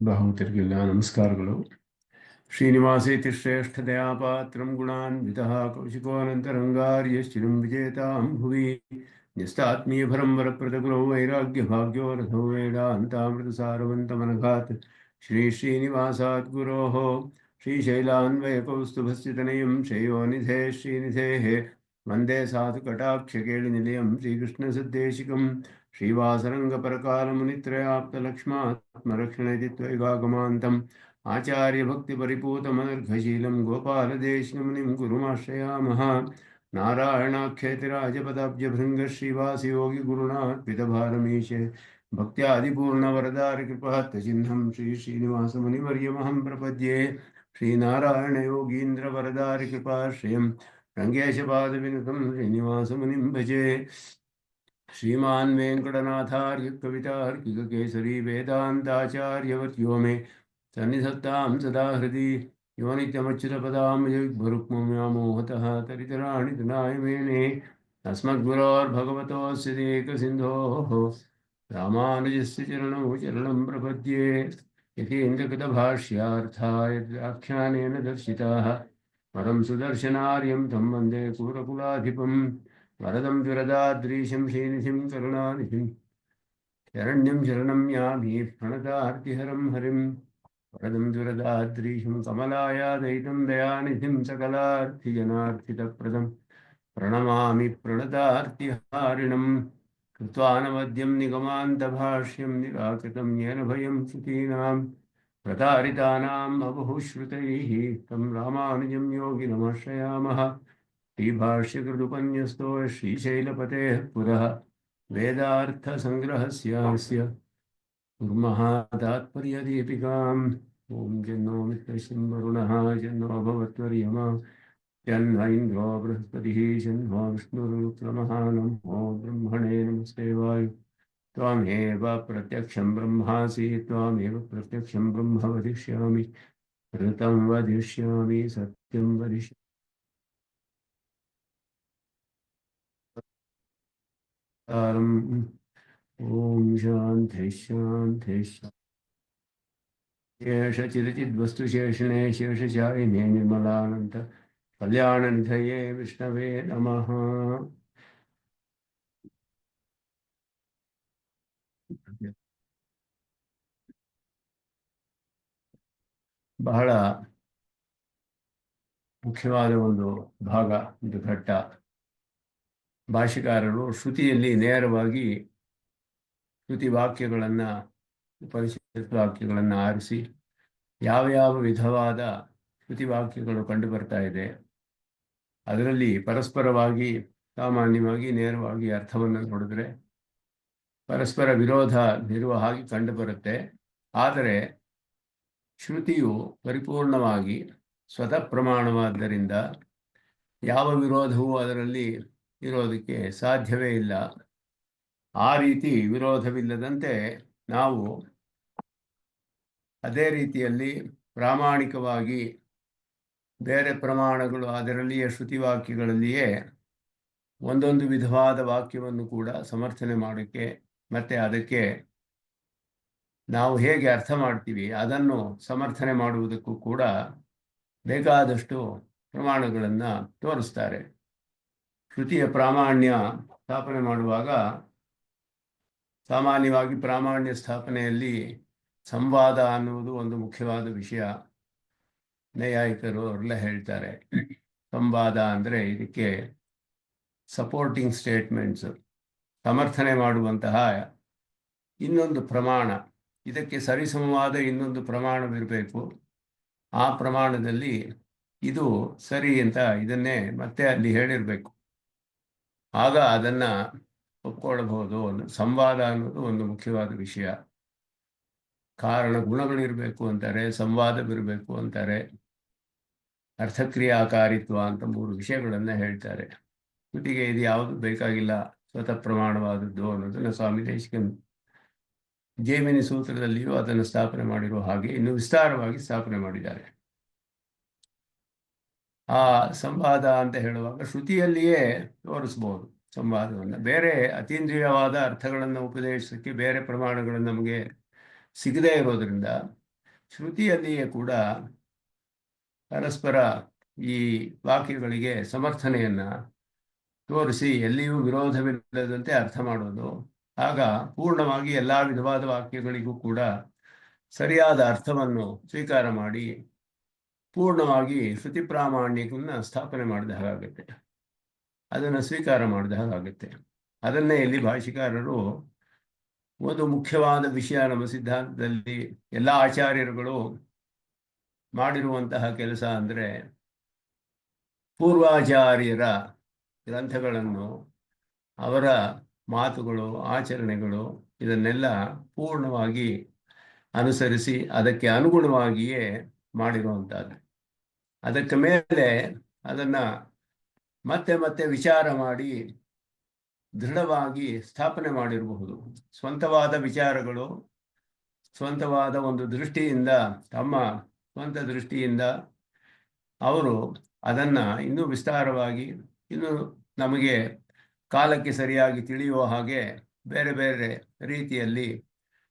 ಭಾಗವತರಿಗೆಲ್ಲ ನಮಸ್ಕಾರಗಳು. ಶ್ರೀನಿವಾಸೇತಿ ಶ್ರೇಷ್ಠ ದಯಾಪಾತ್ರಂ ಗುಣಾನ್ವಿತಃ ಕೌಶಿಕೋನಂತರಂಗಾರ್ಯಶ್ಚಿರಂ ವಿಜೇತಾಂ ಭುವಿ ನ್ಯಸ್ತಾತ್ಮೀಯಭರಂ ವರಪ್ರದಗುರೌ ವೈರಾಗ್ಯಭಾಗ್ಯೋ ರಥೋ ವೇದಾಂತಾಮೃತಸಾರವಂತಮನಘಾತ್ ಶ್ರೀನಿವಾಸಾತ್ ಗುರೋಃ ಶ್ರೀಶೈಲಾನ್ವಯಕೌಸ್ತುಭಸ್ಯತನಯಂ ಶ್ರೇಯೋನಿಧೇ ಶ್ರೀನಿಧೇಃ ವಂದೇ ಸಾಧುಕಟಾಕ್ಷಕೇಳಿನಿಲಯಂ ಶ್ರೀಕೃಷ್ಣಸದ್ದೇಶಿಕಂ ಶ್ರೀವಾಸರಂಗಪರಕಾಲमुनित्रयाप्तलक्ष्मात्मरक्षणेति त्वैवागमान्तम् आचार्यभक्तिपरिपूतमनर्घशीलं गोपालदेशिकमुनिं गुरुमाश्रयामः। नारायणाख्यतिराजपदाब्जभृङ्गश्रीवासयोगिगुरुणार्पितभारमीशे भक्त्यादिपूर्णवरदारिकृपात्तचिह्नं श्रीनिवासमुनिवर्यमहं प्रपद्ये। श्रीनारायणयोगीन्द्रवरदारिकृपाश्रयं रङ्गेशपादविनुतं श्रीनिवासमुनिं भजे। श्रीमान् वेङ्कटनाथार्य कवितार्किककेसरी वेदान्ताचार्यवर्यो मे सन्निधत्तां सदा हृदि यो नित्यमच्युतपदाम्बुजयुग्मरुक्मव्यामोहतः तरितराणि तृणाय मेने अस्मद्गुरोर्भगवतोऽस्य देकसिन्धोः रामानुजस्य चरणौ चरणं प्रपद्ये। यतीन्द्रकृतभाष्यार्थाय व्याख्यानेन दर्शिताः परं सुदर्शनार्यं तं वन्दे कूरकुलाधिपम् वरदं विरदाद्रीशं श्रीनिधिं करुणानिधिं शरण्यं शरणं यामि प्रणतार्तिहरं हरिं वरदं विरदाद्रीशं कमलायादयितं दयानिधिं सकलार्थिजनार्थितप्रदं प्रणमामि प्रणतार्तिहारिणं कृत्वानवद्यं निगमान्तभाष्यं निराकृतं येन भयं श्रुतीनां प्रतारितानाम् अबहुश्रुतैः तं रामानुजं योगिनमाश्रयामः। श्रीभाष्यकृदुपन्यस्तो श्रीशैलपतेः पुरः वेदार्थसङ्ग्रहस्यास्य कुर्मः तात्पर्यदीपिकाम्। ॐ जन्नो मित्रश्चं वरुणः जन्नो भवत्वर्यमा जन्म इन्द्रो बृहस्पतिः जन्म विष्णुरुक्रमः नमो ब्रह्मणे नमस्ते वायु त्वामेव प्रत्यक्षं ब्रह्मासि त्वामेव प्रत्यक्षं ब्रह्म वदिष्यामि ऋतं वदिष्यामि सत्यं वदिष्यामि। ओम शांति शांति शेषचिदचिद्वस्तु शेषणे शेषशायिने निर्मलानंद कल्याणनिधये विष्णवे नमः। ಬಹಳ ಮುಖ್ಯವಾದ ಒಂದು ಭಾಗ ಇದು ಘಟ್ಟ. ಭಾಷೆಕಾರರು ಶ್ರುತಿಯಲ್ಲಿ ನೇರವಾಗಿ ಶ್ರುತಿ ವಾಕ್ಯಗಳನ್ನು ಉಪನಿಷತ್ ವಾಕ್ಯಗಳನ್ನು ಆರಿಸಿ ಯಾವ ಯಾವ ವಿಧವಾದ ಶ್ರುತಿ ವಾಕ್ಯಗಳು ಕಂಡು ಬರ್ತಾ ಇದೆ ಅದರಲ್ಲಿ ಪರಸ್ಪರವಾಗಿ ಸಾಮಾನ್ಯವಾಗಿ ನೇರವಾಗಿ ಅರ್ಥವನ್ನು ನೋಡಿದ್ರೆ ಪರಸ್ಪರ ವಿರೋಧ ಇರುವ ಹಾಗೆ ಕಂಡು ಬರುತ್ತೆ. ಆದರೆ ಶ್ರುತಿಯು ಪರಿಪೂರ್ಣವಾಗಿ ಸ್ವತಃ ಪ್ರಮಾಣವಾದ್ದರಿಂದ ಯಾವ ವಿರೋಧವೂ ಅದರಲ್ಲಿ ಇರೋದಕ್ಕೆ ಸಾಧ್ಯವೇ ಇಲ್ಲ. ಆ ರೀತಿ ವಿರೋಧವಿಲ್ಲದಂತೆ ನಾವು ಅದೇ ರೀತಿಯಲ್ಲಿ ಪ್ರಾಮಾಣಿಕವಾಗಿ ಬೇರೆ ಪ್ರಮಾಣಗಳು ಅದರಲ್ಲಿಯೇ ಶ್ರುತಿವಾಕ್ಯಗಳಲ್ಲಿಯೇ ಒಂದೊಂದು ವಿಧವಾದ ವಾಕ್ಯವನ್ನು ಕೂಡ ಸಮರ್ಥನೆ ಮಾಡೋಕ್ಕೆ ಮತ್ತು ಅದಕ್ಕೆ ನಾವು ಹೇಗೆ ಅರ್ಥ ಮಾಡ್ತೀವಿ ಅದನ್ನು ಸಮರ್ಥನೆ ಮಾಡುವುದಕ್ಕೂ ಕೂಡ ಬೇಕಾದಷ್ಟು ಪ್ರಮಾಣಗಳನ್ನು ತೋರಿಸ್ತಾರೆ. ಶ್ರುತಿಯ ಪ್ರಾಮಾಣ್ಯ ಸ್ಥಾಪನೆ ಮಾಡುವಾಗ ಸಾಮಾನ್ಯವಾಗಿ ಪ್ರಾಮಾಣ್ಯ ಸ್ಥಾಪನೆಯಲ್ಲಿ ಸಂವಾದ ಅನ್ನುವುದು ಒಂದು ಮುಖ್ಯವಾದ ವಿಷಯ. ನೈಯಾಯಿಕರು ಅವರೆಲ್ಲ ಹೇಳ್ತಾರೆ ಸಂವಾದ ಅಂದರೆ ಇದಕ್ಕೆ ಸಪೋರ್ಟಿಂಗ್ ಸ್ಟೇಟ್ಮೆಂಟ್ಸ್, ಸಮರ್ಥನೆ ಮಾಡುವಂತಹ ಇನ್ನೊಂದು ಪ್ರಮಾಣ, ಇದಕ್ಕೆ ಸರಿಸಮವಾದ ಇನ್ನೊಂದು ಪ್ರಮಾಣವಿರಬೇಕು. ಆ ಪ್ರಮಾಣದಲ್ಲಿ ಇದು ಸರಿ ಅಂತ ಇದನ್ನೇ ಮತ್ತೆ ಅಲ್ಲಿ ಹೇಳಿರಬೇಕು, ಆಗ ಅದನ್ನು ಒಪ್ಕೊಳ್ಳಬಹುದು. ಸಂವಾದ ಅನ್ನೋದು ಒಂದು ಮುಖ್ಯವಾದ ವಿಷಯ. ಕಾರಣ ಗುಣಗಳಿರಬೇಕು ಅಂತಾರೆ, ಸಂವಾದವಿರಬೇಕು ಅಂತಾರೆ, ಅರ್ಥಕ್ರಿಯಾಕಾರಿತ್ವ ಅಂತ 3 ವಿಷಯಗಳನ್ನು ಹೇಳ್ತಾರೆ. ಜೊತೆಗೆ ಇದು ಯಾವುದು ಬೇಕಾಗಿಲ್ಲ, ಸ್ವತಃ ಪ್ರಮಾಣವಾದದ್ದು ಅನ್ನೋದನ್ನು ಸ್ವಾಮಿ ದೇಶಿಕನ್ ಜೈಮಿನಿ ಸೂತ್ರದಲ್ಲಿಯೂ ಅದನ್ನು ಸ್ಥಾಪನೆ ಮಾಡಿರುವ ಹಾಗೆ ಇನ್ನು ವಿಸ್ತಾರವಾಗಿ ಸ್ಥಾಪನೆ ಮಾಡಿದ್ದಾರೆ. ಆ ಸಂವಾದ ಅಂತ ಹೇಳುವಾಗ ಶ್ರುತಿಯಲ್ಲಿಯೇ ತೋರಿಸ್ಬೋದು ಸಂವಾದವನ್ನು. ಬೇರೆ ಅತೀಂದ್ರಿಯವಾದ ಅರ್ಥಗಳನ್ನು ಉಪದೇಶಿಸೋಕ್ಕೆ ಬೇರೆ ಪ್ರಮಾಣಗಳು ನಮಗೆ ಸಿಗದೇ ಇರೋದ್ರಿಂದ ಶ್ರುತಿಯಲ್ಲಿಯೇ ಕೂಡ ಪರಸ್ಪರ ಈ ವಾಕ್ಯಗಳಿಗೆ ಸಮರ್ಥನೆಯನ್ನು ತೋರಿಸಿ ಎಲ್ಲಿಯೂ ವಿರೋಧವಿಲ್ಲದಂತೆ ಅರ್ಥ ಮಾಡೋದು. ಆಗ ಪೂರ್ಣವಾಗಿ ಎಲ್ಲ ವಿಧವಾದ ವಾಕ್ಯಗಳಿಗೂ ಕೂಡ ಸರಿಯಾದ ಅರ್ಥವನ್ನು ಸ್ವೀಕಾರ ಮಾಡಿ ಪೂರ್ಣವಾಗಿ ಶ್ರುತಿ ಪ್ರಾಮಾಣ್ಯವನ್ನು ಸ್ಥಾಪನೆ ಮಾಡಿದ ಹಾಗಾಗುತ್ತೆ, ಅದನ್ನು ಸ್ವೀಕಾರ ಮಾಡಿದ ಹಾಗಾಗುತ್ತೆ. ಅದನ್ನೇ ಇಲ್ಲಿ ಭಾಷಿಕಾರರು ಒಂದು ಮುಖ್ಯವಾದ ವಿಷಯ ನಮ್ಮ ಸಿದ್ಧಾಂತದಲ್ಲಿ ಎಲ್ಲ ಆಚಾರ್ಯರುಗಳು ಮಾಡಿರುವಂತಹ ಕೆಲಸ ಅಂದರೆ ಪೂರ್ವಾಚಾರ್ಯರ ಗ್ರಂಥಗಳನ್ನು, ಅವರ ಮಾತುಗಳು, ಆಚರಣೆಗಳು ಇದನ್ನೆಲ್ಲ ಪೂರ್ಣವಾಗಿ ಅನುಸರಿಸಿ ಅದಕ್ಕೆ ಅನುಗುಣವಾಗಿಯೇ ಮಾಡಿರುವಂಥದ್ದು. ಅದಕ್ಕೆ ಮೇಲೆ ಅದನ್ನು ಮತ್ತೆ ಮತ್ತೆ ವಿಚಾರ ಮಾಡಿ ದೃಢವಾಗಿ ಸ್ಥಾಪನೆ ಮಾಡಿರಬಹುದು. ಸ್ವಂತವಾದ ವಿಚಾರಗಳು, ಸ್ವಂತವಾದ ಒಂದು ದೃಷ್ಟಿಯಿಂದ, ತಮ್ಮ ಸ್ವಂತ ದೃಷ್ಟಿಯಿಂದ ಅವರು ಅದನ್ನು ಇನ್ನೂ ವಿಸ್ತಾರವಾಗಿ, ಇನ್ನೂ ನಮಗೆ ಕಾಲಕ್ಕೆ ಸರಿಯಾಗಿ ತಿಳಿಯುವ ಹಾಗೆ ಬೇರೆ ಬೇರೆ ರೀತಿಯಲ್ಲಿ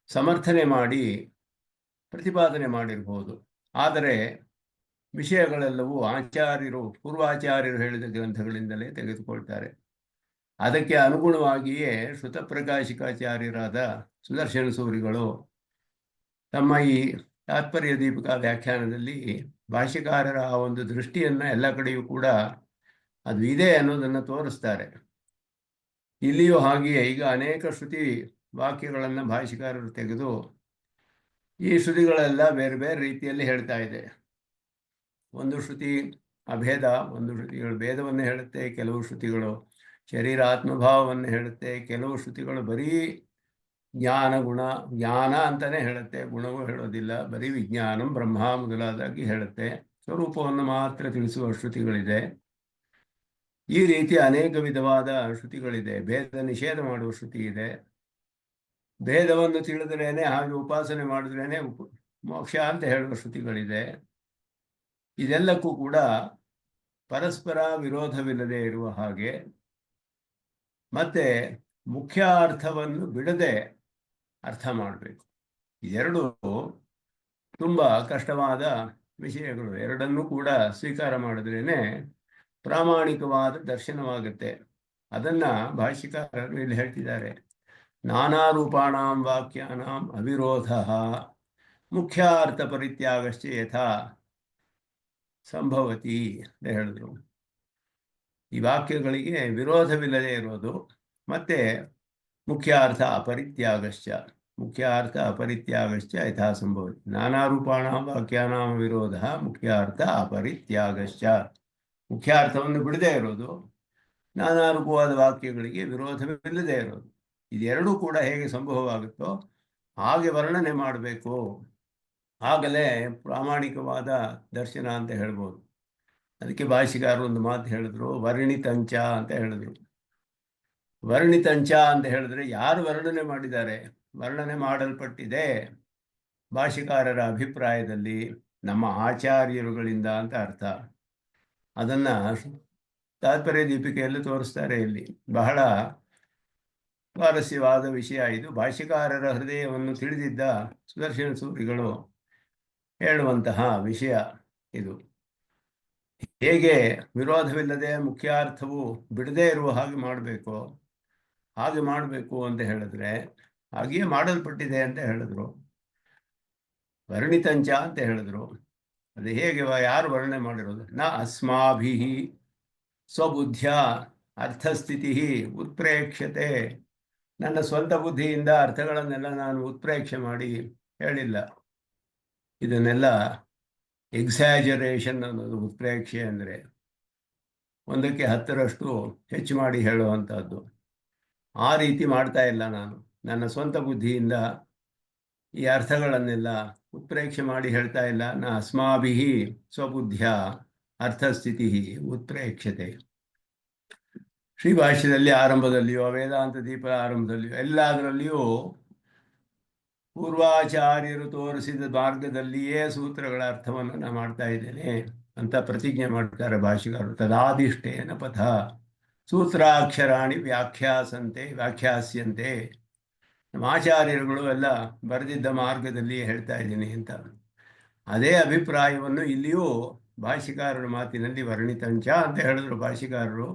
ಸಮರ್ಥನೆ ಮಾಡಿ ಪ್ರತಿಪಾದನೆ ಮಾಡಿರಬಹುದು. ಆದರೆ ವಿಷಯಗಳೆಲ್ಲವೂ ಆಚಾರ್ಯರು, ಪೂರ್ವಾಚಾರ್ಯರು ಹೇಳಿದ ಗ್ರಂಥಗಳಿಂದಲೇ ತೆಗೆದುಕೊಳ್ತಾರೆ. ಅದಕ್ಕೆ ಅನುಗುಣವಾಗಿಯೇ ಶ್ರುತಪ್ರಕಾಶಿಕಾಚಾರ್ಯರಾದ ಸುದರ್ಶನ ಸೂರಿಗಳು ತಮ್ಮ ಈ ತಾತ್ಪರ್ಯ ದೀಪಿಕಾ ವ್ಯಾಖ್ಯಾನದಲ್ಲಿ ಭಾಷ್ಯಕಾರರ ಆ ಒಂದು ದೃಷ್ಟಿಯನ್ನು ಎಲ್ಲ ಕಡೆಯೂ ಕೂಡ ಅದು ಇದೆ ಅನ್ನೋದನ್ನು ತೋರಿಸ್ತಾರೆ. ಇಲ್ಲಿಯೂ ಹಾಗೆಯೇ ಈಗ ಅನೇಕ ಶ್ರುತಿ ವಾಕ್ಯಗಳನ್ನು ಭಾಷ್ಯಕಾರರು ತೆಗೆದು ಈ ಶ್ರುತಿಗಳೆಲ್ಲ ಬೇರೆ ಬೇರೆ ರೀತಿಯಲ್ಲಿ ಹೇಳ್ತಾ ಇದೆ. ಒಂದು ಶ್ರುತಿ ಅಭೇದ, ಒಂದು ಶ್ರುತಿಗಳು ಭೇದವನ್ನು ಹೇಳುತ್ತೆ, ಕೆಲವು ಶ್ರುತಿಗಳು ಶರೀರ ಆತ್ಮಭಾವವನ್ನು ಹೇಳುತ್ತೆ, ಕೆಲವು ಶ್ರುತಿಗಳು ಬರೀ ಜ್ಞಾನ ಅಂತಲೇ ಹೇಳುತ್ತೆ, ಗುಣವೂ ಹೇಳೋದಿಲ್ಲ, ಬರೀ ವಿಜ್ಞಾನಂ ಬ್ರಹ್ಮ ಮೊದಲಾದಾಗಿ ಹೇಳುತ್ತೆ, ಸ್ವರೂಪವನ್ನು ಮಾತ್ರ ತಿಳಿಸುವ ಶ್ರುತಿಗಳಿದೆ. ಈ ರೀತಿ ಅನೇಕ ವಿಧವಾದ ಶ್ರುತಿಗಳಿದೆ. ಭೇದ ನಿಷೇಧ ಮಾಡುವ ಶ್ರುತಿ ಇದೆ. ಭೇದವನ್ನು ತಿಳಿದ್ರೇನೆ, ಹಾಗೆ ಉಪಾಸನೆ ಮಾಡಿದ್ರೇನೆ ಮೋಕ್ಷ ಅಂತ ಹೇಳುವ ಶ್ರುತಿಗಳಿದೆ. ಇದೆಲ್ಲಕ್ಕೂ ಕೂಡ ಪರಸ್ಪರ ವಿರೋಧವಿಲ್ಲದೆ ಇರುವ ಹಾಗೆ ಮತ್ತೆ ಮುಖ್ಯ ಅರ್ಥವನ್ನು ಬಿಡದೆ ಅರ್ಥ ಮಾಡಬೇಕು. ಇದೆರಡು ತುಂಬ ಕಷ್ಟವಾದ ವಿಷಯಗಳು. ಎರಡನ್ನೂ ಕೂಡ ಸ್ವೀಕಾರ ಮಾಡಿದ್ರೇನೆ ಪ್ರಾಮಾಣಿಕವಾದ ದರ್ಶನವಾಗುತ್ತೆ. ಅದನ್ನು ಭಾಷ್ಯಕಾರರು ಇಲ್ಲಿ ಹೇಳ್ತಿದ್ದಾರೆ. ನಾನಾ ರೂಪಾಣಾಂ ವಾಕ್ಯಾನಾಂ ಅವಿರೋಧ ಮುಖ್ಯ ಅರ್ಥ ಪರಿತ್ಯಾಗಶ್ಚ ಯಥಾ ಸಂಭವತಿ ಅಂತ ಹೇಳಿದ್ರು. ಈ ವಾಕ್ಯಗಳಿಗೆ ವಿರೋಧವಿಲ್ಲದೆ ಇರೋದು ಮತ್ತೆ ಮುಖ್ಯ ಅರ್ಥ ಅಪರಿತ್ಯಾಗಶ್ಚ ಯಥಾ ಸಂಭವತಿ. ನಾನಾ ರೂಪಾಣಾಂ ವಾಕ್ಯಾನಾಂ ವಿರೋಧ ಮುಖ್ಯ ಅರ್ಥ ಅಪರಿತ್ಯಾಗಶ್ಚ. ಮುಖ್ಯ ಅರ್ಥವನ್ನು ಬಿಡದೇ ಇರೋದು, ನಾನಾ ರೂಪವಾದ ವಾಕ್ಯಗಳಿಗೆ ವಿರೋಧವಿಲ್ಲದೆ ಇರೋದು. ಇದೆರಡೂ ಕೂಡ ಹೇಗೆ ಸಂಭವವಾಗುತ್ತೋ ಹಾಗೆ ವರ್ಣನೆ ಮಾಡಬೇಕು. ಆಗಲೇ ಪ್ರಾಮಾಣಿಕವಾದ ದರ್ಶನ ಅಂತ ಹೇಳ್ಬೋದು. ಅದಕ್ಕೆ ಭಾಷಿಕಾರರು ಒಂದು ಮಾತು ಹೇಳಿದ್ರು, ವರ್ಣಿತಂಚ ಅಂತ ಹೇಳಿದ್ರು. ವರ್ಣಿತಂಚ ಅಂತ ಹೇಳಿದ್ರೆ ಯಾರು ವರ್ಣನೆ ಮಾಡಿದ್ದಾರೆ? ವರ್ಣನೆ ಮಾಡಲ್ಪಟ್ಟಿದೆ ಭಾಷಿಕಾರರ ಅಭಿಪ್ರಾಯದಲ್ಲಿ ನಮ್ಮ ಆಚಾರ್ಯರುಗಳಿಂದ ಅಂತ ಅರ್ಥ. ಅದನ್ನು ತಾತ್ಪರ್ಯ ದೀಪಿಕೆಯಲ್ಲಿ ತೋರಿಸ್ತಾರೆ. ಇಲ್ಲಿ ಬಹಳ ಸ್ವಾರಸ್ಯವಾದ ವಿಷಯ ಇದು. ಭಾಷ್ಯಕಾರರ ಹೃದಯವನ್ನು ತಿಳಿದಿದ್ದ ಸುದರ್ಶನ ಸೂರಿಗಳು ಹೇಳುವಂತಹ ವಿಷಯ ಇದು. ಹೇಗೆ ವಿರೋಧವಿಲ್ಲದೆ ಮುಖ್ಯಾರ್ಥವು ಬಿಡದೇ ಇರುವ ಹಾಗೆ ಮಾಡಬೇಕು ಅಂತ ಹೇಳಿದ್ರೆ ಹಾಗೆಯೇ ಮಾಡಲ್ಪಟ್ಟಿದೆ ಅಂತ ಹೇಳಿದ್ರು. ವರ್ಣಿತಂಚ ಅಂತ ಹೇಳಿದ್ರು. ಅದು ಹೇಗೆ, ಯಾರು ವರ್ಣನೆ ಮಾಡಿರೋದು? ನ ಅಸ್ಮಾಭಿ ಸ್ವಬುದ್ಧಿಯ ಅರ್ಥಸ್ಥಿತಿ ಉತ್ಪ್ರೇಕ್ಷತೆ. ನನ್ನ ಸ್ವಂತ ಬುದ್ಧಿಯಿಂದ ಅರ್ಥಗಳನ್ನೆಲ್ಲ ನಾನು ಉತ್ಪ್ರೇಕ್ಷೆ ಮಾಡಿ ಹೇಳಿಲ್ಲ. ಇದನ್ನೆಲ್ಲ ಎಕ್ಸಾಜರೇಷನ್ ಅನ್ನೋದು. ಉತ್ಪ್ರೇಕ್ಷೆ ಅಂದರೆ 1ಕ್ಕೆ 10ರಷ್ಟು ಹೆಚ್ಚು ಮಾಡಿ ಹೇಳುವಂಥದ್ದು. ಆ ರೀತಿ ಮಾಡ್ತಾ ಇಲ್ಲ ನಾನು. ನನ್ನ ಸ್ವಂತ ಬುದ್ಧಿಯಿಂದ ಈ ಅರ್ಥಗಳನ್ನೆಲ್ಲ ಉತ್ಪ್ರೇಕ್ಷೆ ಮಾಡಿ ಹೇಳ್ತಾ ಇಲ್ಲ. ನ ಅಸ್ಮಾಭಿ ಸ್ವಬುದ್ಧಿಯ ಅರ್ಥಸ್ಥಿತಿ ಉತ್ಪ್ರೇಕ್ಷತೆ. ಶ್ರೀಭಾಷ್ಯದಲ್ಲಿ ಆರಂಭದಲ್ಲಿಯೋ, ವೇದಾಂತ ದೀಪ ಆರಂಭದಲ್ಲಿಯೋ, ಎಲ್ಲದರಲ್ಲಿಯೂ ಪೂರ್ವಾಚಾರ್ಯರು ತೋರಿಸಿದ ಮಾರ್ಗದಲ್ಲಿಯೇ ಸೂತ್ರಗಳ ಅರ್ಥವನ್ನು ನಾನು ಮಾಡ್ತಾ ಇದ್ದೇನೆ ಅಂತ ಪ್ರತಿಜ್ಞೆ ಮಾಡ್ತಾರೆ ಭಾಷಿಕರು. ತದಾದಿಷ್ಟೇನ ಪಥ ಸೂತ್ರಾಕ್ಷರಾಣಿ ವ್ಯಾಖ್ಯಾಸ್ಯಂತೆ. ನಮ್ಮ ಆಚಾರ್ಯರುಗಳು ಎಲ್ಲ ಬರೆದಿದ್ದ ಮಾರ್ಗದಲ್ಲಿ ಹೇಳ್ತಾ ಇದ್ದೀನಿ ಅಂತ. ಅದೇ ಅಭಿಪ್ರಾಯವನ್ನು ಇಲ್ಲಿಯೂ ಭಾಷಿಕಾರರ ಮಾತಿನಲ್ಲಿ ವರ್ಣಿತಂಚ ಅಂತ ಹೇಳಿದ್ರು ಭಾಷಿಕಾರರು.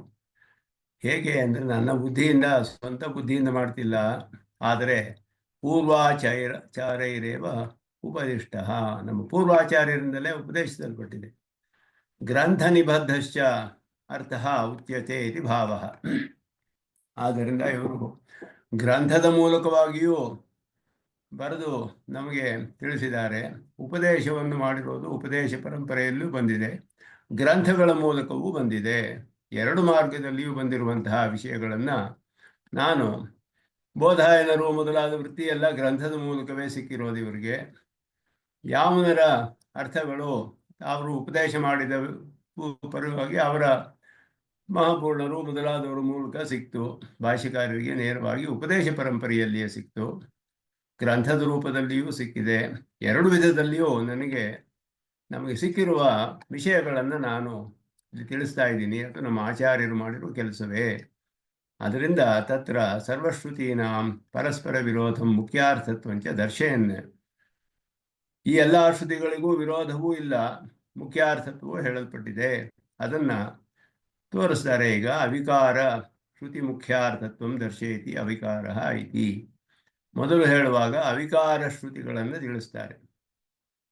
ಹೇಗೆ ಅಂದರೆ ನನ್ನ ಬುದ್ಧಿಯಿಂದ, ಸ್ವಂತ ಬುದ್ಧಿಯಿಂದ ಮಾಡ್ತಿಲ್ಲ, ಆದರೆ ಪೂರ್ವಾಚಾರ್ಯರೇವ ಉಪದಿಷ್ಟ, ನಮ್ಮ ಪೂರ್ವಾಚಾರ್ಯರಿಂದಲೇ ಉಪದೇಶಿಸಲ್ಪಟ್ಟಿದೆ. ಗ್ರಂಥ ನಿಬದ್ಧಶ್ಚ ಅರ್ಥ ಉಚ್ಯತೆ ಇತಿ ಭಾವ. ಆದ್ದರಿಂದ ಇವರು ಗ್ರಂಥದ ಮೂಲಕವಾಗಿಯೂ ಬರೆದು ನಮಗೆ ತಿಳಿಸಿದ್ದಾರೆ. ಉಪದೇಶವನ್ನು ಮಾಡಿರೋದು ಉಪದೇಶ ಪರಂಪರೆಯಲ್ಲೂ ಬಂದಿದೆ, ಗ್ರಂಥಗಳ ಮೂಲಕವೂ ಬಂದಿದೆ. ಎರಡು ಮಾರ್ಗದಲ್ಲಿಯೂ ಬಂದಿರುವಂತಹ ವಿಷಯಗಳನ್ನು ನಾನು ಬೋಧಾಯನರು ಮೊದಲಾದ ವೃತ್ತಿಯೆಲ್ಲ ಗ್ರಂಥದ ಮೂಲಕವೇ ಸಿಕ್ಕಿರೋದು ಇವರಿಗೆ. ಯಾವನರ ಅರ್ಥಗಳು ಅವರು ಉಪದೇಶ ಮಾಡಿದ ಪರವಾಗಿ ಅವರ ಮಹಾಪೂರ್ಣರು ಮೊದಲಾದವರ ಮೂಲಕ ಸಿಕ್ತು. ಭಾಷೆಕಾರರಿಗೆ ನೇರವಾಗಿ ಉಪದೇಶ ಪರಂಪರೆಯಲ್ಲಿಯೇ ಸಿಕ್ತು, ಗ್ರಂಥದ ರೂಪದಲ್ಲಿಯೂ ಸಿಕ್ಕಿದೆ. ಎರಡು ವಿಧದಲ್ಲಿಯೂ ನಮಗೆ ಸಿಕ್ಕಿರುವ ವಿಷಯಗಳನ್ನು ನಾನು ಇಲ್ಲಿ ತಿಳಿಸ್ತಾ ಇದ್ದೀನಿ. ಅದು ನಮ್ಮ ಆಚಾರ್ಯರು ಮಾಡಿರುವ ಕೆಲಸವೇ. ಅದರಿಂದ ತತ್ರ ಸರ್ವಶ್ರುತೀನಾಂ ಪರಸ್ಪರ ವಿರೋಧಂ ಮುಖ್ಯಾರ್ಥತ್ವಂಚ ದರ್ಶಯನ್. ಈ ಎಲ್ಲ ಶ್ರುತಿಗಳಿಗೂ ವಿರೋಧವೂ ಇಲ್ಲ, ಮುಖ್ಯಾರ್ಥತ್ವವೂ ಹೇಳಲ್ಪಟ್ಟಿದೆ. ಅದನ್ನ ತೋರಿಸ್ತಾರೆ ಈಗ. ಅವಿಕಾರ ಶ್ರುತಿ ಮುಖ್ಯಾರ್ಥತ್ವಂ ದರ್ಶಯತಿ ಅವಿಕಾರ ಇತಿ. ಮೊದಲು ಹೇಳುವಾಗ ಅವಿಕಾರ ಶ್ರುತಿಗಳನ್ನು ತಿಳಿಸ್ತಾರೆ.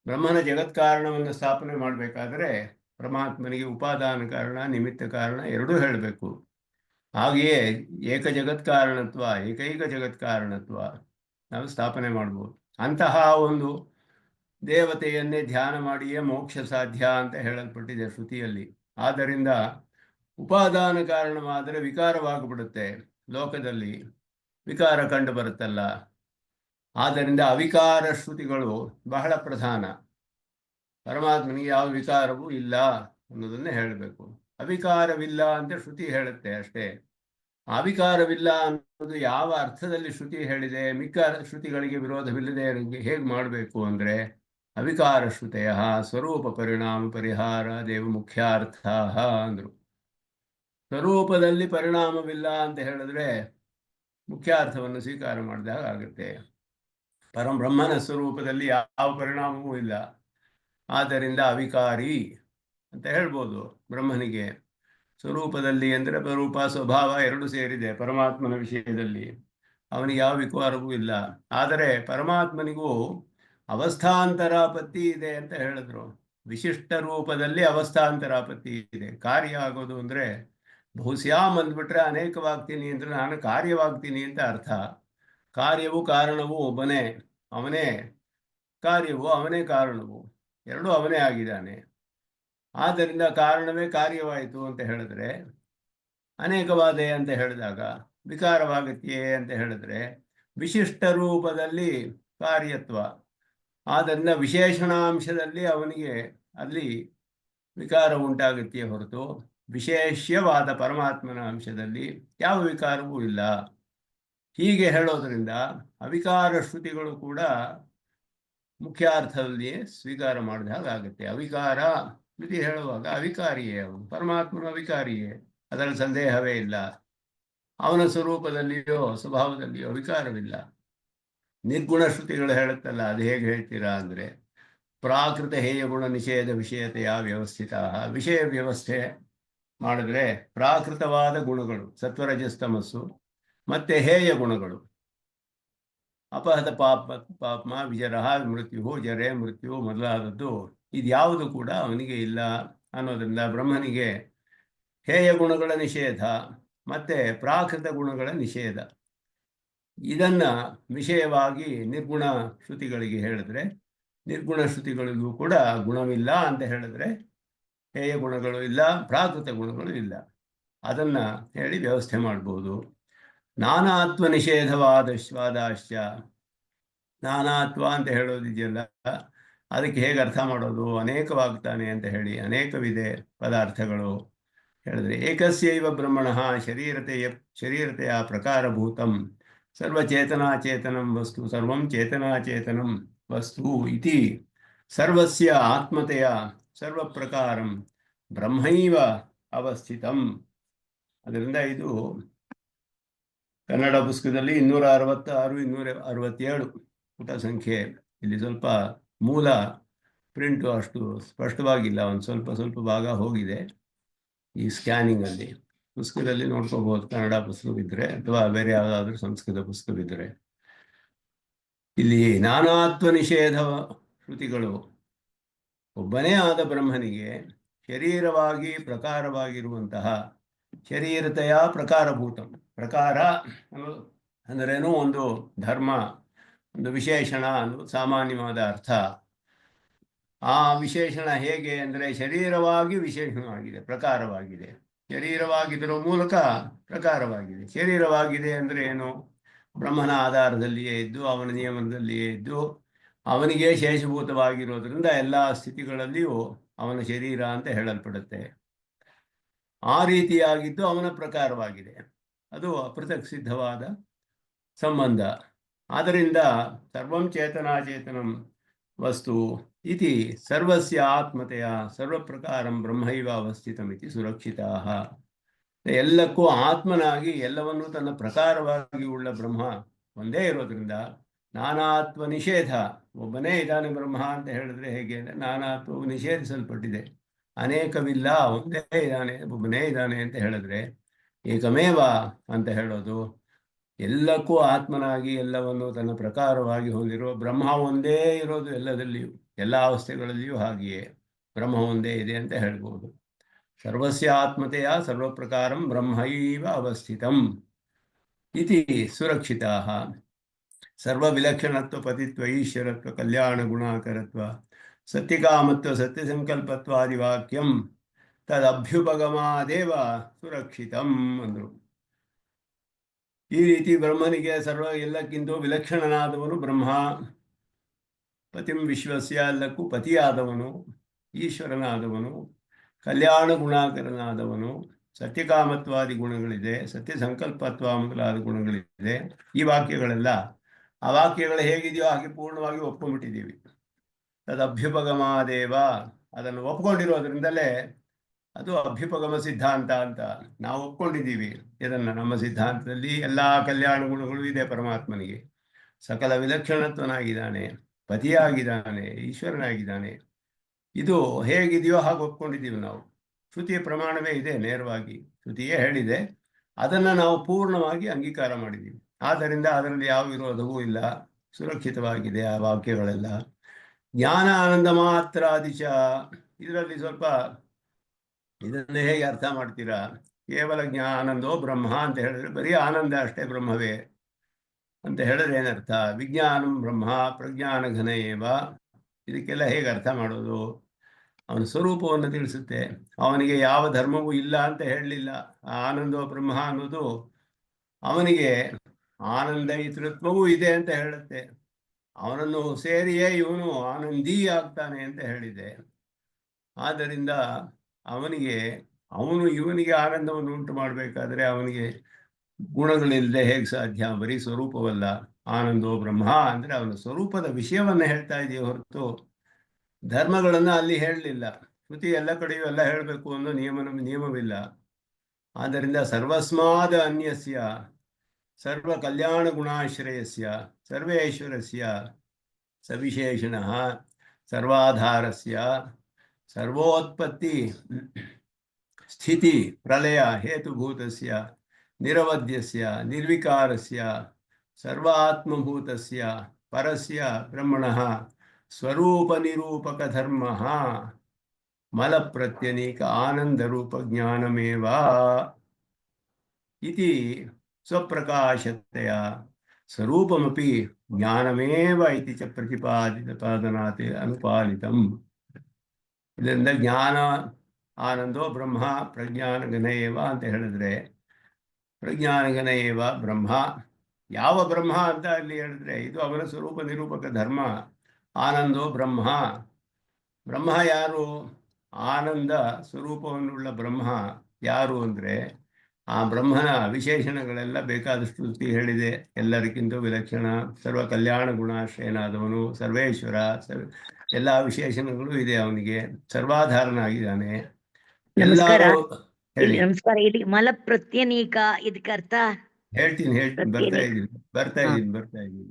ಬ್ರಹ್ಮನ ಜಗತ್ಕಾರಣವನ್ನು ಸ್ಥಾಪನೆ ಮಾಡಬೇಕಾದರೆ ಪರಮಾತ್ಮನಿಗೆ ಉಪಾದಾನ ಕಾರಣ, ನಿಮಿತ್ತ ಕಾರಣ ಎರಡೂ ಹೇಳಬೇಕು. ಹಾಗೆಯೇ ಏಕ ಜಗತ್ಕಾರಣತ್ವ, ಏಕೈಕ ಜಗತ್ಕಾರಣತ್ವ ನಾವು ಸ್ಥಾಪನೆ ಮಾಡ್ಬೋದು. ಅಂತಹ ಒಂದು ದೇವತೆಯನ್ನೇ ಧ್ಯಾನ ಮಾಡಿಯೇ ಮೋಕ್ಷ ಸಾಧ್ಯ ಅಂತ ಹೇಳಲ್ಪಟ್ಟಿದೆ ಶ್ರುತಿಯಲ್ಲಿ. ಆದ್ದರಿಂದ ಉಪಾದಾನ ಕಾರಣವಾದರೆ ವಿಕಾರವಾಗಿಬಿಡುತ್ತೆ, ಲೋಕದಲ್ಲಿ ವಿಕಾರ ಕಂಡು ಬರುತ್ತಲ್ಲ. ಆದ್ದರಿಂದ ಅವಿಕಾರ ಶ್ರುತಿಗಳು ಬಹಳ ಪ್ರಧಾನ. ಪರಮಾತ್ಮನಿಗೆ ಯಾವ ವಿಕಾರವೂ ಇಲ್ಲ ಅನ್ನೋದನ್ನೇ ಹೇಳಬೇಕು. ಅವಿಕಾರವಿಲ್ಲ ಅಂತ ಶ್ರುತಿ ಹೇಳುತ್ತೆ ಅಷ್ಟೇ. ಅವಿಕಾರವಿಲ್ಲ ಅನ್ನೋದು ಯಾವ ಅರ್ಥದಲ್ಲಿ ಶ್ರುತಿ ಹೇಳಿದೆ, ಮಿಕ್ಕ ಶ್ರುತಿಗಳಿಗೆ ವಿರೋಧವಿಲ್ಲದೆ ಹೇಗೆ ಮಾಡಬೇಕು ಅಂದರೆ ಅವಿಕಾರ ಶ್ರುತೆಯ ಸ್ವರೂಪ ಪರಿಣಾಮ ಪರಿಹಾರ ದೇವ ಮುಖ್ಯಾರ್ಥ ಅಂದರು. ಸ್ವರೂಪದಲ್ಲಿ ಪರಿಣಾಮವಿಲ್ಲ ಅಂತ ಹೇಳಿದ್ರೆ ಮುಖ್ಯಾರ್ಥವನ್ನು ಸ್ವೀಕಾರ ಮಾಡಿದಾಗ ಆಗುತ್ತೆ. ಬ್ರಹ್ಮನ ಸ್ವರೂಪದಲ್ಲಿ ಯಾವ ಪರಿಣಾಮವೂ ಇಲ್ಲ, ಆದ್ದರಿಂದ ಅವಿಕಾರಿ ಅಂತ ಹೇಳ್ಬೋದು. ಬ್ರಹ್ಮನಿಗೆ ಸ್ವರೂಪದಲ್ಲಿ ಅಂದರೆ ರೂಪ ಸ್ವಭಾವ ಎರಡು ಸೇರಿದೆ. ಪರಮಾತ್ಮನ ವಿಷಯದಲ್ಲಿ ಅವನಿಗೆ ಯಾವ ವಿಕಾರವೂ ಇಲ್ಲ. ಆದರೆ ಪರಮಾತ್ಮನಿಗೂ ಅವಸ್ಥಾಂತರಾಪತ್ತಿ ಇದೆ ಅಂತ ಹೇಳಿದ್ರು. ವಿಶಿಷ್ಟ ರೂಪದಲ್ಲಿ ಅವಸ್ಥಾಂತರಾಪತ್ತಿ ಇದೆ. ಕಾರ್ಯ ಆಗೋದು ಅಂದರೆ ಬಹುಶ್ಯಾಮ್ ಅಂದ್ಬಿಟ್ರೆ ಅನೇಕವಾಗ್ತೀನಿ ಅಂದರೆ ನಾನು ಕಾರ್ಯವಾಗ್ತೀನಿ ಅಂತ ಅರ್ಥ. ಕಾರ್ಯವು ಕಾರಣವು ಒಬ್ಬನೇ, ಅವನೇ ಕಾರ್ಯವು ಅವನೇ ಕಾರಣವು, ಎರಡೂ ಅವನೇ ಆಗಿದ್ದಾನೆ. ಆದ್ದರಿಂದ ಕಾರಣವೇ ಕಾರ್ಯವಾಯಿತು ಅಂತ ಹೇಳಿದ್ರೆ ಅನೇಕವಾದೆ ಅಂತ ಹೇಳಿದಾಗ ವಿಕಾರವಾಗತ್ಯೆ ಅಂತ ಹೇಳಿದ್ರೆ ವಿಶಿಷ್ಟ ರೂಪದಲ್ಲಿ ಕಾರ್ಯತ್ವ. ಆದ್ದರಿಂದ ವಿಶೇಷಣಾಂಶದಲ್ಲಿ ಅವನಿಗೆ ಅಲ್ಲಿ ವಿಕಾರ ಉಂಟಾಗತ್ಯೆ ಹೊರತು ವಿಶೇಷ್ಯವಾದ ಪರಮಾತ್ಮನ ಅಂಶದಲ್ಲಿ ಯಾವ ವಿಕಾರವೂ ಇಲ್ಲ. ಹೀಗೆ ಹೇಳೋದ್ರಿಂದ ಅವಿಕಾರ ಶ್ರುತಿಗಳು ಕೂಡ ಮುಖ್ಯಾರ್ಥದಲ್ಲಿಯೇ ಸ್ವೀಕಾರ ಮಾಡಿದ ಹಾಗಾಗುತ್ತೆ. ಅವಿಕಾರ ಶ್ರುತಿ ಹೇಳುವಾಗ ಅವಿಕಾರಿಯೇ, ಅವನು ಪರಮಾತ್ಮನ ಅವಿಕಾರಿಯೇ, ಅದರಲ್ಲಿ ಸಂದೇಹವೇ ಇಲ್ಲ. ಅವನ ಸ್ವರೂಪದಲ್ಲಿಯೋ ಸ್ವಭಾವದಲ್ಲಿಯೋ ವಿಕಾರವಿಲ್ಲ. ನಿರ್ಗುಣ ಶ್ರುತಿಗಳು ಹೇಳುತ್ತಲ್ಲ, ಅದು ಹೇಗೆ ಹೇಳ್ತೀರಾ ಅಂದರೆ ಪ್ರಾಕೃತ ಹೇಯ ಗುಣ ನಿಷೇಧ ವಿಷಯತೆಯ ವ್ಯವಸ್ಥಿತ. ವಿಷಯ ವ್ಯವಸ್ಥೆ ಮಾಡಿದ್ರೆ ಪ್ರಾಕೃತವಾದ ಗುಣಗಳು ಸತ್ವರಜಸ್ತಮಸ್ಸು ಮತ್ತೆ ಹೇಯ ಗುಣಗಳು ಅಪಹತ ಪಾಪ್ಮ ವಿಜರಹ ಮೃತ್ಯು ಜರೆ ಮೃತ್ಯು ಮೊದಲಾದದ್ದು ಇದ್ಯಾವುದು ಕೂಡ ಅವನಿಗೆ ಇಲ್ಲ ಅನ್ನೋದ್ರಿಂದ ಬ್ರಹ್ಮನಿಗೆ ಹೇಯ ಗುಣಗಳ ನಿಷೇಧ ಮತ್ತೆ ಪ್ರಾಕೃತ ಗುಣಗಳ ನಿಷೇಧ ಇದನ್ನ ವಿಷಯವಾಗಿ ನಿರ್ಗುಣ ಶ್ರುತಿಗಳಿಗೆ ಹೇಳಿದ್ರೆ, ನಿರ್ಗುಣ ಶ್ರುತಿಗಳಿಗೂ ಕೂಡ ಗುಣವಿಲ್ಲ ಅಂತ ಹೇಳಿದ್ರೆ ಹೇಯ ಗುಣಗಳು ಇಲ್ಲ, ಪ್ರಾಕೃತ ಗುಣಗಳು ಇಲ್ಲ, ಅದನ್ನ ಹೇಳಿ ವ್ಯವಸ್ಥೆ ಮಾಡ್ಬೋದು. ನಾನಾತ್ವ ನಿಷೇಧವಾದಾಶ್ಚ, ನಾನಾತ್ವ ಅಂತ ಹೇಳೋದಿದೆಯಲ್ಲ, ಅದಕ್ಕೆ ಹೇಗೆ ಅರ್ಥ ಮಾಡೋದು, ಅನೇಕವಾಗ್ತಾನೆ ಅಂತ ಹೇಳಿ ಅನೇಕವಿದೆ ಪದಾರ್ಥಗಳು ಹೇಳಿದ್ರೆ ಏಕಸ್ಯೈವ ಬ್ರಹ್ಮಣಃ ಶರೀರತೆಯ ಪ್ರಕಾರಭೂತಂ ಸರ್ವಚೇತನಾಚೇತನಂ ವಸ್ತು ಸರ್ವಂ ಚೇತನಾಚೇತನಂ ವಸ್ತು ಇತಿ ಸರ್ವಸ್ಯ ಆತ್ಮತೆಯ ಸರ್ವಪ್ರಕಾರಂ ಬ್ರಹ್ಮೈವ ಅವಸ್ಥಿತಂ. ಅದರಿಂದ ಇದು ಕನ್ನಡ ಪುಸ್ತಕದಲ್ಲಿ 266 267 ಪುಟ ಸಂಖ್ಯೆ. ಇಲ್ಲಿ ಸ್ವಲ್ಪ ಮೂಲ ಪ್ರಿಂಟು ಅಷ್ಟು ಸ್ಪಷ್ಟವಾಗಿಲ್ಲ, ಒಂದು ಸ್ವಲ್ಪ ಸ್ವಲ್ಪ ಭಾಗ ಹೋಗಿದೆ ಈ ಸ್ಕ್ಯಾನಿಂಗಲ್ಲಿ. ಪುಸ್ತಕದಲ್ಲಿ ನೋಡ್ಕೋಬಹುದು, ಕನ್ನಡ ಪುಸ್ತಕವಿದ್ದರೆ ಅಥವಾ ಬೇರೆ ಯಾವುದಾದ್ರೂ ಸಂಸ್ಕೃತ ಪುಸ್ತಕವಿದ್ದರೆ. ಇಲ್ಲಿ ನಾನಾತ್ವ ನಿಷೇಧ ಶ್ರುತಿಗಳು ಒಬ್ಬನೇ ಆದ ಬ್ರಹ್ಮನಿಗೆ ಶರೀರವಾಗಿ ಪ್ರಕಾರವಾಗಿರುವಂತಹ ಶರೀರತೆಯ ಪ್ರಕಾರಭೂತ, ಪ್ರಕಾರ ಅಂದರೇನು ಒಂದು ಧರ್ಮ, ಒಂದು ವಿಶೇಷಣ ಅನ್ನೋದು ಸಾಮಾನ್ಯವಾದ ಅರ್ಥ. ಆ ವಿಶೇಷಣ ಹೇಗೆ ಅಂದರೆ ಶರೀರವಾಗಿ ವಿಶೇಷಣವಾಗಿದೆ, ಪ್ರಕಾರವಾಗಿದೆ. ಶರೀರವಾಗಿದ್ದರ ಮೂಲಕ ಪ್ರಕಾರವಾಗಿದೆ. ಶರೀರವಾಗಿದೆ ಅಂದರೆ ಏನು? ಬ್ರಹ್ಮನ ಆಧಾರದಲ್ಲಿಯೇ ಇದ್ದು, ಅವನ ನಿಯಮದಲ್ಲಿಯೇ ಇದ್ದು, ಅವನಿಗೆ ಶೇಷಭೂತವಾಗಿರೋದ್ರಿಂದ ಎಲ್ಲ ಸ್ಥಿತಿಗಳಲ್ಲಿಯೂ ಅವನ ಶರೀರ ಅಂತ ಹೇಳಲ್ಪಡುತ್ತೆ. ಆ ರೀತಿಯಾಗಿದ್ದು ಅವನ ಪ್ರಕಾರವಾಗಿದೆ. ಅದು ಅಪೃಥಕ್ ಸಿದ್ಧವಾದ ಸಂಬಂಧ. ಆದ್ದರಿಂದ ಸರ್ವಂ ಚೇತನಾಚೇತನಂ ವಸ್ತು ಇತಿ ಸರ್ವಸ್ಯ ಆತ್ಮತೆಯ ಸರ್ವಪ್ರಕಾರಂ ಬ್ರಹ್ಮೈವ ಅವಸ್ಥಿತಮಿತಿ ಸುರಕ್ಷಿತಾಃ. ಎಲ್ಲಕ್ಕೂ ಆತ್ಮನಾಗಿ ಎಲ್ಲವನ್ನೂ ತನ್ನ ಪ್ರಕಾರವಾಗಿ ಉಳ್ಳ ಬ್ರಹ್ಮ ಒಂದೇ ಇರೋದ್ರಿಂದ ನಾನಾತ್ವ ನಿಷೇಧ. ಒಬ್ಬನೇ ಇದ್ದಾನೆ ಬ್ರಹ್ಮ ಅಂತ ಹೇಳಿದ್ರೆ ಹೇಗೆ ಅಂದರೆ ನಾನಾತ್ವವು ನಿಷೇಧಿಸಲ್ಪಟ್ಟಿದೆ. ಅನೇಕವಿಲ್ಲ, ಒಂದೇ ಇದ್ದಾನೆ, ಒಬ್ಬನೇ ಇದ್ದಾನೆ ಅಂತ ಹೇಳಿದ್ರೆ ಏಕಮೇವ ಅಂತ ಹೇಳೋದು. ಎಲ್ಲಕ್ಕೂ ಆತ್ಮನಾಗಿ ಎಲ್ಲವನ್ನು ತನ್ನ ಪ್ರಕಾರವಾಗಿ ಹೊಂದಿರುವ ಬ್ರಹ್ಮ ಒಂದೇ ಇರೋದು ಎಲ್ಲದಲ್ಲಿಯೂ, ಎಲ್ಲ ಅವಸ್ಥೆಗಳಲ್ಲಿಯೂ ಹಾಗೆಯೇ ಬ್ರಹ್ಮ ಒಂದೇ ಇದೆ ಅಂತ ಹೇಳ್ಬೋದು. ಸರ್ವಸ್ಯ ಆತ್ಮತೆಯ ಸರ್ವಪ್ರಕಾರಂ ಬ್ರಹ್ಮೈವ ಅವಸ್ಥಿತಂ ಇತಿ ಸುರಕ್ಷಿತಾಃ. ಸರ್ವವಿಲಕ್ಷಣತ್ವ ಪತಿತ್ವ ಈಶ್ವರತ್ವ ಕಲ್ಯಾಣ ಗುಣಾಕರತ್ವ ಸತ್ಯಕಾಮತ್ವ ಸತ್ಯಸಂಕಲ್ಪತ್ವಾದಿ ವಾಕ್ಯಂ ತದಭ್ಯುಪಗಮಾದೇವ ಸುರಕ್ಷಿತಂ ಅಂದರು. ಈ ರೀತಿ ಬ್ರಹ್ಮನಿಗೆ ಎಲ್ಲಕ್ಕಿಂತ ವಿಲಕ್ಷಣನಾದವನು ಬ್ರಹ್ಮ, ಪತಿಂ ವಿಶ್ವಸ್ಯ ಎಲ್ಲಕ್ಕೂ ಪತಿಯಾದವನು, ಈಶ್ವರನಾದವನು, ಕಲ್ಯಾಣ ಗುಣಾಕರನಾದವನು, ಸತ್ಯಕಾಮತ್ವಾದಿ ಗುಣಗಳಿದೆ, ಸತ್ಯ ಸಂಕಲ್ಪತ್ವ ಮೊದಲಾದ ಗುಣಗಳಿದೆ. ಈ ವಾಕ್ಯಗಳೆಲ್ಲ ಆ ವಾಕ್ಯಗಳು ಹೇಗಿದೆಯೋ ಹಾಗೆ ಪೂರ್ಣವಾಗಿ ಒಪ್ಕೊಂಡ್ಬಿಟ್ಟಿದ್ದೀವಿ. ತದಭ್ಯುಪಗಮಾದೇವ, ಅದನ್ನು ಒಪ್ಕೊಂಡಿರೋದ್ರಿಂದಲೇ ಅದು ಅಭ್ಯುಪಗಮ ಸಿದ್ಧಾಂತ ಅಂತ ನಾವು ಒಪ್ಕೊಂಡಿದ್ದೀವಿ. ಇದನ್ನು ನಮ್ಮ ಸಿದ್ಧಾಂತದಲ್ಲಿ ಎಲ್ಲ ಕಲ್ಯಾಣ ಗುಣಗಳು ಇದೆ ಪರಮಾತ್ಮನಿಗೆ. ಸಕಲ ವಿಲಕ್ಷಣತ್ವನಾಗಿದ್ದಾನೆ, ಪತಿಯಾಗಿದ್ದಾನೆ, ಈಶ್ವರನಾಗಿದ್ದಾನೆ. ಇದು ಹೇಗಿದೆಯೋ ಹಾಗೆ ಒಪ್ಕೊಂಡಿದ್ದೀವಿ ನಾವು. ಶ್ರುತಿಯ ಪ್ರಮಾಣವೇ ಇದೆ, ನೇರವಾಗಿ ಶ್ರುತಿಯೇ ಹೇಳಿದೆ. ಅದನ್ನು ನಾವು ಪೂರ್ಣವಾಗಿ ಅಂಗೀಕಾರ ಮಾಡಿದ್ದೀವಿ. ಆದ್ದರಿಂದ ಅದರಲ್ಲಿ ಯಾವ ವಿರೋಧವೂ ಇಲ್ಲ, ಸುರಕ್ಷಿತವಾಗಿದೆ ಆ ವಾಕ್ಯಗಳೆಲ್ಲ. ಜ್ಞಾನ ಆನಂದ ಮಾತ್ರ ಆದಿಚ. ಇದರಲ್ಲಿ ಸ್ವಲ್ಪ ಇದನ್ನು ಹೇಗೆ ಅರ್ಥ ಮಾಡ್ತೀರಾ? ಕೇವಲ ಆನಂದೋ ಬ್ರಹ್ಮ ಅಂತ ಹೇಳಿದ್ರೆ ಬರೀ ಆನಂದ ಅಷ್ಟೇ ಬ್ರಹ್ಮವೇ ಅಂತ ಹೇಳಿದ್ರೆ ಏನರ್ಥ? ವಿಜ್ಞಾನಂ ಬ್ರಹ್ಮ ಪ್ರಜ್ಞಾನ ಘನ ಏವ. ಇದಕ್ಕೆಲ್ಲ ಹೇಗೆ ಅರ್ಥ ಮಾಡೋದು? ಅವನ ಸ್ವರೂಪವನ್ನು ತಿಳಿಸುತ್ತೆ. ಅವನಿಗೆ ಯಾವ ಧರ್ಮವೂ ಇಲ್ಲ ಅಂತ ಹೇಳಲಿಲ್ಲ. ಆ ಆನಂದೋ ಬ್ರಹ್ಮ ಅನ್ನೋದು ಅವನಿಗೆ ಆನಂದ ಇತೃತ್ವವೂ ಇದೆ ಅಂತ ಹೇಳುತ್ತೆ. ಅವನನ್ನು ಸೇರಿಯೇ ಇವನು ಆನಂದೀ ಆಗ್ತಾನೆ ಅಂತ ಹೇಳಿದೆ. ಆದ್ದರಿಂದ ಅವನು ಇವನಿಗೆ ಆನಂದವನ್ನು ಉಂಟು ಮಾಡಬೇಕಾದ್ರೆ ಅವನಿಗೆ ಗುಣಗಳಿಲ್ಲದೆ ಹೇಗೆ ಸಾಧ್ಯ? ಬರೀ ಸ್ವರೂಪವಲ್ಲ. ಆನಂದೋ ಬ್ರಹ್ಮ ಅಂದರೆ ಅವನ ಸ್ವರೂಪದ ವಿಷಯವನ್ನು ಹೇಳ್ತಾ ಇದೆಯೇ ಹೊರತು ಧರ್ಮಗಳನ್ನು ಅಲ್ಲಿ ಹೇಳಲಿಲ್ಲ. ಶ್ರುತಿ ಎಲ್ಲ ಕಡೆಯೂ ಎಲ್ಲ ಹೇಳಬೇಕು ಅನ್ನೋ ನಿಯಮವಿಲ್ಲ. ಆದ್ದರಿಂದ ಸರ್ವಸ್ಮಾದ ಅನ್ಯಸ್ಯ ಸರ್ವ ಕಲ್ಯಾಣ ಗುಣಾಶ್ರಯಸ್ಯ ಸರ್ವೇಶ್ವರಸ್ಯ ಸವಿಶೇಷಣಃ ಸರ್ವಾಧಾರಸ್ಯ ಸರ್ವೋತ್ಪತ್ತಿ ಸ್ಥಿತಿ ಪ್ರಲಯ ಹೇತುಭೂತಸ್ಯ ನಿರವಧ್ಯಸ್ಯ ನಿರ್ವಿಕಾರಸ್ಯ ಸರ್ವಾತ್ಮಭೂತಸ್ಯ ಪರಸ್ಯ ಬ್ರಹ್ಮಣಃ ಸ್ವರೂಪ ನಿರೂಪಕ ಧರ್ಮ ಮಲ ಪ್ರತ್ಯನೀಕ ಆನಂದ ರೂಪ ಜ್ಞಾನಮೇವ ಇತಿ ಸ್ವಪ್ರಕಾಶತೆಯ ಸ್ವರೂಪಮಪಿ ಜ್ಞಾನಮೇವ ಇತಿ ಚ ಪ್ರತಿಪಾದನಾತ್ ಅನುಪಾಲಿತಂ. ಇದರಿಂದ ಜ್ಞಾನ ಆನಂದೋ ಬ್ರಹ್ಮ ಪ್ರಜ್ಞಾನಘನ ಏವ ಅಂತ ಹೇಳಿದ್ರೆ ಪ್ರಜ್ಞಾನಘನ ಏವ ಬ್ರಹ್ಮ. ಯಾವ ಬ್ರಹ್ಮ ಅಂತ ಅಲ್ಲಿ ಹೇಳಿದ್ರೆ ಇದು ಅವನ ಸ್ವರೂಪ ನಿರೂಪಕ ಧರ್ಮ. ಆನಂದೋ ಬ್ರಹ್ಮ. ಬ್ರಹ್ಮ ಯಾರು? ಆನಂದ ಸ್ವರೂಪವನ್ನುಳ್ಳ ಬ್ರಹ್ಮ ಯಾರು ಅಂದರೆ ಆ ಬ್ರಹ್ಮನ ವಿಶೇಷಣಗಳೆಲ್ಲ ಬೇಕಾದಷ್ಟು ಶ್ರುತಿ ಹೇಳಿದೆ. ಎಲ್ಲರಿಗಿಂತ ವಿಲಕ್ಷಣ, ಸರ್ವ ಕಲ್ಯಾಣ ಗುಣಾಶ್ರಯನಾದವನು, ಸರ್ವೇಶ್ವರ, ಎಲ್ಲ ವಿಶೇಷಣಗಳು ಇದೆ ಅವನಿಗೆ. ಸರ್ವಾಧಾರನಾಗಿದ್ದಾನೆ. ಎಲ್ಲರೂ ಹೇಳಿ. ನಮಸ್ಕಾರ. ಇಲ್ಲಿ ಮಲ ಪ್ರತ್ಯನೀಕ ಇದಕ್ಕೆ ಅರ್ಥ ಹೇಳ್ತೀನಿ ಬರ್ತಾ ಇದ್ದೀನಿ.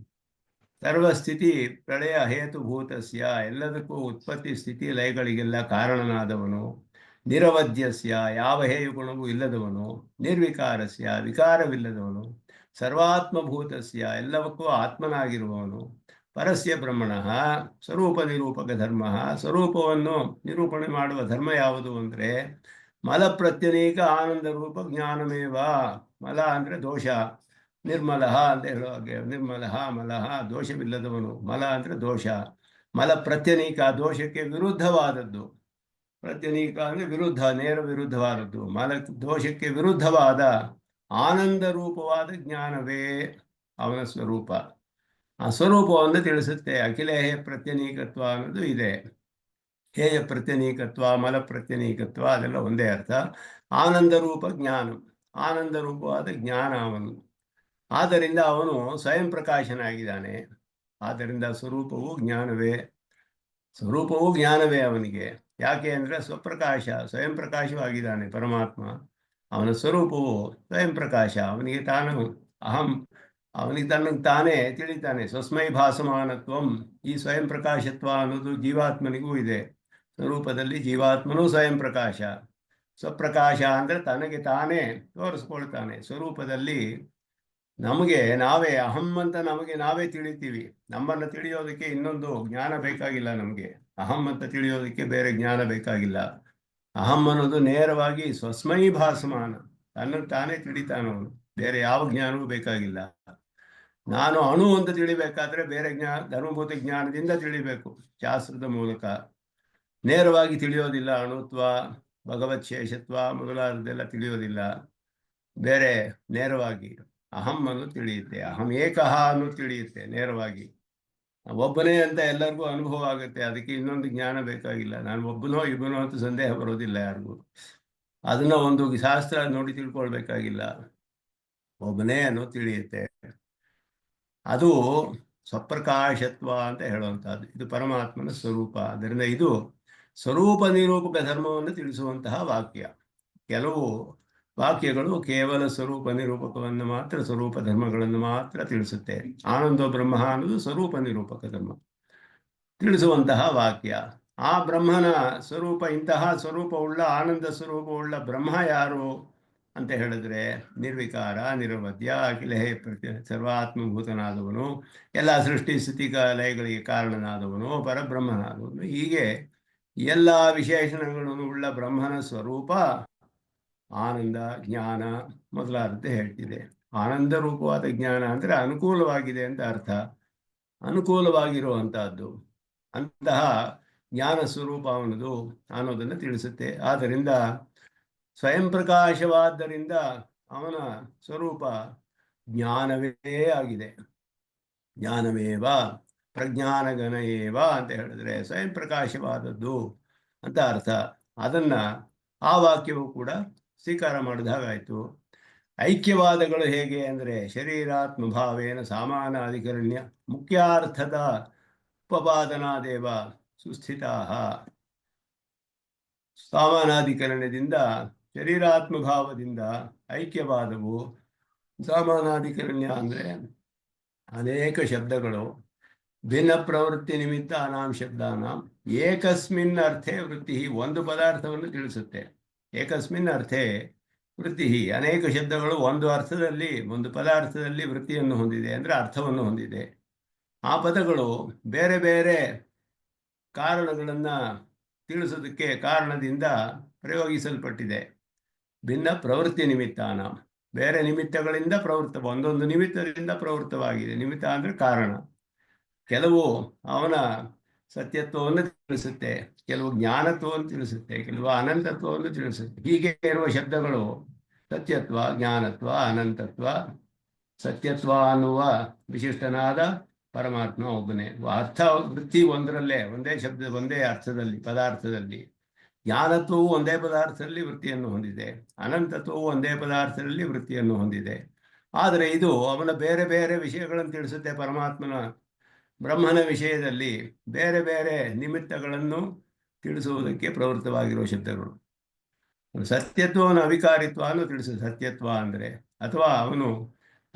ಸರ್ವಸ್ಥಿತಿ ಪ್ರಳಯ ಹೇತುಭೂತಸ್ಯ, ಎಲ್ಲದಕ್ಕೂ ಉತ್ಪತ್ತಿ ಸ್ಥಿತಿ ಲಯಗಳಿಗೆಲ್ಲ ಕಾರಣನಾದವನು. ನಿರವಧ್ಯಸ್ಯ, ಯಾವ ಹೇಯು ಗುಣವೂ ಇಲ್ಲದವನು. ನಿರ್ವಿಕಾರಸ್ಯ, ವಿಕಾರವಿಲ್ಲದವನು. ಸರ್ವಾತ್ಮಭೂತಸ್ಯ, ಎಲ್ಲವಕ್ಕೂ ಆತ್ಮನಾಗಿರುವವನು. ಪರಸ್ಯ ಬ್ರಹ್ಮಣಃ ಸ್ವರೂಪ ನಿರೂಪಕ ಧರ್ಮ, ಸ್ವರೂಪವನ್ನು ನಿರೂಪಣೆ ಮಾಡುವ ಧರ್ಮ ಯಾವುದು ಅಂದರೆ ಮಲ ಪ್ರತ್ಯನೇಕ ಆನಂದ ರೂಪ ಜ್ಞಾನಮೇವ. ಮಲ ಅಂದರೆ ದೋಷ, ನಿರ್ಮಲ ಅಂತ ಹೇಳುವ ಹಾಗೆ, ನಿರ್ಮಲ ಮಲಹ ದೋಷವಿಲ್ಲದವನು. ಮಲ ಅಂದರೆ ದೋಷ, ಮಲ ಪ್ರತ್ಯನೀಕ ದೋಷಕ್ಕೆ ವಿರುದ್ಧವಾದದ್ದು. ಪ್ರತ್ಯನೀಕ ಅಂದರೆ ವಿರುದ್ಧ, ನೇರ ವಿರುದ್ಧವಾದದ್ದು. ಮಲ ದೋಷಕ್ಕೆ ವಿರುದ್ಧವಾದ ಆನಂದ ರೂಪವಾದ ಜ್ಞಾನವೇ ಅವನ ಸ್ವರೂಪ. ಆ ಸ್ವರೂಪವನ್ನು ತಿಳಿಸುತ್ತೆ. ಅಖಿಲೇಯ ಪ್ರತ್ಯನೀಕತ್ವ ಅನ್ನೋದು ಇದೆ. ಹೇಯ ಪ್ರತ್ಯನೀಕತ್ವ, ಮಲ ಪ್ರತ್ಯನೀಕತ್ವ ಅದೆಲ್ಲ ಒಂದೇ ಅರ್ಥ. ಆನಂದ ರೂಪ ಜ್ಞಾನ, ಆನಂದ ರೂಪವಾದ ಜ್ಞಾನ ಅವನು. ಆದ್ದರಿಂದ ಅವನು ಸ್ವಯಂ ಪ್ರಕಾಶನಾಗಿದ್ದಾನೆ. ಆದ್ದರಿಂದ ಸ್ವರೂಪವೂ ಜ್ಞಾನವೇ, ಸ್ವರೂಪವೂ ಜ್ಞಾನವೇ ಅವನಿಗೆ. ಯಾಕೆ ಅಂದರೆ ಸ್ವಪ್ರಕಾಶ, ಸ್ವಯಂ ಪ್ರಕಾಶವಾಗಿದ್ದಾನೆ ಪರಮಾತ್ಮ. ಅವನ ಸ್ವರೂಪವು ಸ್ವಯಂ ಪ್ರಕಾಶ. ಅವನಿಗೆ ತಾನು ಅಹಂ, ಅವನಿಗೆ ತನ್ನನ್ನು ತಾನೇ ತಿಳಿತಾನೆ. ಸ್ವಸ್ಮೈ ಭಾಸಮಾನತ್ವಂ, ಈ ಸ್ವಯಂ ಪ್ರಕಾಶತ್ವ ಅನ್ನೋದು ಜೀವಾತ್ಮನಿಗೂ ಇದೆ. ಸ್ವರೂಪದಲ್ಲಿ ಜೀವಾತ್ಮನೂ ಸ್ವಯಂ ಪ್ರಕಾಶ. ಸ್ವಪ್ರಕಾಶ ಅಂದರೆ ತನಗೆ ತಾನೇ ತೋರಿಸ್ಕೊಳ್ತಾನೆ. ಸ್ವರೂಪದಲ್ಲಿ ನಮಗೆ ನಾವೇ ಅಹಂ ಅಂತ ನಮಗೆ ನಾವೇ ತಿಳಿತೀವಿ. ನಮ್ಮನ್ನು ತಿಳಿಯೋದಕ್ಕೆ ಇನ್ನೊಂದು ಜ್ಞಾನ ಬೇಕಾಗಿಲ್ಲ. ನಮಗೆ ಅಹಂ ಅಂತ ತಿಳಿಯೋದಕ್ಕೆ ಬೇರೆ ಜ್ಞಾನ ಬೇಕಾಗಿಲ್ಲ. ಅಹಂ ಅನ್ನೋದು ನೇರವಾಗಿ ಸ್ವಸ್ಮೈ ಭಾಸಮಾನ, ತನ್ನನ್ನು ತಾನೇ ತಿಳಿತಾನವನು. ಬೇರೆ ಯಾವ ಜ್ಞಾನವೂ ಬೇಕಾಗಿಲ್ಲ. ನಾನು ಅಣು ಅಂತ ತಿಳಿಬೇಕಾದ್ರೆ ಬೇರೆ ಧರ್ಮಭೂತ ಜ್ಞಾನದಿಂದ ತಿಳಿಬೇಕು, ಶಾಸ್ತ್ರದ ಮೂಲಕ. ನೇರವಾಗಿ ತಿಳಿಯೋದಿಲ್ಲ. ಅಣುತ್ವ, ಭಗವತ್ ಶೇಷತ್ವ ಮೊದಲಾದದೆಲ್ಲ ತಿಳಿಯೋದಿಲ್ಲ. ಬೇರೆ ನೇರವಾಗಿ ಅಹಂ ಅನ್ನು ತಿಳಿಯುತ್ತೆ. ಅಹಂ ಏಕಃ ಅನ್ನು ತಿಳಿಯುತ್ತೆ ನೇರವಾಗಿ. ಒಬ್ಬನೇ ಅಂತ ಎಲ್ಲರಿಗೂ ಅನುಭವ ಆಗುತ್ತೆ. ಅದಕ್ಕೆ ಇನ್ನೊಂದು ಜ್ಞಾನ ಬೇಕಾಗಿಲ್ಲ. ನಾನು ಒಬ್ಬನೋ ಇಬ್ಬನೋ ಅಂತ ಸಂದೇಹ ಬರೋದಿಲ್ಲ ಯಾರಿಗೂ. ಅದನ್ನ ಒಂದು ಶಾಸ್ತ್ರ ನೋಡಿ ತಿಳ್ಕೊಳ್ಬೇಕಾಗಿಲ್ಲ. ಒಬ್ಬನೇ ಅನ್ನೋ ತಿಳಿಯುತ್ತೆ. ಅದು ಸ್ವಪ್ರಕಾಶತ್ವ ಅಂತ ಹೇಳುವಂತಹದ್ದು. ಇದು ಪರಮಾತ್ಮನ ಸ್ವರೂಪ. ಅದರಿಂದ ಇದು ಸ್ವರೂಪ ನಿರೂಪಕ ಧರ್ಮವನ್ನು ತಿಳಿಸುವಂತಹ ವಾಕ್ಯ. ಕೆಲವು ವಾಕ್ಯಗಳು ಕೇವಲ ಸ್ವರೂಪ ನಿರೂಪಕವನ್ನು ಮಾತ್ರ, ಸ್ವರೂಪ ಧರ್ಮಗಳನ್ನು ಮಾತ್ರ ತಿಳಿಸುತ್ತೆ. ಆನಂದೋ ಬ್ರಹ್ಮ ಅನ್ನೋದು ಸ್ವರೂಪ ನಿರೂಪಕ ಧರ್ಮ ತಿಳಿಸುವಂತಹ ವಾಕ್ಯ. ಆ ಬ್ರಹ್ಮನ ಸ್ವರೂಪ, ಇಂತಹ ಸ್ವರೂಪವುಳ್ಳ ಆನಂದ ಸ್ವರೂಪವುಳ್ಳ ಬ್ರಹ್ಮ ಯಾರು ಅಂತ ಹೇಳಿದ್ರೆ ನಿರ್ವಿಕಾರ, ನಿರವಧ್ಯ, ಅಖಿಲೇಯ ಸರ್ವಾತ್ಮಭೂತನಾದವನು, ಎಲ್ಲ ಸೃಷ್ಟಿ ಸ್ಥಿತಿ ಲಯಗಳಿಗೆ ಕಾರಣನಾದವನು, ಪರಬ್ರಹ್ಮನಾದವನು. ಹೀಗೆ ಎಲ್ಲ ವಿಶೇಷಣಗಳನ್ನು ಉಳ್ಳ ಬ್ರಹ್ಮನ ಸ್ವರೂಪ ಆನಂದ, ಜ್ಞಾನ ಮೊದಲಾದಂತೆ ಹೇಳ್ತಿದೆ. ಆನಂದ ರೂಪವಾದ ಜ್ಞಾನ ಅಂದರೆ ಅನುಕೂಲವಾಗಿದೆ ಅಂತ ಅರ್ಥ. ಅನುಕೂಲವಾಗಿರುವಂತಹದ್ದು. ಅಂತಹ ಜ್ಞಾನ ಸ್ವರೂಪ ಅವನದು ಅನ್ನೋದನ್ನು ತಿಳಿಸುತ್ತೆ. ಆದ್ದರಿಂದ ಸ್ವಯಂ ಪ್ರಕಾಶವಾದ್ದರಿಂದ ಅವನ ಸ್ವರೂಪ ಜ್ಞಾನವೇ ಆಗಿದೆ. ಜ್ಞಾನವೇವ ಪ್ರಜ್ಞಾನಗಣ ಏವ ಅಂತ ಹೇಳಿದ್ರೆ ಸ್ವಯಂ ಪ್ರಕಾಶವಾದದ್ದು ಅಂತ ಅರ್ಥ. ಅದನ್ನ ಆ ವಾಕ್ಯವು ಕೂಡ ಸ್ವೀಕಾರ ಮಾಡಿದ ಹಾಗಾಯಿತು. ಐಕ್ಯವಾದಗಳು ಹೇಗೆ ಅಂದರೆ ಶರೀರಾತ್ಮಭಾವೇನ ಸಾಮಾನಾಧಿಕರಣ್ಯ ಮುಖ್ಯಾರ್ಥದ ಉಪಪಾದನಾದೇವ ಸುಸ್ಥಿತಾ. ಸಾಮಾನಾಧಿಕರಣದಿಂದ, ಶರೀರಾತ್ಮಭಾವದಿಂದ ಐಕ್ಯವಾದವು. ಸಾಮಾನಾಧಿಕರಣ್ಯ ಅಂದರೆ ಅನೇಕ ಶಬ್ದಗಳು ಭಿನ್ನ ಪ್ರವೃತ್ತಿ ನಿಮಿತ್ತ ಅನಾಂ ಶಬ್ದಾನಾಂ ಏಕಸ್ಮಿನ್ ಅರ್ಥೇ ವೃತ್ತಿ, ಒಂದು ಪದಾರ್ಥವನ್ನು ತಿಳಿಸುತ್ತೆ. ಏಕಸ್ಮಿನ್ ಅರ್ಥೇ ವೃತ್ತಿ, ಅನೇಕ ಶಬ್ದಗಳು ಒಂದು ಅರ್ಥದಲ್ಲಿ, ಒಂದು ಪದಾರ್ಥದಲ್ಲಿ ವೃತ್ತಿಯನ್ನು ಹೊಂದಿದೆ ಅಂದರೆ ಅರ್ಥವನ್ನು ಹೊಂದಿದೆ. ಆ ಪದಗಳು ಬೇರೆ ಬೇರೆ ಕಾರಣಗಳನ್ನು ತಿಳಿಸೋದಕ್ಕೆ ಕಾರಣದಿಂದ ಪ್ರಯೋಗಿಸಲ್ಪಟ್ಟಿದೆ. ಭಿನ್ನ ಪ್ರವೃತ್ತಿ ನಿಮಿತ್ತಾನ, ಬೇರೆ ನಿಮಿತ್ತಗಳಿಂದ ಪ್ರವೃತ್ತ, ಒಂದೊಂದು ನಿಮಿತ್ತದಿಂದ ಪ್ರವೃತ್ತವಾಗಿದೆ. ನಿಮಿತ್ತ ಅಂದರೆ ಕಾರಣ. ಕೆಲವು ಅವನ ಸತ್ಯತ್ವವನ್ನು ತಿಳಿಸುತ್ತೆ, ಕೆಲವು ಜ್ಞಾನತ್ವವನ್ನು ತಿಳಿಸುತ್ತೆ, ಕೆಲವು ಅನಂತತ್ವವನ್ನು ತಿಳಿಸುತ್ತೆ. ಹೀಗೆ ಇರುವ ಶಬ್ದಗಳು ಸತ್ಯತ್ವ, ಜ್ಞಾನತ್ವ, ಅನಂತತ್ವ. ಸತ್ಯತ್ವ ಅನ್ನುವ ವಿಶಿಷ್ಟನಾದ ಪರಮಾತ್ಮ ಒಬ್ಬನೇ. ಅರ್ಥ ವೃತ್ತಿ ಒಂದರಲ್ಲೇ, ಒಂದೇ ಶಬ್ದ, ಒಂದೇ ಅರ್ಥದಲ್ಲಿ, ಪದಾರ್ಥದಲ್ಲಿ. ಜ್ಞಾನತ್ವವು ಒಂದೇ ಪದಾರ್ಥದಲ್ಲಿ ವೃತ್ತಿಯನ್ನು ಹೊಂದಿದೆ, ಅನಂತತ್ವವು ಒಂದೇ ಪದಾರ್ಥದಲ್ಲಿ ವೃತ್ತಿಯನ್ನು ಹೊಂದಿದೆ. ಆದರೆ ಇದು ಅವನ ಬೇರೆ ಬೇರೆ ವಿಷಯಗಳನ್ನು ತಿಳಿಸುತ್ತೆ. ಪರಮಾತ್ಮನ, ಬ್ರಹ್ಮನ ವಿಷಯದಲ್ಲಿ ಬೇರೆ ಬೇರೆ ನಿಮಿತ್ತಗಳನ್ನು ತಿಳಿಸುವುದಕ್ಕೆ ಪ್ರವೃತ್ತವಾಗಿರುವ ಶಬ್ದಗಳು. ಸತ್ಯತ್ವವನ್ನು ಅವಿಕಾರಿತ್ವವನ್ನು ತಿಳಿಸುತ್ತೆ ಸತ್ಯತ್ವ ಅಂದರೆ, ಅಥವಾ ಅವನು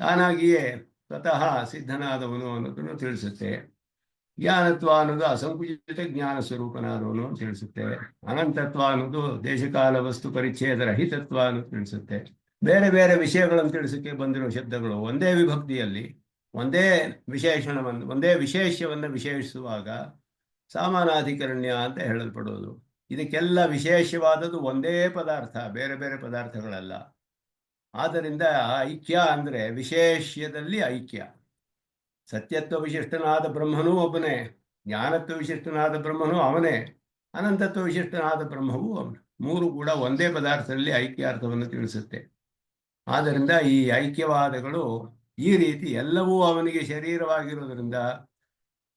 ತಾನಾಗಿಯೇ ಸ್ವತಃ ಸಿದ್ಧನಾದವನು ಅನ್ನೋದನ್ನು ತಿಳಿಸುತ್ತೆ. ಜ್ಞಾನತ್ವ ಅನ್ನೋದು ಅಸಂಕುಚಿತ ಜ್ಞಾನ ಸ್ವರೂಪನಾದವನು ಅಂತ ತಿಳಿಸುತ್ತೆ. ಅನಂತತ್ವ ಅನ್ನೋದು ದೇಶಕಾಲ ವಸ್ತು ಪರಿಚ್ಛೇದ ರಹಿತತ್ವ ಅನ್ನೋದು ತಿಳಿಸುತ್ತೆ. ಬೇರೆ ಬೇರೆ ವಿಷಯಗಳನ್ನು ತಿಳಿಸಕ್ಕೆ ಬಂದಿರೋ ಶಬ್ದಗಳು ಒಂದೇ ವಿಭಕ್ತಿಯಲ್ಲಿ ಒಂದೇ ಒಂದೇ ವಿಶೇಷವನ್ನು ವಿಶೇಷಿಸುವಾಗ ಸಾಮಾನಾಧಿಕರಣ್ಯ ಅಂತ ಹೇಳಲ್ಪಡೋದು. ಇದಕ್ಕೆಲ್ಲ ವಿಶೇಷವಾದದ್ದು ಒಂದೇ ಪದಾರ್ಥ, ಬೇರೆ ಬೇರೆ ಪದಾರ್ಥಗಳಲ್ಲ. ಆದ್ದರಿಂದ ಐಕ್ಯ ಅಂದರೆ ವಿಶೇಷ್ಯದಲ್ಲಿ ಐಕ್ಯ. ಸತ್ಯತ್ವ ವಿಶಿಷ್ಟನಾದ ಬ್ರಹ್ಮನೂ ಒಬ್ಬನೇ, ಜ್ಞಾನತ್ವ ವಿಶಿಷ್ಟನಾದ ಬ್ರಹ್ಮನೂ ಅವನೇ, ಅನಂತತ್ವ ವಿಶಿಷ್ಟನಾದ ಬ್ರಹ್ಮವೂ ಅವನು. ಮೂರು ಕೂಡ ಒಂದೇ ಪದಾರ್ಥದಲ್ಲಿ ಐಕ್ಯಾರ್ಥವನ್ನು ತಿಳಿಸುತ್ತೆ. ಆದ್ದರಿಂದ ಈ ಐಕ್ಯವಾದಗಳು ಈ ರೀತಿ ಎಲ್ಲವೂ ಅವನಿಗೆ ಶರೀರವಾಗಿರುವುದರಿಂದ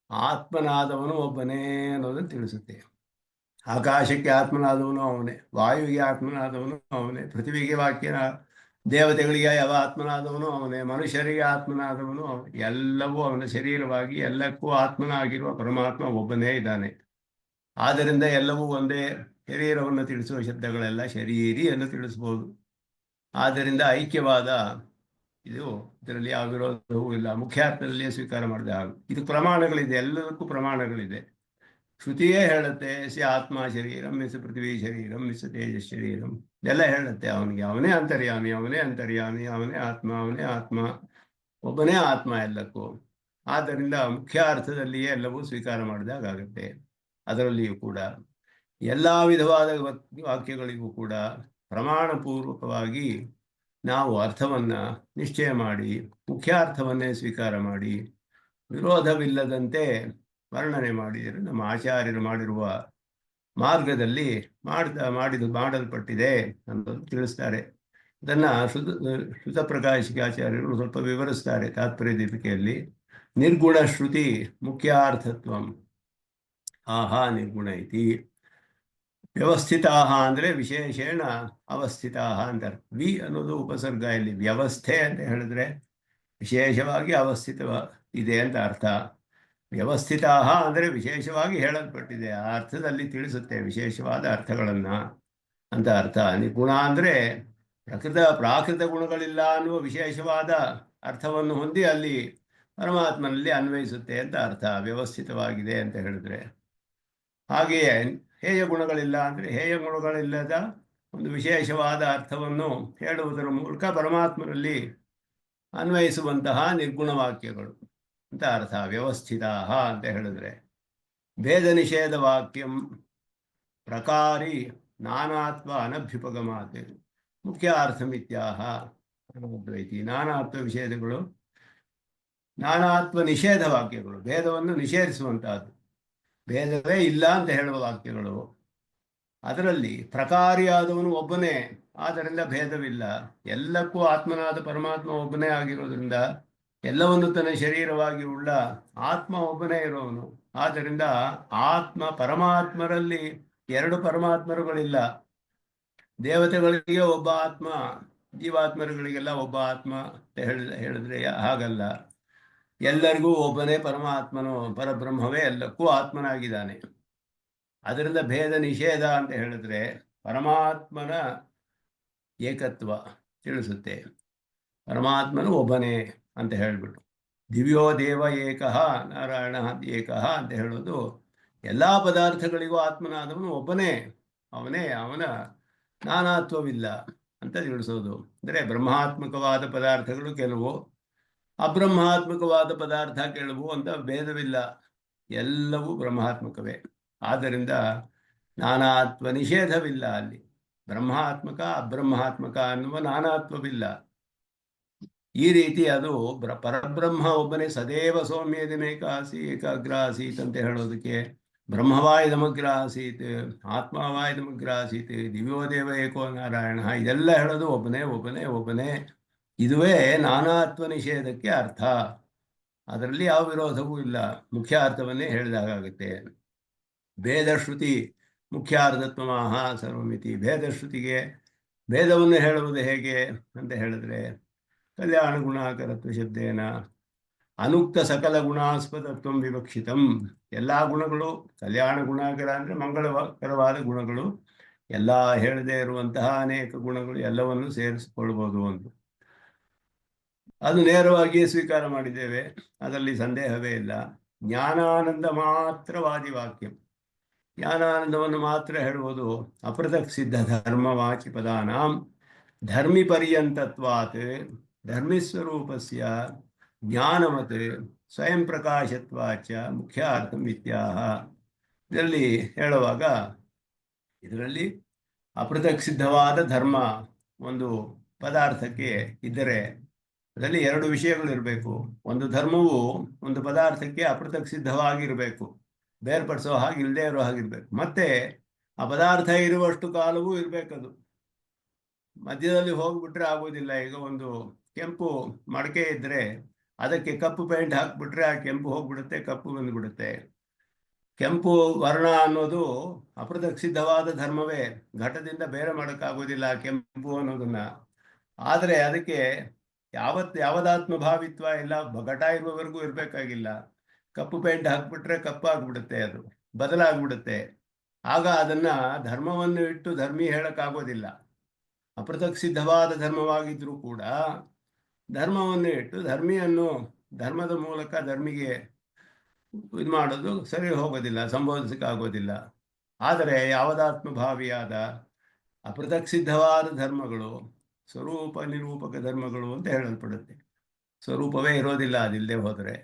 ಆತ್ಮನಾದವನು ಒಬ್ಬನೇ ಅನ್ನೋದನ್ನು ತಿಳಿಸುತ್ತೆ. ಆಕಾಶಕ್ಕೆ ಆತ್ಮನಾದವನು ಅವನೇ, ವಾಯುವಿಗೆ ಆತ್ಮನಾದವನು ಅವನೇ, ಪೃಥ್ವಿಗೆ ದೇವತೆಗಳಿಗೆ ಯಾವ ಆತ್ಮನಾದವನು ಅವನೇ, ಮನುಷ್ಯರಿಗೆ ಆತ್ಮನಾದವನು ಅವನೇ. ಎಲ್ಲವೂ ಅವನ ಶರೀರವಾಗಿ ಎಲ್ಲಕ್ಕೂ ಆತ್ಮನಾಗಿರುವ ಪರಮಾತ್ಮ ಒಬ್ಬನೇ ಇದ್ದಾನೆ. ಆದ್ದರಿಂದ ಎಲ್ಲವೂ ಒಂದೇ. ಶರೀರವನ್ನು ತಿಳಿಸುವ ಶಬ್ದಗಳೆಲ್ಲ ಶರೀರಿಯನ್ನು ತಿಳಿಸ್ಬೋದು. ಆದ್ದರಿಂದ ಐಕ್ಯವಾದ ಇದು ಇದರಲ್ಲಿ ಯಾವ ವಿರೋಧವೂ ಇಲ್ಲ, ಮುಖ್ಯಾರ್ಥದಲ್ಲಿಯೇ ಸ್ವೀಕಾರ ಮಾಡಿದ ಹಾಗೆ. ಇದು ಪ್ರಮಾಣಗಳಿದೆ, ಎಲ್ಲದಕ್ಕೂ ಪ್ರಮಾಣಗಳಿದೆ. ಶ್ರುತಿಯೇ ಹೇಳುತ್ತೆ ಸಿ ಆತ್ಮ ಶರೀರಂ ಮಿಸ್ ಪೃಥ್ವಿ ಶರೀರಂ ಮಿಸ್ ತೇಜಸ್ ಶರೀರಂ ಎಲ್ಲ ಹೇಳುತ್ತೆ. ಅವನಿಗೆ ಅವನೇ ಅಂತರ್ಯಾಮಿ, ಅವನೇ ಅಂತರ್ಯಾಮಿ, ಅವನೇ ಆತ್ಮ, ಒಬ್ಬನೇ ಆತ್ಮ ಎಲ್ಲಕ್ಕೂ. ಆದ್ದರಿಂದ ಮುಖ್ಯ ಅರ್ಥದಲ್ಲಿಯೇ ಎಲ್ಲವೂ ಸ್ವೀಕಾರ ಮಾಡಿದಾಗುತ್ತೆ. ಅದರಲ್ಲಿಯೂ ಕೂಡ ಎಲ್ಲ ವಿಧವಾದ ವಾಕ್ಯಗಳಿಗೂ ಕೂಡ ಪ್ರಮಾಣಪೂರ್ವಕವಾಗಿ ನಾವು ಅರ್ಥವನ್ನು ನಿಶ್ಚಯ ಮಾಡಿ ಮುಖ್ಯಾರ್ಥವನ್ನೇ ಸ್ವೀಕಾರ ಮಾಡಿ ವಿರೋಧವಿಲ್ಲದಂತೆ ವರ್ಣನೆ ಮಾಡಿದರೆ ನಮ್ಮ ಆಚಾರ್ಯರು ಮಾಡಿರುವ ಮಾರ್ಗದಲ್ಲಿ ಮಾಡಲ್ಪಟ್ಟಿದೆ ಅನ್ನೋದು ತಿಳಿಸ್ತಾರೆ. ಇದನ್ನು ಶ್ರುತ ಪ್ರಕಾಶಿಕ ಆಚಾರ್ಯರು ಸ್ವಲ್ಪ ವಿವರಿಸ್ತಾರೆ ತಾತ್ಪರ್ಯ ದೀಪಿಕೆಯಲ್ಲಿ. ನಿರ್ಗುಣ ಶ್ರುತಿ ಮುಖ್ಯಾರ್ಥತ್ವಂ ಆಹಾ ನಿರ್ಗುಣ ಇತಿ. ವ್ಯವಸ್ಥಿತಾ ಅಂದರೆ ವಿಶೇಷೇಣ ಅವಸ್ಥಿತಾ ಅಂತ. ವಿ ಅನ್ನೋದು ಉಪಸರ್ಗ. ಇಲ್ಲಿ ವ್ಯವಸ್ಥೆ ಅಂತ ಹೇಳಿದ್ರೆ ವಿಶೇಷವಾಗಿ ಅವಸ್ಥಿತ ಇದೆ ಅಂತ ಅರ್ಥ. ವ್ಯವಸ್ಥಿತಾ ಅಂದರೆ ವಿಶೇಷವಾಗಿ ಹೇಳಲ್ಪಟ್ಟಿದೆ, ಆ ಅರ್ಥದಲ್ಲಿ ತಿಳಿಸುತ್ತೆ ವಿಶೇಷವಾದ ಅರ್ಥಗಳನ್ನು ಅಂತ ಅರ್ಥ. ನಿಗುಣ ಅಂದರೆ ಪ್ರಾಕೃತ ಗುಣಗಳಿಲ್ಲ ಅನ್ನುವ ವಿಶೇಷವಾದ ಅರ್ಥವನ್ನು ಹೊಂದಿ ಅಲ್ಲಿ ಪರಮಾತ್ಮನಲ್ಲಿ ಅನ್ವಯಿಸುತ್ತೆ ಅಂತ ಅರ್ಥ. ವ್ಯವಸ್ಥಿತವಾಗಿದೆ ಅಂತ ಹೇಳಿದ್ರೆ. ಹಾಗೆಯೇ ಹೇಯ ಗುಣಗಳಿಲ್ಲ ಅಂದರೆ ಹೇಯ ಗುಣಗಳಿಲ್ಲದ ಒಂದು ವಿಶೇಷವಾದ ಅರ್ಥವನ್ನು ಹೇಳುವುದರ ಮೂಲಕ ಪರಮಾತ್ಮನಲ್ಲಿ ಅನ್ವಯಿಸುವಂತಹ ನಿರ್ಗುಣ ವಾಕ್ಯಗಳು ಅಂತ ಅರ್ಥ. ವ್ಯವಸ್ಥಿತ ಅಂತ ಹೇಳಿದ್ರೆ ಭೇದ ನಿಷೇಧ ವಾಕ್ಯಂ ಪ್ರಕಾರಿ ನಾನಾತ್ವ ಅನಭ್ಯುಪಗಮಾತ್ ಮುಖ್ಯ ಅರ್ಥಮಿತ್ಯಾಹ ಅದ್ವೈತಿ. ನಾನಾತ್ವ ವಿಷೇದಗಳು ನಾನಾತ್ವ ನಿಷೇಧ ವಾಕ್ಯಗಳು, ಭೇದವನ್ನು ನಿಷೇಧಿಸುವಂತಹದ್ದು, ಭೇದವೇ ಇಲ್ಲ ಅಂತ ಹೇಳುವ ವಾಕ್ಯಗಳು. ಅದರಲ್ಲಿ ಪ್ರಕಾರಿಯಾದವನು ಒಬ್ಬನೇ, ಆದ್ದರಿಂದ ಭೇದವಿಲ್ಲ. ಎಲ್ಲಕ್ಕೂ ಆತ್ಮನಾದ ಪರಮಾತ್ಮ ಒಬ್ಬನೇ ಆಗಿರೋದ್ರಿಂದ ಎಲ್ಲವನ್ನು ತನ್ನ ಶರೀರವಾಗಿ ಉಳ್ಳ ಆತ್ಮ ಒಬ್ಬನೇ ಇರೋವನು. ಆದ್ದರಿಂದ ಆತ್ಮ ಪರಮಾತ್ಮರಲ್ಲಿ ಎರಡು ಪರಮಾತ್ಮರುಗಳಿಲ್ಲ. ದೇವತೆಗಳಿಗೆ ಒಬ್ಬ ಆತ್ಮ, ಜೀವಾತ್ಮರುಗಳಿಗೆಲ್ಲ ಒಬ್ಬ ಆತ್ಮ ಅಂತ ಹೇಳಿದ್ರೆ ಹಾಗಲ್ಲ. ಎಲ್ಲರಿಗೂ ಒಬ್ಬನೇ ಪರಮಾತ್ಮನು, ಪರಬ್ರಹ್ಮವೇ ಎಲ್ಲಕ್ಕೂ ಆತ್ಮನಾಗಿದ್ದಾನೆ. ಅದರಿಂದ ಭೇದ ನಿಷೇಧ ಅಂತ ಹೇಳಿದ್ರೆ ಪರಮಾತ್ಮನ ಏಕತ್ವ ತಿಳಿಸುತ್ತೆ. ಪರಮಾತ್ಮನು ಒಬ್ಬನೇ ಅಂತ ಹೇಳಿಬಿಟ್ಟು ದಿವ್ಯೋ ದೇವ ಏಕಃ ನಾರಾಯಣ ಏಕಃ ಅಂತ ಹೇಳೋದು ಎಲ್ಲ ಪದಾರ್ಥಗಳಿಗೂ ಆತ್ಮನಾದವನು ಒಬ್ಬನೇ, ಅವನ ನಾನಾತ್ವವಿಲ್ಲ ಅಂತ ತಿಳಿಸೋದು. ಅಂದರೆ ಬ್ರಹ್ಮಾತ್ಮಕವಾದ ಪದಾರ್ಥಗಳು ಕೆಲವು, ಅಬ್ರಹ್ಮಾತ್ಮಕವಾದ ಪದಾರ್ಥ ಕೆಲವು ಅಂತ ಭೇದವಿಲ್ಲ, ಎಲ್ಲವೂ ಬ್ರಹ್ಮಾತ್ಮಕವೇ. ಆದ್ದರಿಂದ ನಾನಾತ್ವ ನಿಷೇಧವಿಲ್ಲ. ಅಲ್ಲಿ ಬ್ರಹ್ಮಾತ್ಮಕ ಅಬ್ರಹ್ಮಾತ್ಮಕ ಅನ್ನುವ ನಾನಾತ್ವವಿಲ್ಲ. ಈ ರೀತಿ ಅದು ಪರಬ್ರಹ್ಮ ಒಬ್ಬನೇ ಸದೇವ ಸೌಮ್ಯದಿನೇಕ ಏಕಾಗ್ರ ಆಸೀತ್ ಅಂತ ಹೇಳೋದಕ್ಕೆ ಬ್ರಹ್ಮವಾಯುಧಮಗ್ರ ಆಸೀತ್, ಆತ್ಮವಾಯುಧಮಗ್ರ ಆಸೀತ್, ದಿವ್ಯೋದೇವ ಏಕೋ ನಾರಾಯಣ, ಇದೆಲ್ಲ ಹೇಳೋದು ಒಬ್ಬನೇ. ಇದುವೇ ನಾನಾತ್ವ ನಿಷೇಧಕ್ಕೆ ಅರ್ಥ. ಅದರಲ್ಲಿ ಯಾವ ವಿರೋಧವೂ ಇಲ್ಲ, ಮುಖ್ಯ ಅರ್ಥವನ್ನೇ ಹೇಳಿದಾಗುತ್ತೆ. ಭೇದಶ್ರುತಿ ಮುಖ್ಯಾರ್ಧತ್ವಮಾಹ ಸರ್ವಮಿತಿ. ಭೇದಶ್ರುತಿಗೆ ಭೇದವನ್ನು ಹೇಳುವುದು ಹೇಗೆ ಅಂತ ಹೇಳಿದ್ರೆ ಕಲ್ಯಾಣ ಗುಣಾಕರತ್ವ ಶಬ್ದೇನ ಅನುಕ್ತ ಸಕಲ ಗುಣಾಸ್ಪದತ್ವ ವಿವಕ್ಷಿತಂ. ಎಲ್ಲ ಗುಣಗಳು ಕಲ್ಯಾಣ ಗುಣಾಕರ ಅಂದರೆ ಮಂಗಳಕರವಾದ ಗುಣಗಳು, ಎಲ್ಲ ಹೇಳದೇ ಇರುವಂತಹ ಅನೇಕ ಗುಣಗಳು ಎಲ್ಲವನ್ನು ಸೇರಿಸಿಕೊಳ್ಬೋದು ಅಂತ. ಅದು ನೇರವಾಗಿಯೇ ಸ್ವೀಕಾರ ಮಾಡಿದ್ದೇವೆ, ಅದರಲ್ಲಿ ಸಂದೇಹವೇ ಇಲ್ಲ. ಜ್ಞಾನಾನಂದ ಮಾತ್ರ ವಾದಿವಾಕ್ಯ, ಜ್ಞಾನಾನಂದವನ್ನು ಮಾತ್ರ ಹೇಳುವುದು. ಅಪೃಥಕ್ ಸಿದ್ಧ ಧರ್ಮವಾಚಿ ಪದಾನಾಂ ಧರ್ಮಿ ಪರ್ಯಂತತ್ವಾತ್ ಧರ್ಮಿಸ್ವರೂಪಸ್ಯ ಜ್ಞಾನಮತ್ ಸ್ವಯಂ ಪ್ರಕಾಶತ್ವಾಚ ಮುಖ್ಯಾರ್ಥಂ ಇತ್ಯಾಹ. ಇದರಲ್ಲಿ ಹೇಳುವಾಗ ಇದರಲ್ಲಿ ಅಪೃಥಕ್ ಸಿದ್ಧವಾದ ಧರ್ಮ ಒಂದು ಪದಾರ್ಥಕ್ಕೆ ಇದ್ದರೆ ಅದರಲ್ಲಿ ಎರಡು ವಿಷಯಗಳು ಇರಬೇಕು. ಒಂದು ಧರ್ಮವು ಒಂದು ಪದಾರ್ಥಕ್ಕೆ ಅಪೃಥಕ್ ಸಿದ್ಧವಾಗಿರಬೇಕು, ಬೇರ್ಪಡಿಸೋ ಹಾಗೆ ಇಲ್ಲದೆ ಇರೋ ಹಾಗಿರ್ಬೇಕು. ಮತ್ತೆ ಆ ಪದಾರ್ಥ ಇರುವಷ್ಟು ಕಾಲವೂ ಇರಬೇಕದು. ಮಧ್ಯದಲ್ಲಿ ಹೋಗ್ಬಿಟ್ರೆ ಆಗೋದಿಲ್ಲ. ಈಗ ಒಂದು ಕೆಂಪು ಮಡಕೆ ಇದ್ರೆ ಅದಕ್ಕೆ ಕಪ್ಪು ಪೇಂಟ್ ಹಾಕ್ಬಿಟ್ರೆ ಆ ಕೆಂಪು ಹೋಗ್ಬಿಡುತ್ತೆ, ಕಪ್ಪು ಬಂದ್ಬಿಡುತ್ತೆ. ಕೆಂಪು ವರ್ಣ ಅನ್ನೋದು ಅಪೃಥಕ್ ಸಿದ್ಧವಾದ ಧರ್ಮವೇ, ಘಟದಿಂದ ಬೇರೆ ಮಾಡೋಕ್ಕಾಗೋದಿಲ್ಲ ಕೆಂಪು ಅನ್ನೋದನ್ನ. ಆದರೆ ಅದಕ್ಕೆ ಯಾವದಾತ್ಮ ಭಾವಿತ್ವ ಇಲ್ಲ, ಘಟ ಇರುವವರೆಗೂ ಇರಬೇಕಾಗಿಲ್ಲ. ಕಪ್ಪು ಪೇಂಟ್ ಹಾಕ್ಬಿಟ್ರೆ ಕಪ್ಪಾಗ್ಬಿಡುತ್ತೆ, ಅದು ಬದಲಾಗ್ಬಿಡುತ್ತೆ. ಆಗ ಅದನ್ನ ಧರ್ಮವನ್ನು ಇಟ್ಟು ಧರ್ಮಿ ಹೇಳಕ್ಕಾಗೋದಿಲ್ಲ. ಅಪೃಥಕ್ ಸಿದ್ಧವಾದ ಧರ್ಮವಾಗಿದ್ರೂ ಕೂಡ ಧರ್ಮವನ್ನು ಇಟ್ಟು ಧರ್ಮಿಯನ್ನು ಧರ್ಮದ ಮೂಲಕ ಧರ್ಮಿಗೆ ಇದು ಮಾಡೋದು ಸರಿ ಹೋಗೋದಿಲ್ಲ, ಸಂಬೋಧಿಸಕ್ಕಾಗೋದಿಲ್ಲ. ಆದರೆ ಯಾವದಾತ್ಮಭಾವಿಯಾದ ಅಪೃಥಕ್ ಸಿದ್ಧವಾದ ಧರ್ಮಗಳು ಸ್ವರೂಪ ನಿರೂಪಕ ಧರ್ಮಗಳು ಅಂತ ಹೇಳಲ್ಪಡುತ್ತೆ. ಸ್ವರೂಪವೇ ಇರೋದಿಲ್ಲ ಅದಿಲ್ಲದೆ ಹೋದರೆ.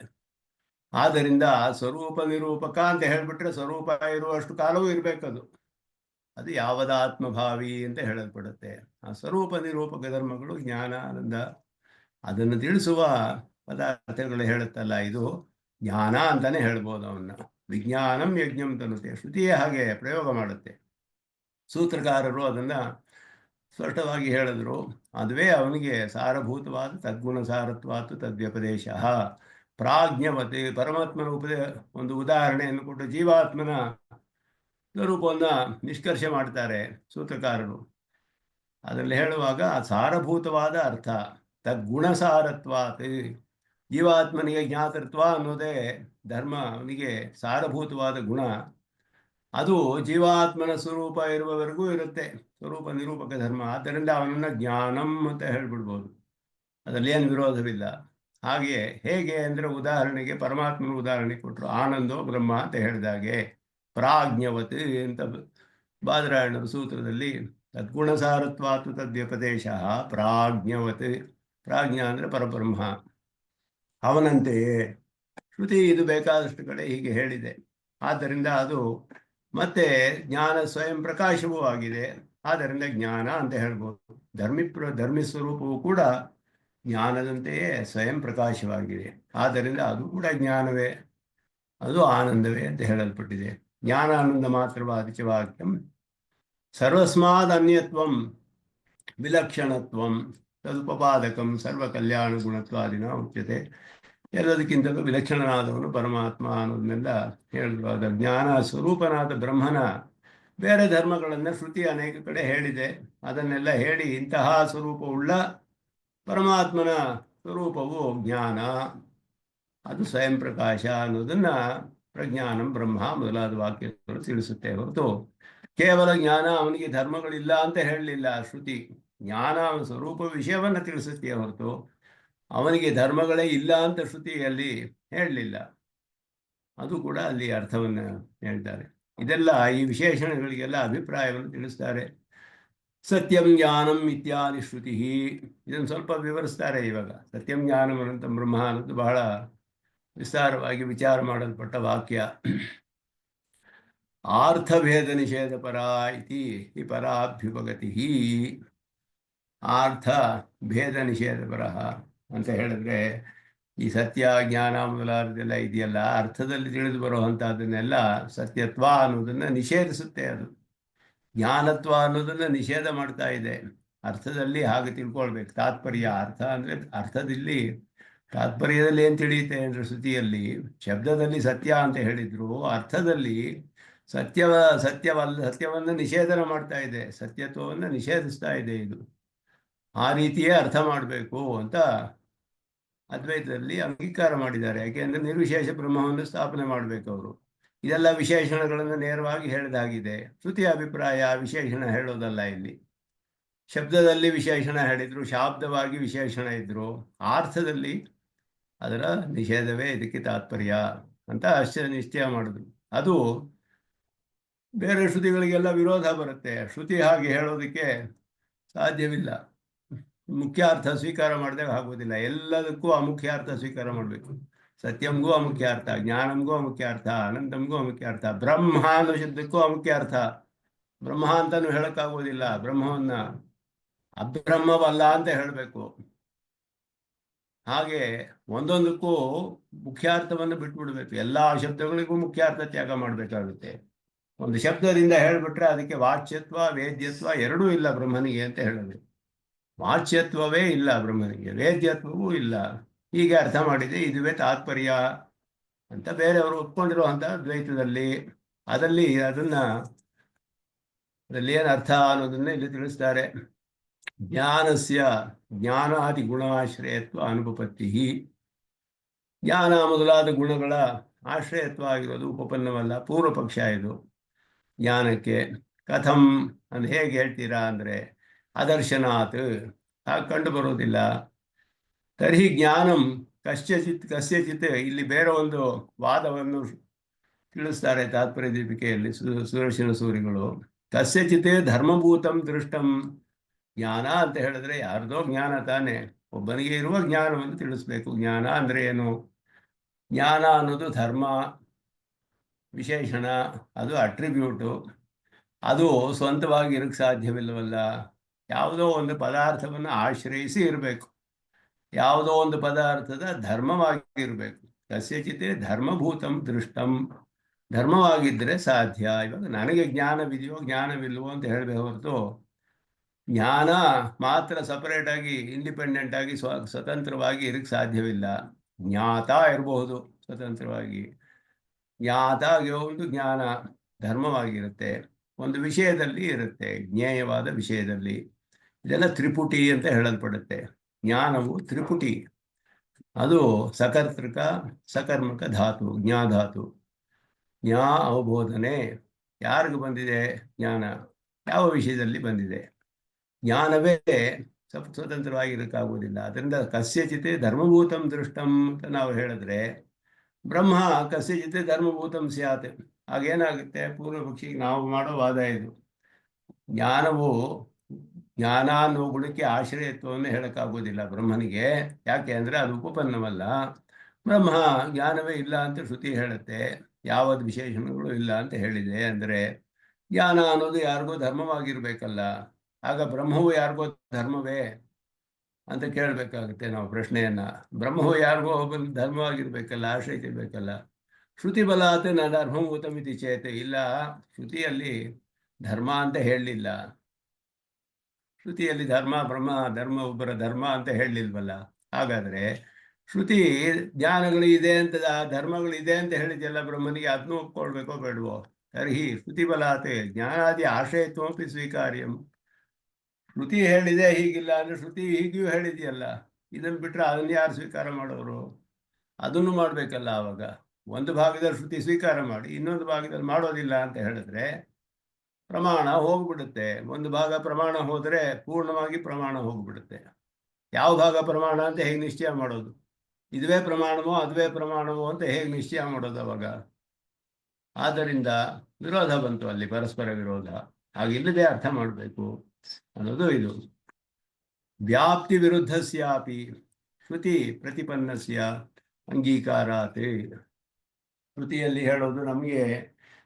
ಆದ್ದರಿಂದ ಸ್ವರೂಪ ನಿರೂಪಕ ಅಂತ ಹೇಳ್ಬಿಟ್ರೆ ಸ್ವರೂಪ ಇರುವಷ್ಟು ಕಾಲವೂ ಇರಬೇಕದು. ಅದು ಯಾವದಾತ್ಮಭಾವಿ ಅಂತ ಹೇಳಲ್ಪಡುತ್ತೆ. ಆ ಸ್ವರೂಪ ನಿರೂಪಕ ಧರ್ಮಗಳು ಜ್ಞಾನ ಆನಂದ ಅದನ್ನು ತಿಳಿಸುವ ಪದಾರ್ಥಗಳು ಹೇಳುತ್ತಲ್ಲ, ಇದು ಜ್ಞಾನ ಅಂತಾನೆ ಹೇಳ್ಬೋದು ಅವನ್ನ. ವಿಜ್ಞಾನಂ ಯಜ್ಞಂ ತನುತೆ, ಶ್ರುತಿಯೇ ಹಾಗೆ ಪ್ರಯೋಗ ಮಾಡುತ್ತೆ. ಸೂತ್ರಕಾರರು ಅದನ್ನ ಸ್ಪಷ್ಟವಾಗಿ ಹೇಳಿದ್ರು. ಅದುವೇ ಅವನಿಗೆ ಸಾರಭೂತವಾದ ತದ್ಗುಣ ಸಾರತ್ವಾತು ತದ್ವ್ಯಪದೇಶ ಪ್ರಾಜ್ಞವತೆ. ಪರಮಾತ್ಮನ ಒಂದು ಉದಾಹರಣೆಯನ್ನು ಕೊಟ್ಟು ಜೀವಾತ್ಮನ ಸ್ವರೂಪವನ್ನು ನಿಷ್ಕರ್ಷೆ ಮಾಡ್ತಾರೆ ಸೂತ್ರಕಾರರು. ಅದರಲ್ಲಿ ಹೇಳುವಾಗ ಸಾರಭೂತವಾದ ಅರ್ಥ ತದ್ಗುಣ ಸಾರತ್ವಾತ್, ಜೀವಾತ್ಮನಿಗೆ ಜ್ಞಾತೃತ್ವ ಅನ್ನೋದೇ ಧರ್ಮ, ಅವನಿಗೆ ಸಾರಭೂತವಾದ ಗುಣ. ಅದು ಜೀವಾತ್ಮನ ಸ್ವರೂಪ ಇರುವವರೆಗೂ ಇರುತ್ತೆ, ಸ್ವರೂಪ ನಿರೂಪಕ ಧರ್ಮ. ಆದ್ದರಿಂದ ಅವನನ್ನು ಜ್ಞಾನಂ ಅಂತ ಹೇಳ್ಬಿಡ್ಬೋದು, ಅದರಲ್ಲಿ ಏನು ವಿರೋಧವಿಲ್ಲ. ಹಾಗೆಯೇ ಹೇಗೆ ಅಂದರೆ, ಉದಾಹರಣೆಗೆ ಪರಮಾತ್ಮನ ಉದಾಹರಣೆ ಕೊಟ್ಟರು. ಆನಂದೋ ಬ್ರಹ್ಮ ಅಂತ ಹೇಳಿದಾಗೆ ಪ್ರಾಜ್ಞವತ್ ಅಂತ ಬಾದರಾಯಣರ ಸೂತ್ರದಲ್ಲಿ ತದ್ಗುಣಸಾರತ್ವಾತು ತದ್ವ್ಯಪದೇಶ ಪ್ರಾಜ್ಞವತ್. ಪ್ರಾಜ್ಞ ಅಂದರೆ ಪರಬ್ರಹ್ಮ, ಅವನಂತೆಯೇ ಶ್ರುತಿ ಇದು ಬೇಕಾದಷ್ಟು ಕಡೆ ಹೀಗೆ ಹೇಳಿದೆ. ಆದ್ದರಿಂದ ಅದು ಮತ್ತೆ ಜ್ಞಾನ ಸ್ವಯಂ ಪ್ರಕಾಶವೂ ಆಗಿದೆ. ಆದ್ದರಿಂದ ಜ್ಞಾನ ಅಂತ ಹೇಳ್ಬೋದು. ಧರ್ಮಿ ಸ್ವರೂಪವು ಕೂಡ ಜ್ಞಾನದಂತೆಯೇ ಸ್ವಯಂ ಪ್ರಕಾಶವಾಗಿದೆ. ಆದ್ದರಿಂದ ಅದು ಕೂಡ ಜ್ಞಾನವೇ, ಅದು ಆನಂದವೇ ಅಂತ ಹೇಳಲ್ಪಟ್ಟಿದೆ. ಜ್ಞಾನಾನಂದ ಮಾತ್ರವಾದಿಚ ವಾಕ್ಯಂ ಸರ್ವಸ್ಮಾದ್ ಅನ್ಯತ್ವಂ ವಿಲಕ್ಷಣತ್ವಂ ತದುಪಪಾದಕಂ ಸರ್ವಕಲ್ಯಾಣ ಗುಣತ್ವಾದಿನ ಉಚ್ಯತೆ. ಎಲ್ಲದಕ್ಕಿಂತಲೂ ವಿಲಕ್ಷಣನಾದವನು ಪರಮಾತ್ಮ ಅನ್ನೋದನ್ನೆಲ್ಲ ಹೇಳಿದ್ರು. ಅದು ಜ್ಞಾನ ಸ್ವರೂಪನಾದ ಬ್ರಹ್ಮನ ಬೇರೆ ಧರ್ಮಗಳನ್ನು ಶ್ರುತಿ ಅನೇಕ ಕಡೆ ಹೇಳಿದೆ. ಅದನ್ನೆಲ್ಲ ಹೇಳಿ ಇಂತಹ ಸ್ವರೂಪವುಳ್ಳ ಪರಮಾತ್ಮನ ಸ್ವರೂಪವು ಜ್ಞಾನ, ಅದು ಸ್ವಯಂ ಪ್ರಕಾಶ ಅನ್ನೋದನ್ನ ಪ್ರಜ್ಞಾನಂ ಬ್ರಹ್ಮ ಮೊದಲಾದ ವಾಕ್ಯಗಳು ತಿಳಿಸುತ್ತೆ ಹೊರತು ಕೇವಲ ಜ್ಞಾನ ಅವನಿಗೆ ಧರ್ಮಗಳಿಲ್ಲ ಅಂತ ಹೇಳಲಿಲ್ಲ ಶ್ರುತಿ. ಜ್ಞಾನ ಅವನ ಸ್ವರೂಪ ವಿಷಯವನ್ನು ತಿಳಿಸುತ್ತೆ ಹೊರತು ಅವನಿಗೆ ಧರ್ಮಗಳೇ ಇಲ್ಲ ಅಂತ ಶ್ರುತಿಯಲ್ಲಿ ಹೇಳಲಿಲ್ಲ. ಅದು ಕೂಡ ಅಲ್ಲಿ ಅರ್ಥವನ್ನು ಹೇಳ್ತಾರೆ. ಇದೆಲ್ಲ ಈ ವಿಶೇಷಣಗಳಿಗೆಲ್ಲ ಅಭಿಪ್ರಾಯವನ್ನು ತಿಳಿಸ್ತಾರೆ. ಸತ್ಯಂ ಜ್ಞಾನಂ ಇತ್ಯಾದಿ ಶ್ರುತಿ, ಇದನ್ನು ಸ್ವಲ್ಪ ವಿವರಿಸ್ತಾರೆ. ಇವಾಗ ಸತ್ಯಂ ಜ್ಞಾನಂ ಅನಂತ ಬ್ರಹ್ಮ ಅನ್ನೋದು ಬಹಳ ವಿಸ್ತಾರವಾಗಿ ವಿಚಾರ ಮಾಡಲ್ಪಟ್ಟ ವಾಕ್ಯ. ಆರ್ಥಭೇದ ನಿಷೇಧ ಪರ ಇತಿ ಈ ಪರಾಭ್ಯುಪಗತಿ. ಆರ್ಥ ಭೇದ ನಿಷೇಧ ಪರ ಅಂತ ಹೇಳಿದ್ರೆ, ಈ ಸತ್ಯ ಜ್ಞಾನ ಮೊದಲಾದದೆಲ್ಲ ಇದೆಯಲ್ಲ, ಅರ್ಥದಲ್ಲಿ ತಿಳಿದು ಬರುವಂಥದ್ದನ್ನೆಲ್ಲ ಸತ್ಯತ್ವ ಅನ್ನೋದನ್ನು ನಿಷೇಧಿಸುತ್ತೆ. ಅದು ಜ್ಞಾನತ್ವ ಅನ್ನೋದನ್ನು ನಿಷೇಧ ಮಾಡ್ತಾ ಇದೆ. ಅರ್ಥದಲ್ಲಿ ಹಾಗೆ ತಿಳ್ಕೊಳ್ಬೇಕು. ತಾತ್ಪರ್ಯ ಅರ್ಥ ಅಂದರೆ ಅರ್ಥದಲ್ಲಿ ತಾತ್ಪರ್ಯದಲ್ಲಿ ಏನು ತಿಳಿಯುತ್ತೆ ಅಂದರೆ, ಶ್ರುತಿಯಲ್ಲಿ ಶಬ್ದದಲ್ಲಿ ಸತ್ಯ ಅಂತ ಹೇಳಿದ್ರು, ಅರ್ಥದಲ್ಲಿ ಸತ್ಯವನ್ನು ನಿಷೇಧನ ಮಾಡ್ತಾ ಇದೆ, ಸತ್ಯತ್ವವನ್ನು ನಿಷೇಧಿಸ್ತಾ ಇದೆ. ಇದು ಆ ರೀತಿಯೇ ಅರ್ಥ ಮಾಡಬೇಕು ಅಂತ ಅದ್ವೈತದಲ್ಲಿ ಅಂಗೀಕಾರ ಮಾಡಿದ್ದಾರೆ. ಯಾಕೆಂದರೆ ನಿರ್ವಿಶೇಷ ಬ್ರಹ್ಮವನ್ನು ಸ್ಥಾಪನೆ ಮಾಡಬೇಕು ಅವರು. ಇದೆಲ್ಲ ವಿಶೇಷಣಗಳನ್ನು ನೇರವಾಗಿ ಹೇಳಿದಾಗಿದೆ. ಶ್ರುತಿಯ ಅಭಿಪ್ರಾಯ ವಿಶೇಷಣ ಹೇಳೋದಲ್ಲ ಇಲ್ಲಿ. ಶಬ್ದದಲ್ಲಿ ವಿಶೇಷಣ ಹೇಳಿದ್ರು, ಶಾಬ್ದವಾಗಿ ವಿಶೇಷಣ ಇದ್ರು, ಅರ್ಥದಲ್ಲಿ ಅದರ ನಿಷೇಧವೇ ಇದಕ್ಕೆ ತಾತ್ಪರ್ಯ ಅಂತ ನಿಶ್ಚಯ ಮಾಡಿದ್ರು. ಅದು ಬೇರೆ ಶ್ರುತಿಗಳಿಗೆಲ್ಲ ವಿರೋಧ ಬರುತ್ತೆ. ಶ್ರುತಿ ಹಾಗೆ ಹೇಳೋದಕ್ಕೆ ಸಾಧ್ಯವಿಲ್ಲ. ಮುಖ್ಯ ಅರ್ಥ ಸ್ವೀಕಾರ ಮಾಡಿದಾಗ ಆಗೋದಿಲ್ಲ. ಎಲ್ಲದಕ್ಕೂ ಅಮುಖ್ಯ ಅರ್ಥ ಸ್ವೀಕಾರ ಮಾಡಬೇಕು. ಸತ್ಯಂಗೂ ಅಮುಖ್ಯ ಅರ್ಥ, ಜ್ಞಾನಂಗೂ ಅಮುಖ್ಯ ಅರ್ಥ, ಅನಂತಂಗೂ ಅಮುಖ್ಯ ಅರ್ಥ, ಬ್ರಹ್ಮ ಅನ್ನೋ ಶಬ್ದಕ್ಕೂ ಅಮುಖ್ಯ ಅರ್ಥ. ಬ್ರಹ್ಮ ಅಂತಾನು ಹೇಳಕ್ಕಾಗೋದಿಲ್ಲ. ಬ್ರಹ್ಮವನ್ನ ಅಬ್ರಹ್ಮವಲ್ಲ ಅಂತ ಹೇಳಬೇಕು. ಹಾಗೆ ಒಂದೊಂದಕ್ಕೂ ಮುಖ್ಯಾರ್ಥವನ್ನು ಬಿಟ್ಬಿಡ್ಬೇಕು. ಎಲ್ಲಾ ಶಬ್ದಗಳಿಗೂ ಮುಖ್ಯಾರ್ಥ ತ್ಯಾಗ ಮಾಡಬೇಕಾಗುತ್ತೆ. ಒಂದು ಶಬ್ದದಿಂದ ಹೇಳ್ಬಿಟ್ರೆ ಅದಕ್ಕೆ ವಾಚ್ಯತ್ವ ವೇದ್ಯತ್ವ ಎರಡೂ ಇಲ್ಲ ಬ್ರಹ್ಮನಿಗೆ ಅಂತ ಹೇಳಬೇಕು. ವಾಚ್ಯತ್ವವೇ ಇಲ್ಲ ಬ್ರಹ್ಮನಿಗೆ, ವೇದ್ಯತ್ವವೂ ಇಲ್ಲ. ಹೀಗೆ ಅರ್ಥ ಮಾಡಿದೆ, ಇದುವೇ ತಾತ್ಪರ್ಯ ಅಂತ ಬೇರೆಯವರು ಒಪ್ಕೊಂಡಿರುವಂತ ದ್ವೈತದಲ್ಲಿ ಅದರಲ್ಲಿ ಏನು ಅರ್ಥ ಅನ್ನೋದನ್ನ ಇಲ್ಲಿ ತಿಳಿಸ್ತಾರೆ. ಜ್ಞಾನಸ್ಯ ಜ್ಞಾನಾದಿ ಗುಣಾಶ್ರಯತ್ವ ಅನುಪಪತ್ತಿ. ಜ್ಞಾನ ಮೊದಲಾದ ಗುಣಗಳ ಆಶ್ರಯತ್ವ ಆಗಿರೋದು ಉಪಪನ್ನವಲ್ಲ, ಪೂರ್ವ ಪಕ್ಷ ಇದು ಜ್ಞಾನಕ್ಕೆ. ಕಥಂ ಅಂತ ಹೇಗೆ ಹೇಳ್ತೀರಾ ಅಂದರೆ ಅದರ್ಶನಾತ್, ಹಾಗೆ ಕಂಡು ಬರೋದಿಲ್ಲ. ತರ್ಹಿ ಜ್ಞಾನಂ ಕಸ್ಯಚಿತ್ ಇಲ್ಲಿ ಬೇರೆ ಒಂದು ವಾದವನ್ನು ತಿಳಿಸ್ತಾರೆ ತಾತ್ಪರ್ಯ ದೀಪಿಕೆಯಲ್ಲಿ ಸುದರ್ಶನ ಸೂರಿಗಳು. ಕಸ್ಯಚಿತ್ ಧರ್ಮಭೂತಂ ದೃಷ್ಟಂ. ಜ್ಞಾನ ಅಂತ ಹೇಳಿದ್ರೆ ಯಾರ್ದೋ ಜ್ಞಾನ ತಾನೆ, ಒಬ್ಬನಿಗೆ ಇರುವ ಜ್ಞಾನವನ್ನು ತಿಳಿಸ್ಬೇಕು. ಜ್ಞಾನ ಅಂದ್ರೆ ಏನು? ಜ್ಞಾನ ಅನ್ನೋದು ಧರ್ಮ ವಿಶೇಷಣ, ಅದು ಅಟ್ರಿಬ್ಯೂಟು. ಅದು ಸ್ವಂತವಾಗಿ ಇರಕ್ಕೆ ಸಾಧ್ಯವಿಲ್ಲವಲ್ಲ. ಯಾವುದೋ ಒಂದು ಪದಾರ್ಥವನ್ನು ಆಶ್ರಯಿಸಿ ಇರಬೇಕು. ಯಾವುದೋ ಒಂದು ಪದಾರ್ಥದ ಧರ್ಮವಾಗಿ ಇರಬೇಕು. ಕಸ್ಯಚಿತೆ ಧರ್ಮಭೂತಂ ದೃಷ್ಟಂ. ಧರ್ಮವಾಗಿದ್ದರೆ ಸಾಧ್ಯ. ಇವಾಗ ನನಗೆ ಜ್ಞಾನವಿದೆಯೋ ಜ್ಞಾನವಿಲ್ವೋ ಅಂತ ಹೇಳಬೇಕು ಹೊರತು ಜ್ಞಾನ ಮಾತ್ರ ಸಪರೇಟ್ ಆಗಿ ಇಂಡಿಪೆಂಡೆಂಟ್ ಆಗಿ ಸ್ವತಂತ್ರವಾಗಿ ಇರಕ್ಕೆ ಸಾಧ್ಯವಿಲ್ಲ. ಜ್ಞಾತ ಇರಬಹುದು ಸ್ವತಂತ್ರವಾಗಿ. ಜ್ಞಾತಾಗೆ ಒಂದು ಜ್ಞಾನ ಧರ್ಮವಾಗಿರುತ್ತೆ, ಒಂದು ವಿಷಯದಲ್ಲಿ ಇರುತ್ತೆ, ಜ್ಞೇಯವಾದ ವಿಷಯದಲ್ಲಿ. ಇದೆಲ್ಲ ತ್ರಿಪುಟಿ ಅಂತ ಹೇಳಲ್ಪಡುತ್ತೆ. ಜ್ಞಾನವು ತ್ರಿಪುಟಿ. ಅದು ಸಕರ್ತೃಕ ಸಕರ್ಮಕ ಧಾತು, ಜ್ಞಾಧಾತು. ಜ್ಞಾ ಅವಬೋಧನೆ ಯಾರಿಗೂ ಬಂದಿದೆ ಜ್ಞಾನ? ಯಾವ ವಿಷಯದಲ್ಲಿ ಬಂದಿದೆ? ಜ್ಞಾನವೇ ಸ್ವತಂತ್ರವಾಗಿರಕ್ಕಾಗುವುದಿಲ್ಲ. ಅದರಿಂದ ಕಸ್ಯಚಿತೆ ಧರ್ಮಭೂತಂ ದೃಷ್ಟಂ ಅಂತ ನಾವು ಹೇಳಿದ್ರೆ ಬ್ರಹ್ಮ ಕಸ್ಯಚಿತೆ ಧರ್ಮಭೂತಂ ಸ್ಯಾತ್. ಹಾಗೇನಾಗುತ್ತೆ? ಪೂರ್ವ ಪಕ್ಷಿಗೆ ನಾವು ಮಾಡೋ ವಾದ ಇದು. ಜ್ಞಾನವು ಜ್ಞಾನ ಅನ್ನೋ ಗುಣಕ್ಕೆ ಆಶ್ರಯತ್ವವನ್ನು ಹೇಳಕ್ಕಾಗೋದಿಲ್ಲ ಬ್ರಹ್ಮನಿಗೆ. ಯಾಕೆ ಅಂದರೆ ಅದು ಉಪಪನ್ನವಲ್ಲ. ಬ್ರಹ್ಮ ಜ್ಞಾನವೇ ಇಲ್ಲ ಅಂತ ಶ್ರುತಿ ಹೇಳುತ್ತೆ, ಯಾವದು ವಿಶೇಷಣಗಳು ಇಲ್ಲ ಅಂತ ಹೇಳಿದೆ. ಅಂದರೆ ಜ್ಞಾನ ಅನ್ನೋದು ಯಾರಿಗೋ ಧರ್ಮವಾಗಿರ್ಬೇಕಲ್ಲ. ಆಗ ಬ್ರಹ್ಮವು ಯಾರಿಗೋ ಧರ್ಮವೇ ಅಂತ ಕೇಳಬೇಕಾಗುತ್ತೆ ನಾವು ಪ್ರಶ್ನೆಯನ್ನ. ಬ್ರಹ್ಮವು ಯಾರಿಗೋ ಒಬ್ಬ ಧರ್ಮವಾಗಿರ್ಬೇಕಲ್ಲ, ಆಶ್ರಯಿಸಿರ್ಬೇಕಲ್ಲ. ಶ್ರುತಿ ಬಲಾತ್ ನ ಧರ್ಮಭೂತಮಿತಿ ಚೇತೆ. ಇಲ್ಲ, ಶ್ರುತಿಯಲ್ಲಿ ಧರ್ಮ ಅಂತ ಹೇಳಲಿಲ್ಲ. ಶ್ರುತಿಯಲ್ಲಿ ಧರ್ಮ ಬ್ರಹ್ಮ ಧರ್ಮ ಒಬ್ಬರ ಧರ್ಮ ಅಂತ ಹೇಳಲಿಲ್ವಲ್ಲ. ಹಾಗಾದ್ರೆ ಶ್ರುತಿ ಜ್ಞಾನಗಳು ಇದೆ ಅಂತ ಧರ್ಮಗಳಿದೆ ಅಂತ ಹೇಳಿದೆಯಲ್ಲ ಬ್ರಹ್ಮನಿಗೆ, ಅದನ್ನು ಒಪ್ಕೊಳ್ಬೇಕೋ ಬೇಡವೋ? ತರ್ಹಿ ಶ್ರುತಿ ಬಲಾತೆ ಜ್ಞಾನಾದಿ ಆಶ್ರಯತ್ವಪಿ ಸ್ವೀಕಾರ್ಯಂ. ಶ್ರುತಿ ಹೇಳಿದೆ ಹೀಗಿಲ್ಲ ಅಂದ್ರೆ ಶ್ರುತಿ ಹೀಗೂ ಹೇಳಿದೆಯಲ್ಲ, ಇದನ್ನು ಬಿಟ್ಟರೆ ಅದನ್ನು ಯಾರು ಸ್ವೀಕಾರ ಮಾಡೋರು? ಅದನ್ನು ಮಾಡಬೇಕಲ್ಲ. ಆವಾಗ ಒಂದು ಭಾಗದಲ್ಲಿ ಶ್ರುತಿ ಸ್ವೀಕಾರ ಮಾಡಿ ಇನ್ನೊಂದು ಭಾಗದಲ್ಲಿ ಮಾಡೋದಿಲ್ಲ ಅಂತ ಹೇಳಿದ್ರೆ ಪ್ರಮಾಣ ಹೋಗ್ಬಿಡುತ್ತೆ. ಒಂದು ಭಾಗ ಪ್ರಮಾಣ ಹೋದರೆ ಪೂರ್ಣವಾಗಿ ಪ್ರಮಾಣ ಹೋಗ್ಬಿಡುತ್ತೆ. ಯಾವ ಭಾಗ ಪ್ರಮಾಣ ಅಂತ ಹೇಗೆ ನಿಶ್ಚಯ ಮಾಡೋದು? ಇದುವೇ ಪ್ರಮಾಣವೋ ಅದುವೇ ಪ್ರಮಾಣವೋ ಅಂತ ಹೇಗೆ ನಿಶ್ಚಯ ಮಾಡೋದು ಅವಾಗ? ಆದ್ದರಿಂದ ವಿರೋಧ ಬಂತು ಅಲ್ಲಿ, ಪರಸ್ಪರ ವಿರೋಧ. ಹಾಗಿಲ್ಲದೆ ಅರ್ಥ ಮಾಡಬೇಕು ಅನ್ನೋದು ಇದು. ವ್ಯಾಪ್ತಿ ವಿರುದ್ಧಸ್ಯಾಪಿ ಶ್ರುತಿ ಪ್ರತಿಪನ್ನಸ್ಯ ಅಂಗೀಕಾರಾತ್. ಶ್ರುತಿಯಲ್ಲಿ ಹೇಳೋದು ನಮಗೆ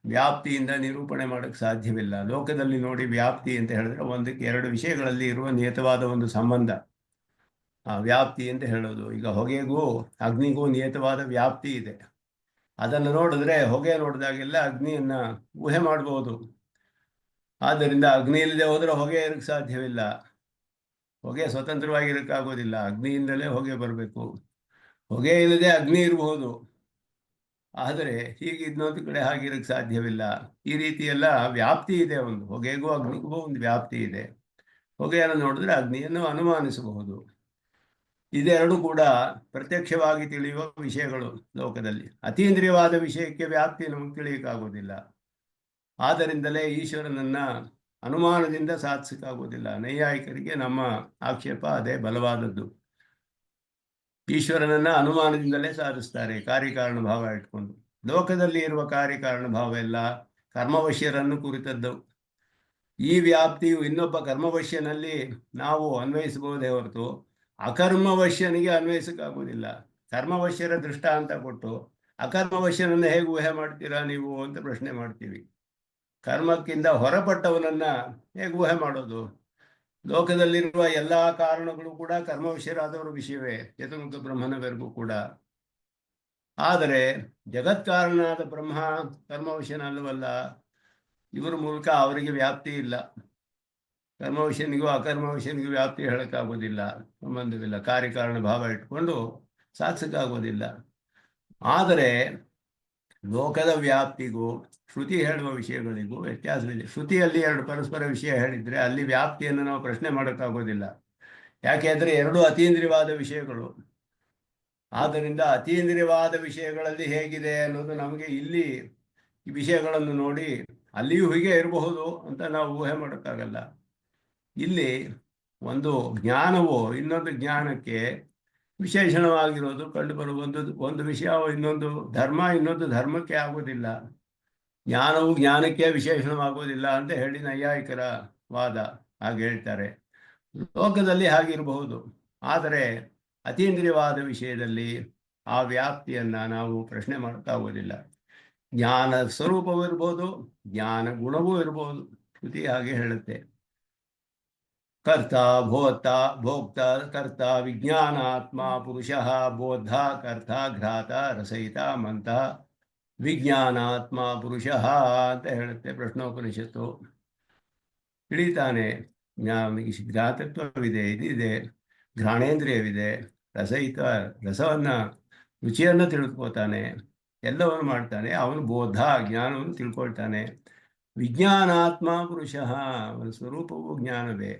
ವ್ಯಾಪ್ತಿಯಿಂದ ನಿರೂಪಣೆ ಮಾಡೋಕ್ಕೆ ಸಾಧ್ಯವಿಲ್ಲ. ಲೋಕದಲ್ಲಿ ನೋಡಿ, ವ್ಯಾಪ್ತಿ ಅಂತ ಹೇಳಿದ್ರೆ ಒಂದಕ್ಕೆ ಎರಡು ವಿಷಯಗಳಲ್ಲಿ ಇರುವ ನಿಯತವಾದ ಒಂದು ಸಂಬಂಧ, ಆ ವ್ಯಾಪ್ತಿ ಅಂತ ಹೇಳೋದು. ಈಗ ಹೊಗೆಗೂ ಅಗ್ನಿಗೂ ನಿಯತವಾದ ವ್ಯಾಪ್ತಿ ಇದೆ. ಅದನ್ನು ನೋಡಿದ್ರೆ ಹೊಗೆ ನೋಡಿದಾಗೆಲ್ಲ ಅಗ್ನಿಯನ್ನ ಊಹೆ ಮಾಡಬಹುದು. ಆದ್ದರಿಂದ ಅಗ್ನಿ ಇಲ್ಲದೆ ಹೋದ್ರೆ ಹೊಗೆ ಇರಕ್ಕೆ ಸಾಧ್ಯವಿಲ್ಲ. ಹೊಗೆ ಸ್ವತಂತ್ರವಾಗಿರಕ್ಕಾಗೋದಿಲ್ಲ, ಅಗ್ನಿಯಿಂದಲೇ ಹೊಗೆ ಬರಬೇಕು. ಹೊಗೆ ಇಲ್ಲದೆ ಅಗ್ನಿ ಇರಬಹುದು, ಆದರೆ ಹೀಗೆ ಇನ್ನೊಂದು ಕಡೆ ಹಾಗಿರಕ್ಕೆ ಸಾಧ್ಯವಿಲ್ಲ. ಈ ರೀತಿ ಎಲ್ಲ ವ್ಯಾಪ್ತಿ ಇದೆ. ಒಂದು ಹೊಗೆಗೂ ಅಗ್ನಿಗೂ ಒಂದು ವ್ಯಾಪ್ತಿ ಇದೆ. ಹೊಗೆಯನ್ನು ನೋಡಿದ್ರೆ ಅಗ್ನಿಯನ್ನು ಅನುಮಾನಿಸಬಹುದು. ಇದೆರಡು ಕೂಡ ಪ್ರತ್ಯಕ್ಷವಾಗಿ ತಿಳಿಯುವ ವಿಷಯಗಳು ಲೋಕದಲ್ಲಿ. ಅತೀಂದ್ರಿಯವಾದ ವಿಷಯಕ್ಕೆ ವ್ಯಾಪ್ತಿ ನಮಗೆ ತಿಳಿಯಕ್ಕಾಗೋದಿಲ್ಲ. ಆದ್ದರಿಂದಲೇ ಈಶ್ವರನನ್ನ ಅನುಮಾನದಿಂದ ಸಾಧಿಸಕ್ಕಾಗೋದಿಲ್ಲ. ನೈಯಾಯಿಕರಿಗೆ ನಮ್ಮ ಆಕ್ಷೇಪ ಅದೇ ಬಲವಾದದ್ದು. ಈಶ್ವರನನ್ನ ಅನುಮಾನದಿಂದಲೇ ಸಾಧಿಸ್ತಾರೆ, ಕಾರ್ಯಕಾರಣ ಭಾವ ಇಟ್ಕೊಂಡು. ಲೋಕದಲ್ಲಿ ಇರುವ ಕಾರ್ಯಕಾರಣ ಭಾವ ಎಲ್ಲ ಕರ್ಮವಶ್ಯರನ್ನು ಕುರಿತದ್ದು. ಈ ವ್ಯಾಪ್ತಿಯು ಇನ್ನೊಬ್ಬ ಕರ್ಮವಶ್ಯನಲ್ಲಿ ನಾವು ಅನ್ವಯಿಸಬಹುದೇ ಹೊರತು ಅಕರ್ಮವಶ್ಯನಿಗೆ ಅನ್ವಯಿಸಕ್ಕಾಗೋದಿಲ್ಲ. ಕರ್ಮವಶ್ಯರ ದೃಷ್ಟಾಂತ ಕೊಟ್ಟು ಅಕರ್ಮವಶ್ಯನನ್ನು ಹೇಗೆ ಊಹೆ ಮಾಡ್ತೀರಾ ನೀವು ಅಂತ ಪ್ರಶ್ನೆ ಮಾಡ್ತೀವಿ. ಕರ್ಮಕ್ಕಿಂತ ಹೊರಪಟ್ಟವನನ್ನ ಹೇಗೆ ಊಹೆ ಮಾಡೋದು? ಲೋಕದಲ್ಲಿರುವ ಎಲ್ಲ ಕಾರಣಗಳು ಕೂಡ ಕರ್ಮವಶ್ಯರಾದವರ ವಿಷಯವೇ, ಚತುರ್ಮುಖ ಬ್ರಹ್ಮನವರೆಗೂ ಕೂಡ. ಆದರೆ ಜಗತ್ಕಾರಣನಾದ ಬ್ರಹ್ಮ ಕರ್ಮವಶ್ಯನಲ್ಲವಲ್ಲ. ಇವರ ಮೂಲಕ ಅವರಿಗೆ ವ್ಯಾಪ್ತಿ ಇಲ್ಲ. ಕರ್ಮವಶ್ಯನಿಗೂ ಅಕರ್ಮವಶ್ಯನಿಗೂ ವ್ಯಾಪ್ತಿ ಹೇಳಕ್ಕಾಗೋದಿಲ್ಲ, ಸಂಬಂಧವಿಲ್ಲ. ಕಾರ್ಯಕಾರಣ ಭಾವ ಇಟ್ಕೊಂಡು ಸಾಧಿಸಕ್ಕಾಗೋದಿಲ್ಲ. ಆದರೆ ಲೋಕದ ವ್ಯಾಪ್ತಿಗೂ ಶ್ರುತಿ ಹೇಳುವ ವಿಷಯಗಳಿಗೂ ವ್ಯತ್ಯಾಸವಿದೆ. ಶ್ರುತಿಯಲ್ಲಿ ಎರಡು ಪರಸ್ಪರ ವಿಷಯ ಹೇಳಿದರೆ ಅಲ್ಲಿ ವ್ಯಾಪ್ತಿಯನ್ನು ನಾವು ಪ್ರಶ್ನೆ ಮಾಡೋಕ್ಕಾಗೋದಿಲ್ಲ. ಯಾಕೆಂದರೆ ಎರಡು ಅತೀಂದ್ರಿಯವಾದ ವಿಷಯಗಳು. ಆದ್ದರಿಂದ ಅತೀಂದ್ರಿಯವಾದ ವಿಷಯಗಳಲ್ಲಿ ಹೇಗಿದೆ ಅನ್ನೋದು ನಮಗೆ ಇಲ್ಲಿ ಈ ವಿಷಯಗಳನ್ನು ನೋಡಿ ಅಲ್ಲಿಯೂ ಹೀಗೆ ಇರಬಹುದು ಅಂತ ನಾವು ಊಹೆ ಮಾಡೋಕ್ಕಾಗಲ್ಲ. ಇಲ್ಲಿ ಒಂದು ಜ್ಞಾನವು ಇನ್ನೊಂದು ಜ್ಞಾನಕ್ಕೆ ವಿಶೇಷಣವಾಗಿರೋದು ಕಂಡುಬರುವ ಒಂದು ವಿಷಯ, ಇನ್ನೊಂದು ಧರ್ಮ ಇನ್ನೊಂದು ಧರ್ಮಕ್ಕೆ ಆಗೋದಿಲ್ಲ. ಜ್ಞಾನವು ಜ್ಞಾನಕ್ಕೆ ವಿಶೇಷಣವಾಗೋದಿಲ್ಲ ಅಂತ ಹೇಳಿ ನೈಯಾಯಿಕರ ವಾದ. ಹಾಗೆ ಹೇಳ್ತಾರೆ. ಲೋಕದಲ್ಲಿ ಹಾಗಿರಬಹುದು, ಆದರೆ ಅತೀಂದ್ರಿಯವಾದ ವಿಷಯದಲ್ಲಿ ಆ ವ್ಯಾಪ್ತಿಯನ್ನು ನಾವು ಪ್ರಶ್ನೆ ಮಾಡೋಕ್ಕಾಗೋದಿಲ್ಲ. ಜ್ಞಾನ ಸ್ವರೂಪವೂ ಇರ್ಬೋದು, ಜ್ಞಾನ ಗುಣವೂ ಇರ್ಬೋದು. ಶ್ರುತಿ ಹಾಗೆ ಹೇಳುತ್ತೆ. ಕರ್ತ ಭೋಕ್ತ ಭೋಕ್ತ ಕರ್ತ ವಿಜ್ಞಾನಾತ್ಮ ಪುರುಷಃ ಬೋಧ ಕರ್ತ ಘ್ರಾತ ರಸಯಿತ ಮಂತ ವಿಜ್ಞಾನಾತ್ಮ ಪುರುಷಃ ಅಂತ ಹೇಳುತ್ತೆ ಪ್ರಶ್ನೋಪನಿಷತ್ತು. ತಿಳಿತಾನೆ, ಘ್ರಾತತ್ವವಿದೆ, ಇದಿದೆ, ಘ್ರಾಣೇಂದ್ರಿಯವಿದೆ, ರಸಹಿತ ರಸವನ್ನು ರುಚಿಯನ್ನು ತಿಳ್ಕೊತಾನೆ, ಎಲ್ಲವನ್ನು ಮಾಡ್ತಾನೆ. ಅವನು ಬೋಧ ಜ್ಞಾನವನ್ನು ತಿಳ್ಕೊಳ್ತಾನೆ. ವಿಜ್ಞಾನಾತ್ಮ ಪುರುಷಃ, ಅವನ ಸ್ವರೂಪವು ಜ್ಞಾನವೇ.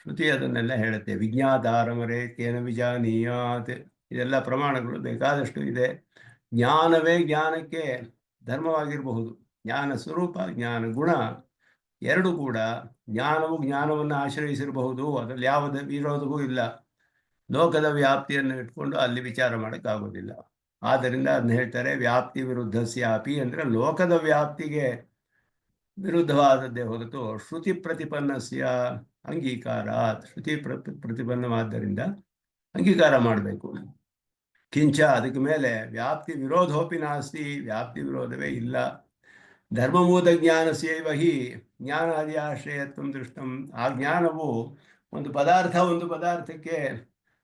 ಶ್ರುತಿ ಅದನ್ನೆಲ್ಲ ಹೇಳುತ್ತೆ. ವಿಜ್ಞಾತಾರಮರೆ ತೇನ ವಿಜಾನೀಯಾತ್, ಇದೆಲ್ಲ ಪ್ರಮಾಣಗಳು ಬೇಕಾದಷ್ಟು ಇದೆ. ಜ್ಞಾನವೇ ಜ್ಞಾನಕ್ಕೆ ಧರ್ಮವಾಗಿರಬಹುದು. ಜ್ಞಾನ ಸ್ವರೂಪ ಜ್ಞಾನ ಗುಣ ಎರಡು ಕೂಡ ಜ್ಞಾನವು ಜ್ಞಾನವನ್ನು ಆಶ್ರಯಿಸಿರಬಹುದು. ಅದರಲ್ಲಿ ಯಾವುದೇ ವಿರೋಧವೂ ಇಲ್ಲ. ಲೋಕದ ವ್ಯಾಪ್ತಿಯನ್ನು ಇಟ್ಕೊಂಡು ಅಲ್ಲಿ ವಿಚಾರ ಮಾಡೋಕ್ಕಾಗೋದಿಲ್ಲ. ಆದ್ದರಿಂದ ಅದನ್ನ ಹೇಳ್ತಾರೆ ವ್ಯಾಪ್ತಿ ವಿರುದ್ಧಸ್ಯಾಪಿ, ಅಂದರೆ ಲೋಕದ ವ್ಯಾಪ್ತಿಗೆ ವಿರುದ್ಧವಾದದ್ದೇ ಹೊರತು ಶ್ರುತಿ ಪ್ರತಿಪನ್ನಸ್ಯ ಅಂಗೀಕಾರ. ಶ್ರುತಿ ಪ್ರತಿಪನ್ನವಾದ್ದರಿಂದ ಅಂಗೀಕಾರ ಮಾಡಬೇಕು. ಕಿಂಚ ಅದಕ್ಕೆ ಮೇಲೆ ವ್ಯಾಪ್ತಿ ವಿರೋಧೋಪಿ ನಾಸ್ತಿ, ವ್ಯಾಪ್ತಿ ವಿರೋಧವೇ ಇಲ್ಲ. ಧರ್ಮಭೂತ ಜ್ಞಾನಸ್ಯೈವ ಹಿ ಜ್ಞಾನಾದಿ ಆಶ್ರಯತ್ವಂ ದೃಷ್ಟಂ. ಆ ಜ್ಞಾನವು ಒಂದು ಪದಾರ್ಥಕ್ಕೆ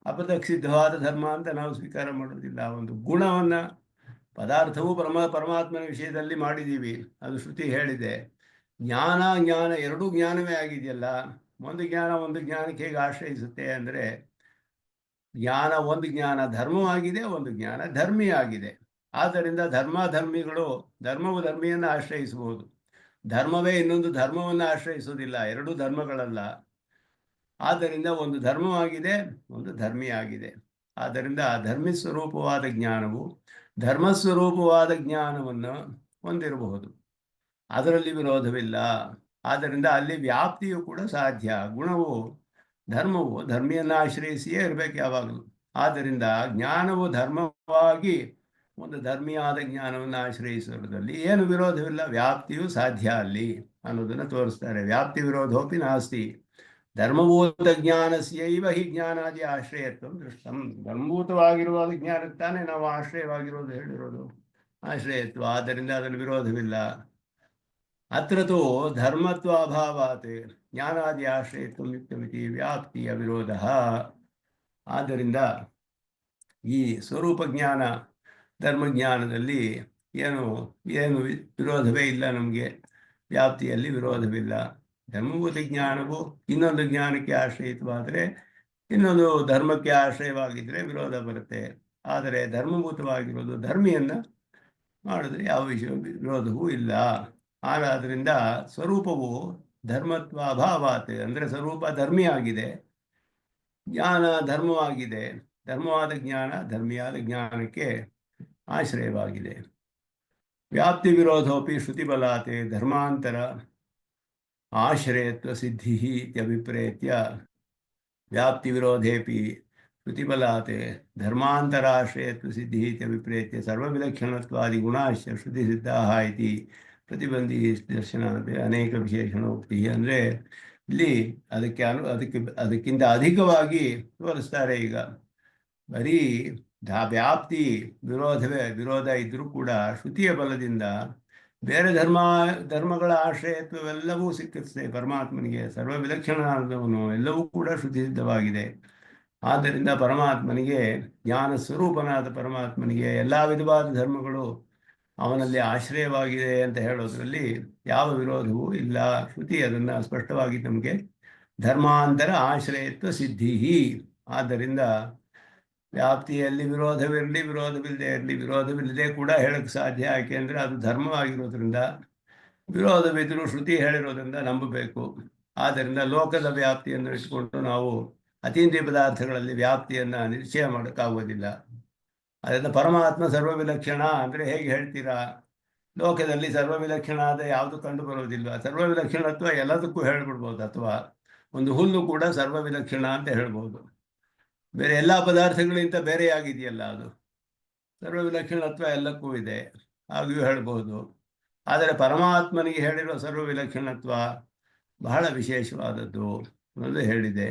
ಅಪತಕ್ಷಿದ್ಧವಾದ ಧರ್ಮ ಅಂತ ನಾವು ಸ್ವೀಕಾರ ಮಾಡೋದಿಲ್ಲ. ಒಂದು ಗುಣವನ್ನು ಪದಾರ್ಥವು ಪರಮಾತ್ಮನ ವಿಷಯದಲ್ಲಿ ಮಾಡಿದ್ದೀವಿ, ಅದು ಶ್ರುತಿ ಹೇಳಿದೆ. ಜ್ಞಾನ ಎರಡೂ ಜ್ಞಾನವೇ ಆಗಿದೆಯಲ್ಲ. ಒಂದು ಜ್ಞಾನಕ್ಕೆ ಹೇಗೆ ಆಶ್ರಯಿಸುತ್ತೆ ಅಂದರೆ, ಒಂದು ಜ್ಞಾನ ಧರ್ಮವಾಗಿದೆ, ಒಂದು ಜ್ಞಾನ ಧರ್ಮಿಯಾಗಿದೆ. ಆದ್ದರಿಂದ ಧರ್ಮಿಗಳು ಧರ್ಮವು ಧರ್ಮಿಯನ್ನು ಆಶ್ರಯಿಸಬಹುದು. ಧರ್ಮವೇ ಇನ್ನೊಂದು ಧರ್ಮವನ್ನು ಆಶ್ರಯಿಸುವುದಿಲ್ಲ. ಎರಡೂ ಧರ್ಮಗಳಲ್ಲ. ಆದ್ದರಿಂದ ಒಂದು ಧರ್ಮವಾಗಿದೆ, ಒಂದು ಧರ್ಮಿಯಾಗಿದೆ. ಆದ್ದರಿಂದ ಧರ್ಮಿಸ್ವರೂಪವಾದ ಜ್ಞಾನವು ಧರ್ಮಸ್ವರೂಪವಾದ ಜ್ಞಾನವನ್ನು ಹೊಂದಿರಬಹುದು. ಅದರಲ್ಲಿ ವಿರೋಧವಿಲ್ಲ. ಆದ್ದರಿಂದ ಅಲ್ಲಿ ವ್ಯಾಪ್ತಿಯು ಕೂಡ ಸಾಧ್ಯ. ಧರ್ಮವು ಧರ್ಮಿಯನ್ನು ಆಶ್ರಯಿಸಿಯೇ ಇರಬೇಕು ಯಾವಾಗಲೂ. ಆದ್ದರಿಂದ ಜ್ಞಾನವು ಧರ್ಮವಾಗಿ ಒಂದು ಧರ್ಮಿಯಾದ ಜ್ಞಾನವನ್ನು ಆಶ್ರಯಿಸುವುದರಲ್ಲಿ ಏನು ವಿರೋಧವಿಲ್ಲ. ವ್ಯಾಪ್ತಿಯು ಸಾಧ್ಯ ಅಲ್ಲಿ ಅನ್ನೋದನ್ನು ತೋರಿಸ್ತಾರೆ. ವ್ಯಾಪ್ತಿ ವಿರೋಧೋಪಿ ನಾಸ್ತಿ. ಧರ್ಮಭೂತ ಜ್ಞಾನಸ್ಯೈವ ಹಿ ಜ್ಞಾನಾದಿ ಆಶ್ರಯತ್ವ ದೃಷ್ಟಂ. ಧರ್ಮಭೂತವಾಗಿರುವ ಜ್ಞಾನಕ್ಕೆ ತಾನೇ ನಾವು ಆಶ್ರಯವಾಗಿರೋದು ಹೇಳಿರೋದು, ಆಶ್ರಯತ್ವ. ಆದ್ದರಿಂದ ಅದರಲ್ಲಿ ವಿರೋಧವಿಲ್ಲ. ಅತ್ರತು ಧರ್ಮತ್ವ ಅಭಾವಾತ್ ಜ್ಞಾನಾದಿ ಆಶ್ರಯತ್ವ ಯುಕ್ತಮಿತಿ ವ್ಯಾಪ್ತಿಯ ವಿರೋಧ. ಆದ್ದರಿಂದ ಈ ಸ್ವರೂಪ ಜ್ಞಾನ ಧರ್ಮಜ್ಞಾನದಲ್ಲಿ ಏನು ವಿರೋಧವೇ ಇಲ್ಲ. ನಮಗೆ ವ್ಯಾಪ್ತಿಯಲ್ಲಿ ವಿರೋಧವಿಲ್ಲ. ಧರ್ಮಭೂತ ಜ್ಞಾನವು ಇನ್ನೊಂದು ಜ್ಞಾನಕ್ಕೆ ಆಶ್ರಯಿತವಾದರೆ, ಇನ್ನೊಂದು ಧರ್ಮಕ್ಕೆ ಆಶ್ರಯವಾಗಿದ್ದರೆ ವಿರೋಧ ಬರುತ್ತೆ. ಆದರೆ ಧರ್ಮಭೂತವಾಗಿರೋದು ಧರ್ಮಿಯನ್ನು ಮಾಡಿದ್ರೆ ಯಾವ ವಿರೋಧವೂ ಇಲ್ಲ. ಆದ್ದರಿಂದ ಸ್ವರೂಪವು ಧರ್ಮತ್ವ ಅಭಾವಾತ್, ಅಂದರೆ ಸ್ವರೂಪ ಧರ್ಮಿಯಾಗಿದೆ, ಜ್ಞಾನ ಧರ್ಮವಾಗಿದೆ. ಧರ್ಮವಾದ ಜ್ಞಾನ ಧರ್ಮಿಯಾದ ಜ್ಞಾನಕ್ಕೆ ಆಶ್ರಯವಾಗಿದೆ. ವ್ಯಾಪ್ತಿ ವಿರೋಧೋಪಿ ಶ್ರುತಿ ಬಲಾತೆ ಧರ್ಮಾಂತರ. ಆಶ್ರಯತ್ವ ಸಿದ್ಧಿ ಇತ್ಯಭಿಪ್ರೇತ್ಯ ವ್ಯಾಪ್ತಿವಿರೋಧೇಪಿ ಶ್ರುತಿಬಲಾತ್ ಧರ್ಮಾಂತರಾಶ್ರಯತ್ವ ಸಿದ್ಧಿ ಇತ್ಯಭಿಪ್ರೇತ್ಯ ಸರ್ವವಿಲಕ್ಷಣತ್ವಾದಿಗುಣಾಶ್ಚ ಶ್ರುತಿಸಿದ್ಧಾಃ ಇತಿ ಪ್ರತಿಬಂಧಿ ದರ್ಶನ ಅನೇಕ ವಿಶೇಷಣೋಕ್ತಿ. ಅಂದರೆ ಇಲ್ಲಿ ಅದಕ್ಕಿಂತ ಅಧಿಕವಾಗಿ ತೋರಿಸ್ತಾರೆ. ಈಗ ಬರೀ ವ್ಯಾಪ್ತಿ ವಿರೋಧ ಇದ್ರೂ ಕೂಡ ಶ್ರುತಿಯ ಬಲದಿಂದ ಬೇರೆ ಧರ್ಮಗಳ ಆಶ್ರಯತ್ವವೆಲ್ಲವೂ ಸಿಕ್ಕಿರ್ತದೆ ಪರಮಾತ್ಮನಿಗೆ. ಸರ್ವ ವಿಲಕ್ಷಣನಾದವನು ಎಲ್ಲವೂ ಕೂಡ ಶ್ರುತಿಸಿದ್ಧವಾಗಿದೆ. ಆದ್ದರಿಂದ ಪರಮಾತ್ಮನಿಗೆ, ಜ್ಞಾನ ಸ್ವರೂಪನಾದ ಪರಮಾತ್ಮನಿಗೆ ಎಲ್ಲ ವಿಧವಾದ ಧರ್ಮಗಳು ಅವನಲ್ಲಿ ಆಶ್ರಯವಾಗಿದೆ ಅಂತ ಹೇಳೋದ್ರಲ್ಲಿ ಯಾವ ವಿರೋಧವೂ ಇಲ್ಲ. ಶ್ರುತಿ ಅದನ್ನು ಸ್ಪಷ್ಟವಾಗಿ ನಮಗೆ ಧರ್ಮಾಂತರ ಆಶ್ರಯತ್ವ ಸಿದ್ಧಿ. ಆದ್ದರಿಂದ ವ್ಯಾಪ್ತಿಯಲ್ಲಿ ವಿರೋಧವಿಲ್ಲದೆ ಕೂಡ ಹೇಳಕ್ಕೆ ಸಾಧ್ಯ. ಯಾಕೆಂದರೆ ಅದು ಧರ್ಮವಾಗಿರೋದ್ರಿಂದ, ವಿರೋಧವಿದ್ದರೂ ಶ್ರುತಿ ಹೇಳಿರೋದ್ರಿಂದ ನಂಬಬೇಕು. ಆದ್ದರಿಂದ ಲೋಕದ ವ್ಯಾಪ್ತಿಯನ್ನು ಇಟ್ಕೊಂಡು ನಾವು ಅತೀಂದ್ರಿಯ ಪದಾರ್ಥಗಳಲ್ಲಿ ವ್ಯಾಪ್ತಿಯನ್ನು ನಿಶ್ಚಯ ಮಾಡೋಕ್ಕಾಗೋದಿಲ್ಲ. ಅದರಿಂದ ಪರಮಾತ್ಮ ಸರ್ವವಿಲಕ್ಷಣ ಅಂದರೆ ಹೇಗೆ ಹೇಳ್ತೀರಾ? ಲೋಕದಲ್ಲಿ ಸರ್ವವಿಲಕ್ಷಣ ಆದ ಯಾವುದು ಕಂಡು ಬರೋದಿಲ್ಲ. ಸರ್ವವಿಲಕ್ಷಣತ್ವ ಎಲ್ಲದಕ್ಕೂ ಹೇಳ್ಬಿಡ್ಬೋದು. ಅಥವಾ ಒಂದು ಹುಲ್ಲು ಕೂಡ ಸರ್ವವಿಲಕ್ಷಣ ಅಂತ ಹೇಳ್ಬೋದು. ಬೇರೆ ಎಲ್ಲ ಪದಾರ್ಥಗಳಿಗಿಂತ ಬೇರೆಯಾಗಿದೆಯಲ್ಲ, ಅದು ಸರ್ವವಿಲಕ್ಷಣತ್ವ ಎಲ್ಲಕ್ಕೂ ಇದೆ, ಹಾಗೆಯೂ ಹೇಳ್ಬೋದು. ಆದರೆ ಪರಮಾತ್ಮನಿಗೆ ಹೇಳಿರೋ ಸರ್ವವಿಲಕ್ಷಣತ್ವ ಬಹಳ ವಿಶೇಷವಾದದ್ದು ಅನ್ನೋದು ಹೇಳಿದೆ.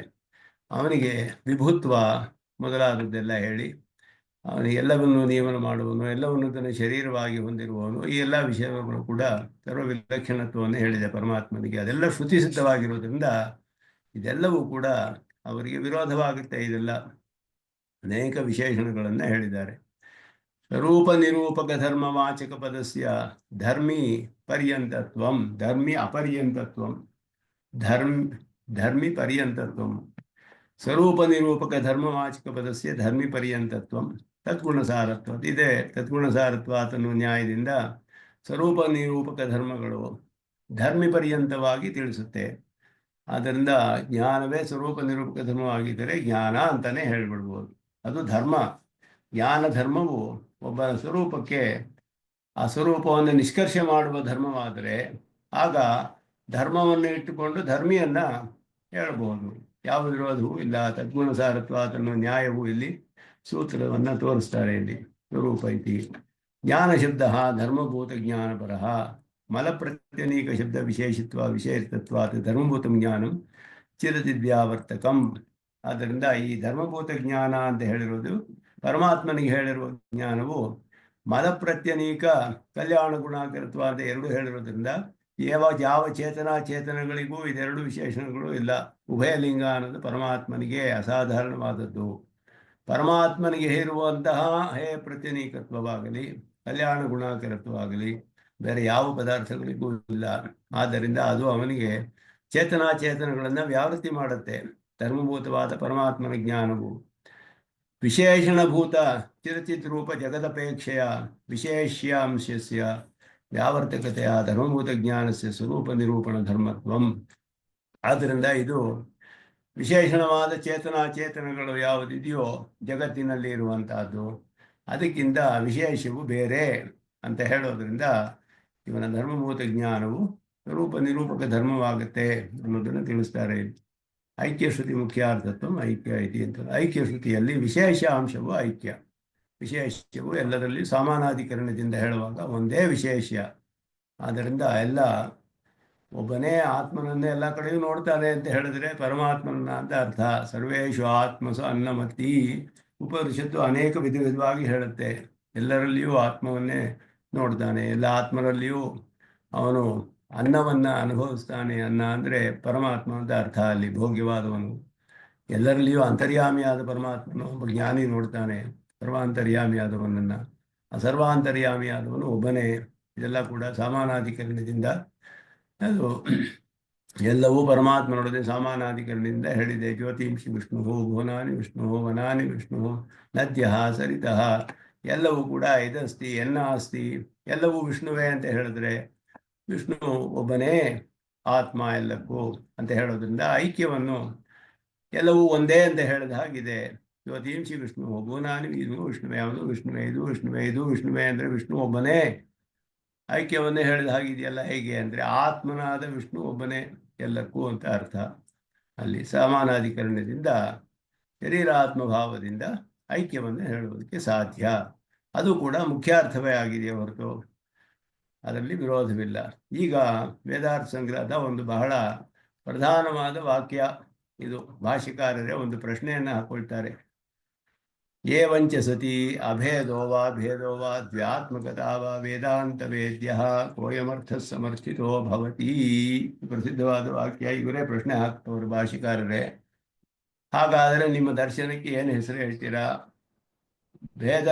ಅವನಿಗೆ ವಿಭುತ್ವ ಮೊದಲಾದದ್ದೆಲ್ಲ ಹೇಳಿ, ಅವನಿಗೆ ಎಲ್ಲವನ್ನೂ ನಿಯಮನ ಮಾಡುವನು, ಎಲ್ಲವನ್ನು ತನ್ನ ಶರೀರವಾಗಿ ಹೊಂದಿರುವವನು, ಈ ಎಲ್ಲ ವಿಷಯಗಳು ಕೂಡ ಸರ್ವವಿಲಕ್ಷಣತ್ವವನ್ನು ಹೇಳಿದೆ ಪರಮಾತ್ಮನಿಗೆ. ಅದೆಲ್ಲ ಶ್ರುತಿಸಿದ್ಧವಾಗಿರೋದ್ರಿಂದ ಇದೆಲ್ಲವೂ ಕೂಡ ಅವರಿಗೆ ವಿರೋಧವಾಗುತ್ತೆ. ಇದೆಲ್ಲ ಅನೇಕ ವಿಶೇಷಣಗಳನ್ನು ಹೇಳಿದ್ದಾರೆ. ಸ್ವರೂಪ ನಿರೂಪಕ ಧರ್ಮವಾಚಕ ಪದಸ್ಯ ಧರ್ಮಿ ಪರ್ಯಂತತ್ವಂ, ಧರ್ಮಿ ಅಪರ್ಯಂತತ್ವಂ, ಧರ್ಮಿ ಪರ್ಯಂತತ್ವಂ, ಸ್ವರೂಪ ನಿರೂಪಕ ಧರ್ಮವಾಚಕ ಪದಸ್ಯ ಧರ್ಮಿ ಪರ್ಯಂತತ್ವಂ ತದ್ಗುಣಸಾರತ್ವ. ಇದೆ ತದ್ಗುಣಸಾರತ್ವ ಅನ್ನೋ ನ್ಯಾಯದಿಂದ ಸ್ವರೂಪ ನಿರೂಪಕ ಧರ್ಮಗಳು ಧರ್ಮಿ ಪರ್ಯಂತವಾಗಿ ತಿಳಿಸುತ್ತೆ. ಆದ್ದರಿಂದ ಜ್ಞಾನವೇ ಸ್ವರೂಪ ನಿರೂಪಕ ಧರ್ಮವಾಗಿದ್ದರೆ ಜ್ಞಾನ ಅಂತಲೇ ಹೇಳ್ಬಿಡ್ಬೋದು. ಅದು ಧರ್ಮ. ಜ್ಞಾನ ಧರ್ಮವು ಒಬ್ಬ ಸ್ವರೂಪಕ್ಕೆ ಆ ಸ್ವರೂಪವನ್ನು ನಿಷ್ಕರ್ಷೆ ಮಾಡುವ ಧರ್ಮವಾದರೆ ಆಗ ಧರ್ಮವನ್ನು ಇಟ್ಟುಕೊಂಡು ಧರ್ಮಿಯನ್ನು ಹೇಳ್ಬೋದು. ಯಾವ ವಿರೋಧವೂ ಇಲ್ಲ. ತದ್ಗುಣಸಾರತ್ವ ಅನ್ನೋ ನ್ಯಾಯವೂ ಇಲ್ಲಿ ಸೂತ್ರವನ್ನು ತೋರಿಸ್ತಾರೆ. ಇಲ್ಲಿ ಸ್ವರೂಪ ಇತಿ ಜ್ಞಾನ ಶಬ್ದ ಧರ್ಮಭೂತ ಜ್ಞಾನಪರ ಮಲಪ್ರತ್ಯನೀಕ ಶಬ್ದ ವಿಶೇಷತ್ವ ವಿಶೇಷತ್ವಾತ್ ಧರ್ಮಭೂತ ಜ್ಞಾನಂ ಚಿರತಿದ್ಯಾವರ್ತಕಂ. ಆದ್ದರಿಂದ ಈ ಧರ್ಮಭೂತ ಜ್ಞಾನ ಅಂತ ಹೇಳಿರೋದು ಪರಮಾತ್ಮನಿಗೆ ಹೇಳಿರುವ ಜ್ಞಾನವು ಮಲಪ್ರತ್ಯನೀಕ ಕಲ್ಯಾಣ ಗುಣಾಕರತ್ವ ಅಂತ ಎರಡು ಹೇಳಿರೋದ್ರಿಂದ ಯಾವ ಚೇತನಗಳಿಗೂ ಇದೆರಡು ವಿಶೇಷಣಗಳು ಇಲ್ಲ. ಉಭಯಲಿಂಗ ಅನ್ನೋದು ಪರಮಾತ್ಮನಿಗೆ ಅಸಾಧಾರಣವಾದದ್ದು. ಪರಮಾತ್ಮನಿಗೆ ಇರುವಂತಹ ಹೇ ಪ್ರತ್ಯನೀಕತ್ವವಾಗಲಿ ಕಲ್ಯಾಣ ಗುಣಾಕರತ್ವವಾಗಲಿ ಬೇರೆ ಯಾವ ಪದಾರ್ಥಗಳಿಗೂ ಇಲ್ಲ. ಆದ್ದರಿಂದ ಅದು ಅವನಿಗೆ ಚೇತನಗಳನ್ನು ವ್ಯಾವೃತ್ತಿ ಮಾಡುತ್ತೆ. ಧರ್ಮಭೂತವಾದ ಪರಮಾತ್ಮನ ಜ್ಞಾನವು ವಿಶೇಷಣಭೂತ ಚಿರಚಿತ್ ರೂಪ ಜಗದಪೇಕ್ಷೆಯ ವಿಶೇಷ್ಯಾಂಶಸ್ಯ ವ್ಯಾವರ್ತಕತೆಯ ಧರ್ಮಭೂತ ಜ್ಞಾನಸ್ಯ ಸ್ವರೂಪ ನಿರೂಪಣ ಧರ್ಮತ್ವಂ. ಆದ್ದರಿಂದ ಇದು ವಿಶೇಷಣವಾದ ಚೇತನಗಳು ಯಾವುದಿದೆಯೋ ಜಗತ್ತಿನಲ್ಲಿ ಇರುವಂತಹದ್ದು, ಅದಕ್ಕಿಂತ ವಿಶೇಷವು ಬೇರೆ ಅಂತ ಹೇಳೋದ್ರಿಂದ ಇವನ ಧರ್ಮಭೂತ ಜ್ಞಾನವು ಸ್ವರೂಪ ನಿರೂಪಕ ಧರ್ಮವಾಗುತ್ತೆ ಅನ್ನೋದನ್ನು ತಿಳಿಸ್ತಾರೆ. ಐಕ್ಯಶ್ರುತಿ ಮುಖ್ಯಾರ್ಥತ್ವ ಐಕ್ಯ ಐತಿ ಅಂತ. ಐಕ್ಯಶ್ರುತಿಯಲ್ಲಿ ವಿಶೇಷ ಅಂಶವು ಐಕ್ಯ, ವಿಶೇಷವು ಎಲ್ಲದರಲ್ಲಿ ಸಮಾನಾಧಿಕರಣದಿಂದ ಹೇಳುವಾಗ ಒಂದೇ ವಿಶೇಷ. ಆದ್ದರಿಂದ ಎಲ್ಲ ಒಬ್ಬನೇ ಆತ್ಮನನ್ನೇ ಎಲ್ಲ ಕಡೆಯೂ ನೋಡ್ತಾನೆ ಅಂತ ಹೇಳಿದ್ರೆ ಪರಮಾತ್ಮನ ಅಂತ ಅರ್ಥ. ಸರ್ವೇಶು ಆತ್ಮಸು ಅನ್ನಮತಿ ಉಪನಿಷತ್ತು ಅನೇಕ ವಿಧವಾಗಿ ಹೇಳುತ್ತೆ. ಎಲ್ಲರಲ್ಲಿಯೂ ಆತ್ಮವನ್ನೇ ನೋಡ್ತಾನೆ, ಎಲ್ಲ ಆತ್ಮರಲ್ಲಿಯೂ ಅವನು ಅನ್ನವನ್ನು ಅನುಭವಿಸ್ತಾನೆ. ಅನ್ನ ಅಂದರೆ ಪರಮಾತ್ಮ ಅಂತ ಅರ್ಥ. ಅಲ್ಲಿ ಭೋಗ್ಯವಾದವನು ಎಲ್ಲರಲ್ಲಿಯೂ ಅಂತರ್ಯಾಮಿಯಾದ ಪರಮಾತ್ಮನು ಒಬ್ಬ ಜ್ಞಾನಿ ನೋಡ್ತಾನೆ, ಸರ್ವಾಂತರ್ಯಾಮಿಯಾದವನನ್ನು. ಆ ಸರ್ವಾಂತರ್ಯಾಮಿಯಾದವನು ಒಬ್ಬನೇ. ಇದೆಲ್ಲ ಕೂಡ ಸಮಾನಾಧಿಕರಣದಿಂದ ಅದು ಎಲ್ಲವೂ ಪರಮಾತ್ಮನೊಡನೆ ಸಮಾನಾಧಿಕರಣದಿಂದ ಹೇಳಿದೆ. ಜ್ಯೋತಿಂಷಿ ವಿಷ್ಣು ಭುವನಾನಿ ವಿಷ್ಣು ವನಾನಿ ವಿಷ್ಣು ನದ್ಯ ಸರಿತಃ ಎಲ್ಲವೂ ಕೂಡ ಇದಸ್ತಿ ಎನ್ನ ಅಸ್ತಿ ಎಲ್ಲವೂ ವಿಷ್ಣುವೇ ಅಂತ ಹೇಳಿದ್ರೆ ವಿಷ್ಣು ಒಬ್ಬನೇ ಆತ್ಮ ಎಲ್ಲಕ್ಕೂ ಅಂತ ಹೇಳೋದ್ರಿಂದ ಐಕ್ಯವನ್ನು ಎಲ್ಲವೂ ಒಂದೇ ಅಂತ ಹೇಳಿದ ಹಾಗಿದೆ. ಜ್ಯೋತಿಂಷಿ ವಿಷ್ಣು ಭುವನಾನಿ ಇದು ವಿಷ್ಣುವೇ, ಅವನು ವಿಷ್ಣುವೇ, ಇದು ವಿಷ್ಣುವೇ, ಇದು ವಿಷ್ಣುವೇ ಅಂದರೆ ವಿಷ್ಣು ಒಬ್ಬನೇ. ಐಕ್ಯವನ್ನೇ ಹೇಳಿದ ಹಾಗಿದೆಯಲ್ಲ. ಹೇಗೆ ಅಂದರೆ ಆತ್ಮನಾದ ವಿಷ್ಣು ಒಬ್ಬನೇ, ಎಲ್ಲಕ್ಕೂ ಅಂತ ಅರ್ಥ. ಅಲ್ಲಿ ಸಮಾನಾಧಿಕರಣದಿಂದ ಶರೀರಾತ್ಮಭಾವದಿಂದ ಐಕ್ಯವನ್ನು ಹೇಳುವುದಕ್ಕೆ ಸಾಧ್ಯ. ಅದು ಕೂಡ ಮುಖ್ಯಾರ್ಥವೇ ಆಗಿದೆಯೇ ಹೊರತು ಅದರಲ್ಲಿ ವಿರೋಧವಿಲ್ಲ. ಈಗ ವೇದಾರ್ಥ ಸಂಗ್ರಹದ ಒಂದು ಬಹಳ ಪ್ರಧಾನವಾದ ವಾಕ್ಯ ಇದು. ಭಾಷ್ಯಕಾರರೇ ಒಂದು ಪ್ರಶ್ನೆಯನ್ನು ಹಾಕೊಳ್ತಾರೆ. ಏವಂಚ ಸತಿ ಅಭೇದೋ ವಾ ಭೇದೋ ವಾ ದ್ವ್ಯಾತ್ಮಕತಾ ವಾ ವೇದಾಂತ ವೇದ್ಯ ಕೋಯಮರ್ಥ ಸಮರ್ಥಿತೋ ಭವತಿ. ಪ್ರಸಿದ್ಧವಾದ ವಾಕ್ಯ. ಇವರೇ ಪ್ರಶ್ನೆ ಹಾಕ್ತವ್ರು ಭಾಷಿಕಾರರೇ. ಹಾಗಾದರೆ ನಿಮ್ಮ ದರ್ಶನಕ್ಕೆ ಏನು ಹೆಸರು ಹೇಳ್ತೀರಾ? ಭೇದ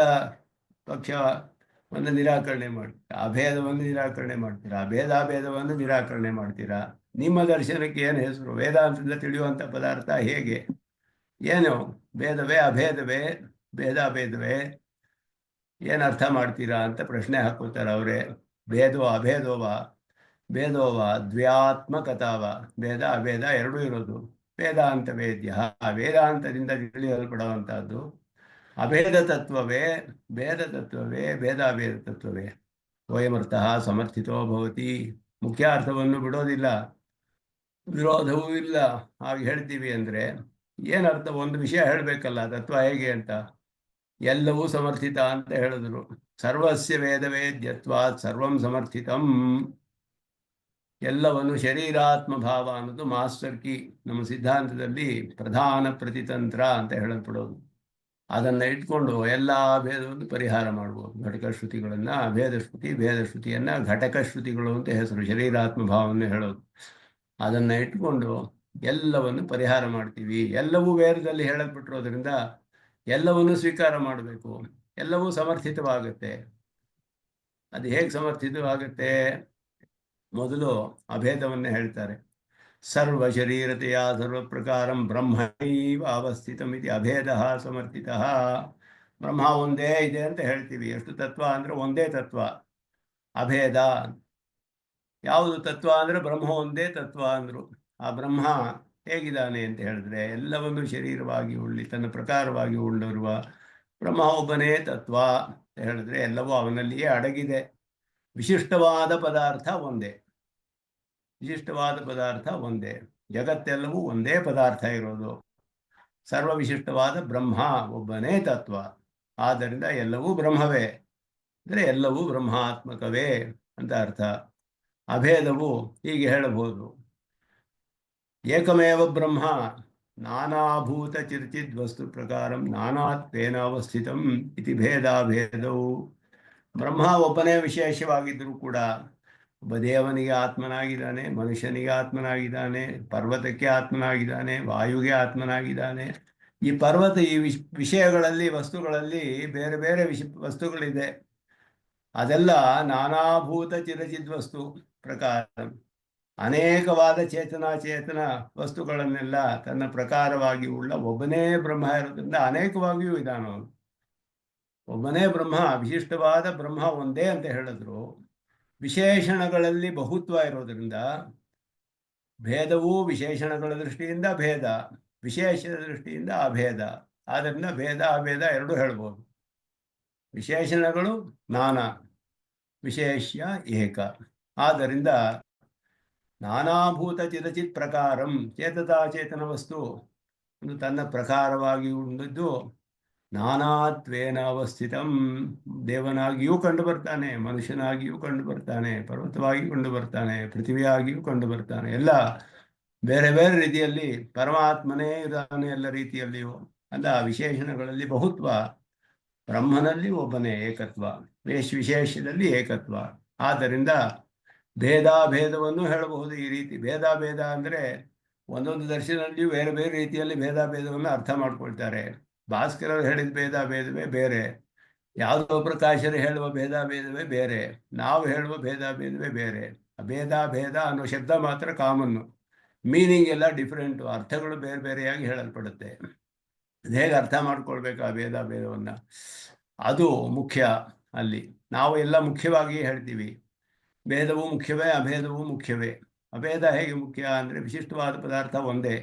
ಪಕ್ಷವನ್ನು ನಿರಾಕರಣೆ ಮಾಡ್ತೀರಾ, ಅಭೇದವನ್ನು ನಿರಾಕರಣೆ ಮಾಡ್ತೀರಾ, ಭೇದಾಭೇದವನ್ನು ನಿರಾಕರಣೆ ಮಾಡ್ತೀರಾ. ನಿಮ್ಮ ದರ್ಶನಕ್ಕೆ ಏನು ಹೆಸರು? ವೇದಾಂತದಿಂದ ತಿಳಿಯುವಂಥ ಪದಾರ್ಥ ಹೇಗೆ? ಏನು ಭೇದವೇ ಅಭೇದವೇ ಭೇದಾಭೇದವೇ ಏನು ಅರ್ಥ ಮಾಡ್ತೀರಾ ಅಂತ ಪ್ರಶ್ನೆ ಹಾಕೋತಾರೆ ಅವರೇ. ಭೇದೋ ಅಭೇದೋವ ಭೇದೋವ ದ್ವ್ಯಾತ್ಮಕತಾವ, ಭೇದ ಅಭೇದ ಎರಡೂ ಇರೋದು. ವೇದಾಂತ ವೇದ್ಯ, ವೇದಾಂತದಿಂದ ತಿಳಿಯಲ್ಪಡುವಂಥದ್ದು. ಅಭೇದ ತತ್ವವೇ ಭೇದ ತತ್ವವೇ ಭೇದಾಭೇದ ತತ್ವವೇ. ವಯಮರ್ಥಃ ಸಮರ್ಥಿತೋ ಭವತಿ. ಮುಖ್ಯ ಅರ್ಥವನ್ನು ಬಿಡೋದಿಲ್ಲ, ವಿರೋಧವೂ ಇಲ್ಲ. ಹಾಗೆ ಹೇಳ್ತೀವಿ ಅಂದರೆ ಏನರ್ಥ? ಒಂದು ವಿಷಯ ಹೇಳಬೇಕಲ್ಲ, ತತ್ವ ಹೇಗೆ ಅಂತ. ಎಲ್ಲವೂ ಸಮರ್ಥಿತ ಅಂತ ಹೇಳಿದ್ರು. ಸರ್ವಸ್ಯ ವೇದವೇದ್ಯತ್ವಾತ್ ಸರ್ವಂ ಸಮರ್ಥಿತಂ. ಎಲ್ಲವನ್ನು ಶರೀರಾತ್ಮ ಭಾವ ಅನ್ನೋದು ಮಾಸ್ಟರ್ ಕೀ. ನಮ್ಮ ಸಿದ್ಧಾಂತದಲ್ಲಿ ಪ್ರಧಾನ ಪ್ರತಿತಂತ್ರ ಅಂತ ಹೇಳಲ್ಪಡೋದು. ಅದನ್ನು ಇಟ್ಕೊಂಡು ಎಲ್ಲ ಭೇದವನ್ನು ಪರಿಹಾರ ಮಾಡ್ಬೋದು. ಘಟಕ ಶ್ರುತಿಗಳನ್ನು ಭೇದ ಶ್ರುತಿಯನ್ನು ಘಟಕ ಶ್ರುತಿಗಳು ಅಂತ ಹೆಸರು. ಶರೀರಾತ್ಮ ಭಾವವನ್ನು ಹೇಳೋದು. ಅದನ್ನು ಇಟ್ಕೊಂಡು ಎಲ್ಲವನ್ನು ಪರಿಹಾರ ಮಾಡ್ತೀವಿ. ಎಲ್ಲವೂ ವೇದದಲ್ಲಿ ಹೇಳಲ್ಪಟ್ಟಿರೋದ್ರಿಂದ ಎಲ್ಲವನ್ನು ಸ್ವೀಕಾರ ಮಾಡಬೇಕು. ಎಲ್ಲವೂ ಸಮರ್ಥಿತವಾಗುತ್ತೆ. ಅದು ಹೇಗೆ ಸಮರ್ಥಿತವಾಗುತ್ತೆ? ಮೊದಲು ಅಭೇದವನ್ನೇ ಹೇಳ್ತಾರೆ. ಸರ್ವ ಶರೀರತೆಯ ಸರ್ವ ಪ್ರಕಾರಂ ಬ್ರಹ್ಮೈವ ಅವಸ್ಥಿತಮಿತಿ ಅಭೇದ ಸಮರ್ಥಿತ. ಬ್ರಹ್ಮ ಒಂದೇ ಇದೆ ಅಂತ ಹೇಳ್ತೀವಿ. ಎಷ್ಟು ತತ್ವ ಅಂದರೆ ಒಂದೇ ತತ್ವ. ಅಭೇದ ಯಾವುದು ತತ್ವ ಅಂದರೆ ಬ್ರಹ್ಮ ಒಂದೇ ತತ್ವ ಅಂದರು. ಆ ಬ್ರಹ್ಮ ಹೇಗಿದ್ದಾನೆ ಅಂತ ಹೇಳಿದ್ರೆ, ಎಲ್ಲವನ್ನು ಶರೀರವಾಗಿ ಉಳ್ಳಿ ತನ್ನ ಪ್ರಕಾರವಾಗಿ ಉಳ್ಳರುವ ಬ್ರಹ್ಮ ಒಬ್ಬನೇ ತತ್ವ ಅಂತ ಹೇಳಿದ್ರೆ ಎಲ್ಲವೂ ಅವನಲ್ಲಿಯೇ ಅಡಗಿದೆ. ವಿಶಿಷ್ಟವಾದ ಪದಾರ್ಥ ಒಂದೇ. ವಿಶಿಷ್ಟವಾದ ಪದಾರ್ಥ ಒಂದೇ. ಜಗತ್ತೆಲ್ಲವೂ ಒಂದೇ ಪದಾರ್ಥ ಇರೋದು. ಸರ್ವ ವಿಶಿಷ್ಟವಾದ ಬ್ರಹ್ಮ ಒಬ್ಬನೇ ತತ್ವ. ಆದ್ದರಿಂದ ಎಲ್ಲವೂ ಬ್ರಹ್ಮವೇ ಅಂದರೆ ಎಲ್ಲವೂ ಬ್ರಹ್ಮಾತ್ಮಕವೇ ಅಂತ ಅರ್ಥ. ಅಭೇದವು ಹೀಗೆ ಹೇಳಬಹುದು. ಏಕಮೇವ ಬ್ರಹ್ಮ ನಾನಾಭೂತ ಚಿರ್ಚಿದ್ ವಸ್ತು ಪ್ರಕಾರಂ ನಾನಾತ್ವೇನ ಅವಸ್ಥಿತಂ ಇತಿ ಭೇದಾಭೇದವು. ಬ್ರಹ್ಮ ಒಬ್ಬನೇ ವಿಶೇಷವಾಗಿದ್ದರೂ ಕೂಡ ಒಬ್ಬ ದೇವನಿಗೆ ಆತ್ಮನಾಗಿದ್ದಾನೆ, ಮನುಷ್ಯನಿಗೆ ಆತ್ಮನಾಗಿದ್ದಾನೆ, ಪರ್ವತಕ್ಕೆ ಆತ್ಮನಾಗಿದ್ದಾನೆ, ವಾಯುಗೆ ಆತ್ಮನಾಗಿದ್ದಾನೆ. ಈ ಪರ್ವತ ಈ ವಿಷಯಗಳಲ್ಲಿ ವಸ್ತುಗಳಲ್ಲಿ ಬೇರೆ ಬೇರೆ ವಸ್ತುಗಳಿದೆ. ಅದೆಲ್ಲ ನಾನಾಭೂತ ಚಿರಚಿದ್ ವಸ್ತು ಪ್ರಕಾರ ಅನೇಕವಾದ ಚೇತನ ವಸ್ತುಗಳನ್ನೆಲ್ಲ ತನ್ನ ಪ್ರಕಾರವಾಗಿ ಉಳ್ಳ ಒಬ್ಬನೇ ಬ್ರಹ್ಮ ಇರೋದ್ರಿಂದ ಅನೇಕವಾಗಿಯೂ ಇದ್ದಾನವನು. ಒಬ್ಬನೇ ಬ್ರಹ್ಮ, ವಿಶಿಷ್ಟವಾದ ಬ್ರಹ್ಮ ಒಂದೇ ಅಂತ ಹೇಳಿದ್ರು. ವಿಶೇಷಣಗಳಲ್ಲಿ ಬಹುತ್ವ ಇರೋದ್ರಿಂದ ಭೇದವೂ ವಿಶೇಷಣಗಳ ದೃಷ್ಟಿಯಿಂದ ಭೇದ, ವಿಶೇಷದ ದೃಷ್ಟಿಯಿಂದ ಅಭೇದ. ಆದ್ದರಿಂದ ಭೇದ ಅಭೇದ ಎರಡೂ ಹೇಳ್ಬೋದು. ವಿಶೇಷಣಗಳು ನಾನಾ, ವಿಶೇಷ್ಯ ಏಕ. ಆದ್ದರಿಂದ ನಾನಾಭೂತ ಚಿರಚಿತ್ ಪ್ರಕಾರಂ, ಚೇತನ ವಸ್ತು ಒಂದು ತನ್ನ ಪ್ರಕಾರವಾಗಿ ಉಂಡದ್ದು ನಾನಾತ್ವೇನ ಅವಸ್ಥಿತಂ. ದೇವನಾಗಿಯೂ ಕಂಡು ಬರ್ತಾನೆ, ಮನುಷ್ಯನಾಗಿಯೂ ಕಂಡು ಬರ್ತಾನೆ, ಪರ್ವತವಾಗಿ ಕಂಡು ಬರ್ತಾನೆ, ಪೃಥ್ವಿಯಾಗಿಯೂ ಕಂಡು ಬರ್ತಾನೆ. ಎಲ್ಲ ಬೇರೆ ಬೇರೆ ರೀತಿಯಲ್ಲಿ ಪರಮಾತ್ಮನೇ ಇದ್ದಾನೆ ಎಲ್ಲ ರೀತಿಯಲ್ಲಿಯೂ. ಅಲ್ಲ, ವಿಶೇಷಣಗಳಲ್ಲಿ ಬಹುತ್ವ, ಬ್ರಹ್ಮನಲ್ಲಿ ಒಬ್ಬನೇ ಏಕತ್ವ, ವಿಶೇಷದಲ್ಲಿ ಏಕತ್ವ. ಆದ್ದರಿಂದ ಭೇದಾಭೇದವನ್ನು ಹೇಳಬಹುದು ಈ ರೀತಿ. ಭೇದಾಭೇದ ಅಂದರೆ ಒಂದೊಂದು ದರ್ಶನದಲ್ಲಿಯೂ ಬೇರೆ ಬೇರೆ ರೀತಿಯಲ್ಲಿ ಭೇದಾಭೇದವನ್ನು ಅರ್ಥ ಮಾಡ್ಕೊಳ್ತಾರೆ. ಭಾಸ್ಕರರು ಹೇಳಿದ ಭೇದಾಭೇದವೇ ಬೇರೆ, ಯಾವುದೋ ಪ್ರಕಾಶರು ಹೇಳುವ ಭೇದಾಭೇದವೇ ಬೇರೆ, ನಾವು ಹೇಳುವ ಭೇದಾಭೇದವೇ ಬೇರೆ. ಭೇದ ಅನ್ನೋ ಶಬ್ದ ಮಾತ್ರ ಕಾಮನ್ನು, ಮೀನಿಂಗ್ ಎಲ್ಲ ಡಿಫ್ರೆಂಟು, ಅರ್ಥಗಳು ಬೇರೆ ಬೇರೆಯಾಗಿ ಹೇಳಲ್ಪಡುತ್ತೆ. ಹೇಗೆ ಅರ್ಥ ಮಾಡ್ಕೊಳ್ಬೇಕು ಆ ಭೇದವನ್ನು, ಅದು ಮುಖ್ಯ. ಅಲ್ಲಿ ನಾವು ಎಲ್ಲ ಮುಖ್ಯವಾಗಿ ಹೇಳ್ತೀವಿ. ಭೇದವೂ ಮುಖ್ಯವೇ, ಅಭೇದವೂ ಮುಖ್ಯವೇ. ಅಭೇದ ಹೇಗೆ ಮುಖ್ಯ ಅಂದರೆ ವಿಶಿಷ್ಟವಾದ ಪದಾರ್ಥ ಒಂದೇ,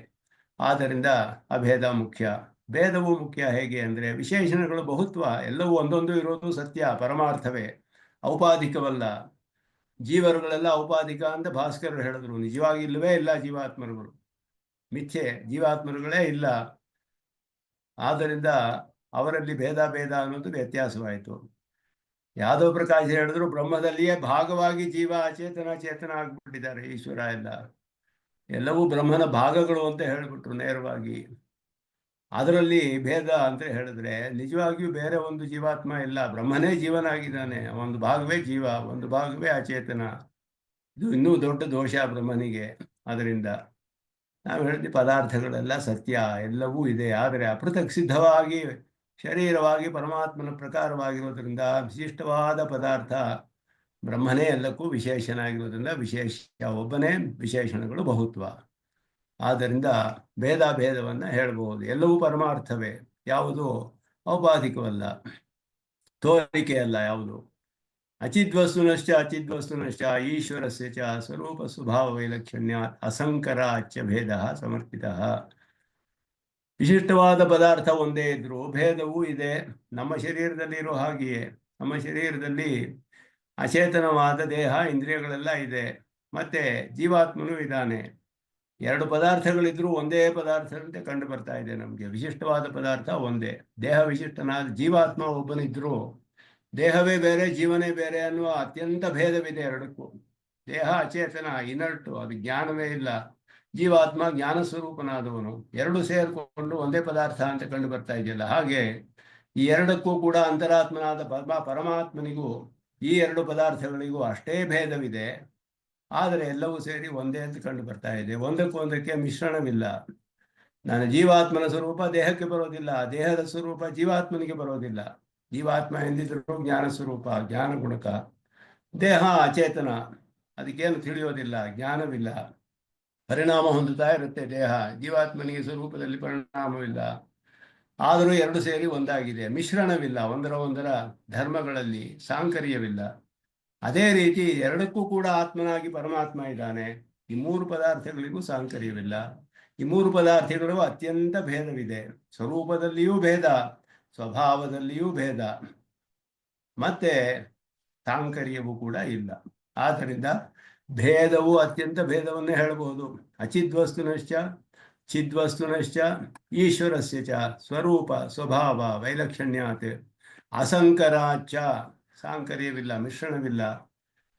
ಆದ್ದರಿಂದ ಅಭೇದ ಮುಖ್ಯ. ಭೇದವೂ ಮುಖ್ಯ ಹೇಗೆ ಅಂದರೆ ವಿಶೇಷಣಗಳು ಬಹುತ್ವ, ಎಲ್ಲವೂ ಒಂದೊಂದು ಇರೋದು ಸತ್ಯ, ಪರಮಾರ್ಥವೇ, ಔಪಾಧಿಕವಲ್ಲ. ಜೀವರುಗಳೆಲ್ಲ ಔಪಾಧಿಕ ಅಂತ ಭಾಸ್ಕರರು ಹೇಳಿದ್ರು. ನಿಜವಾಗಿ ಇಲ್ಲವೇ ಇಲ್ಲ ಜೀವಾತ್ಮರುಗಳು, ಮಿಥ್ಯೆ, ಜೀವಾತ್ಮರುಗಳೇ ಇಲ್ಲ. ಆದ್ದರಿಂದ ಅವರಲ್ಲಿ ಭೇದ ಭೇದ ಅನ್ನೋದು ವ್ಯತ್ಯಾಸವಾಯಿತು. ಯಾದವ ಪ್ರಕಾಶ್ ಹೇಳಿದ್ರು ಬ್ರಹ್ಮದಲ್ಲಿಯೇ ಭಾಗವಾಗಿ ಜೀವ ಅಚೇತನ ಚೇತನ ಆಗ್ಬಿಟ್ಟಿದ್ದಾರೆ ಈಶ್ವರ ಎಲ್ಲ, ಎಲ್ಲವೂ ಬ್ರಹ್ಮನ ಭಾಗಗಳು ಅಂತ ಹೇಳಿಬಿಟ್ರು ನೇರವಾಗಿ. ಅದರಲ್ಲಿ ಭೇದ ಅಂತ ಹೇಳಿದ್ರೆ ನಿಜವಾಗಿಯೂ ಬೇರೆ ಒಂದು ಜೀವಾತ್ಮ ಇಲ್ಲ, ಬ್ರಹ್ಮನೇ ಜೀವನಾಗಿದ್ದಾನೆ, ಒಂದು ಭಾಗವೇ ಜೀವ, ಒಂದು ಭಾಗವೇ ಅಚೇತನ. ಇದು ಇನ್ನೂ ದೊಡ್ಡ ದೋಷ ಬ್ರಹ್ಮನಿಗೆ. ಅದರಿಂದ ನಾವು ಹೇಳಿದ ಪದಾರ್ಥಗಳೆಲ್ಲ ಸತ್ಯ, ಎಲ್ಲವೂ ಇದೆ, ಆದರೆ ಅಪೃಥಕ್ ಸಿದ್ಧವಾಗಿ ಶರೀರವಾಗಿ ಪರಮಾತ್ಮನ ಪ್ರಕಾರವಾಗಿರೋದ್ರಿಂದ ವಿಶಿಷ್ಟವಾದ ಪದಾರ್ಥ ಬ್ರಹ್ಮನೇ ಎಲ್ಲಕ್ಕೂ ವಿಶೇಷನಾಗಿರೋದ್ರಿಂದ ವಿಶೇಷ ಒಬ್ಬನೇ, ವಿಶೇಷಣಗಳು ಬಹುತ್ವ. ಆದ್ದರಿಂದ ಭೇದ ಭೇದವನ್ನು ಹೇಳಬಹುದು. ಎಲ್ಲವೂ ಪರಮಾರ್ಥವೇ, ಯಾವುದು ಔಪಾಧಿಕವಲ್ಲ, ತೋರಿಕೆಯಲ್ಲ ಯಾವುದು. ಅಚಿದ್ವಸ್ತುನಶ್ಚ ಅಚಿದ್ವಸ್ತುನಶ್ಚ ಈಶ್ವರಸ್ಯ ಚ ಸ್ವರೂಪ ಸ್ವಭಾವ ವೈಲಕ್ಷಣ್ಯ ಅಸಂಕರಾಚ್ಯ ಭೇದ ಸಮರ್ಪಿತ. ವಿಶಿಷ್ಟವಾದ ಪದಾರ್ಥ ಒಂದೇ ಇದ್ರೂ ಭೇದವೂ ಇದೆ. ನಮ್ಮ ಶರೀರದಲ್ಲಿರೋ ಹಾಗೆಯೇ ನಮ್ಮ ಶರೀರದಲ್ಲಿ ಅಚೇತನವಾದ ದೇಹ ಇಂದ್ರಿಯಗಳೆಲ್ಲ ಇದೆ, ಮತ್ತೆ ಜೀವಾತ್ಮನೂ ಇದ್ದಾನೆ. ಎರಡು ಪದಾರ್ಥಗಳಿದ್ರೂ ಒಂದೇ ಪದಾರ್ಥದಂತೆ ಕಂಡು ಬರ್ತಾ ಇದೆ ನಮಗೆ. ವಿಶಿಷ್ಟವಾದ ಪದಾರ್ಥ ಒಂದೇ, ದೇಹ ವಿಶಿಷ್ಟನಾದ ಜೀವಾತ್ಮ ಒಬ್ಬನಿದ್ರೂ ದೇಹವೇ ಬೇರೆ ಜೀವನೇ ಬೇರೆ ಅನ್ನುವ ಅತ್ಯಂತ ಭೇದವಿದೆ ಎರಡಕ್ಕೂ. ದೇಹ ಅಚೇತನ, ಇನರ್ಟು, ಅದು ಜ್ಞಾನವೇ ಇಲ್ಲ. ಜೀವಾತ್ಮ ಜ್ಞಾನ ಸ್ವರೂಪನಾದವನು. ಎರಡು ಸೇರಿಕೊಂಡು ಒಂದೇ ಪದಾರ್ಥ ಅಂತ ಕಂಡು ಬರ್ತಾ ಇದೆಯಲ್ಲ, ಹಾಗೆ ಈ ಎರಡಕ್ಕೂ ಕೂಡ ಅಂತರಾತ್ಮನಾದ ಪರಮಾತ್ಮನಿಗೂ ಈ ಎರಡು ಪದಾರ್ಥಗಳಿಗೂ ಅಷ್ಟೇ ಭೇದವಿದೆ. ಆದರೆ ಎಲ್ಲವೂ ಸೇರಿ ಒಂದೇ ಅಂತ ಕಂಡು ಬರ್ತಾ ಇದೆ, ಒಂದಕ್ಕೊಂದಕ್ಕೆ ಮಿಶ್ರಣವಿಲ್ಲ. ನಾನು ಜೀವಾತ್ಮನ ಸ್ವರೂಪ ದೇಹಕ್ಕೆ ಬರೋದಿಲ್ಲ, ದೇಹದ ಸ್ವರೂಪ ಜೀವಾತ್ಮನಿಗೆ ಬರೋದಿಲ್ಲ. ಜೀವಾತ್ಮ ಎಂದಿದ್ರು ಜ್ಞಾನ ಸ್ವರೂಪ, ಜ್ಞಾನ ಗುಣಕ. ದೇಹ ಅಚೇತನ, ಅದಕ್ಕೇನು ತಿಳಿಯೋದಿಲ್ಲ, ಜ್ಞಾನವಿಲ್ಲ, ಪರಿಣಾಮ ಹೊಂದುತ್ತಾ ಇರುತ್ತೆ ದೇಹ. ಜೀವಾತ್ಮನಿಗೆ ಸ್ವರೂಪದಲ್ಲಿ ಪರಿಣಾಮವಿಲ್ಲ, ಆದರೂ ಎರಡು ಸೇರಿ ಒಂದಾಗಿದೆ, ಮಿಶ್ರಣವಿಲ್ಲ. ಒಂದರ ಧರ್ಮಗಳಲ್ಲಿ ಸಾಂಕರ್ಯವಿಲ್ಲ. ಅದೇ ರೀತಿ ಎರಡಕ್ಕೂ ಕೂಡ ಆತ್ಮನಾಗಿ ಪರಮಾತ್ಮ ಇದ್ದಾನೆ. ಈ ಮೂರು ಪದಾರ್ಥಗಳಿಗೂ ಸಾಂಕರ್ಯವಿಲ್ಲ. ಈ ಮೂರು ಪದಾರ್ಥಗಳು ಅತ್ಯಂತ ಭೇದವಿದೆ. ಸ್ವರೂಪದಲ್ಲಿಯೂ ಭೇದ, ಸ್ವಭಾವದಲ್ಲಿಯೂ ಭೇದ, ಮತ್ತೆ ಸಾಂಕರ್ಯವೂ ಕೂಡ ಇಲ್ಲ. ಆದ್ದರಿಂದ ಭೇದವು ಅತ್ಯಂತ ಭೇದವನ್ನೇ ಹೇಳಬಹುದು. ಅಚಿದ್ವಸ್ತುನಶ್ಚ ಚಿದ್ವಸ್ತುನಶ್ಚ ಈಶ್ವರಸ್ಯ ಚ ಸ್ವರೂಪ ಸ್ವಭಾವ ವೈಲಕ್ಷಣ್ಯಾತ್ ಅಸಂಕರಾಚ್ಚ, ಸಾಂಕರ್ಯವಿಲ್ಲ, ಮಿಶ್ರಣವಿಲ್ಲ,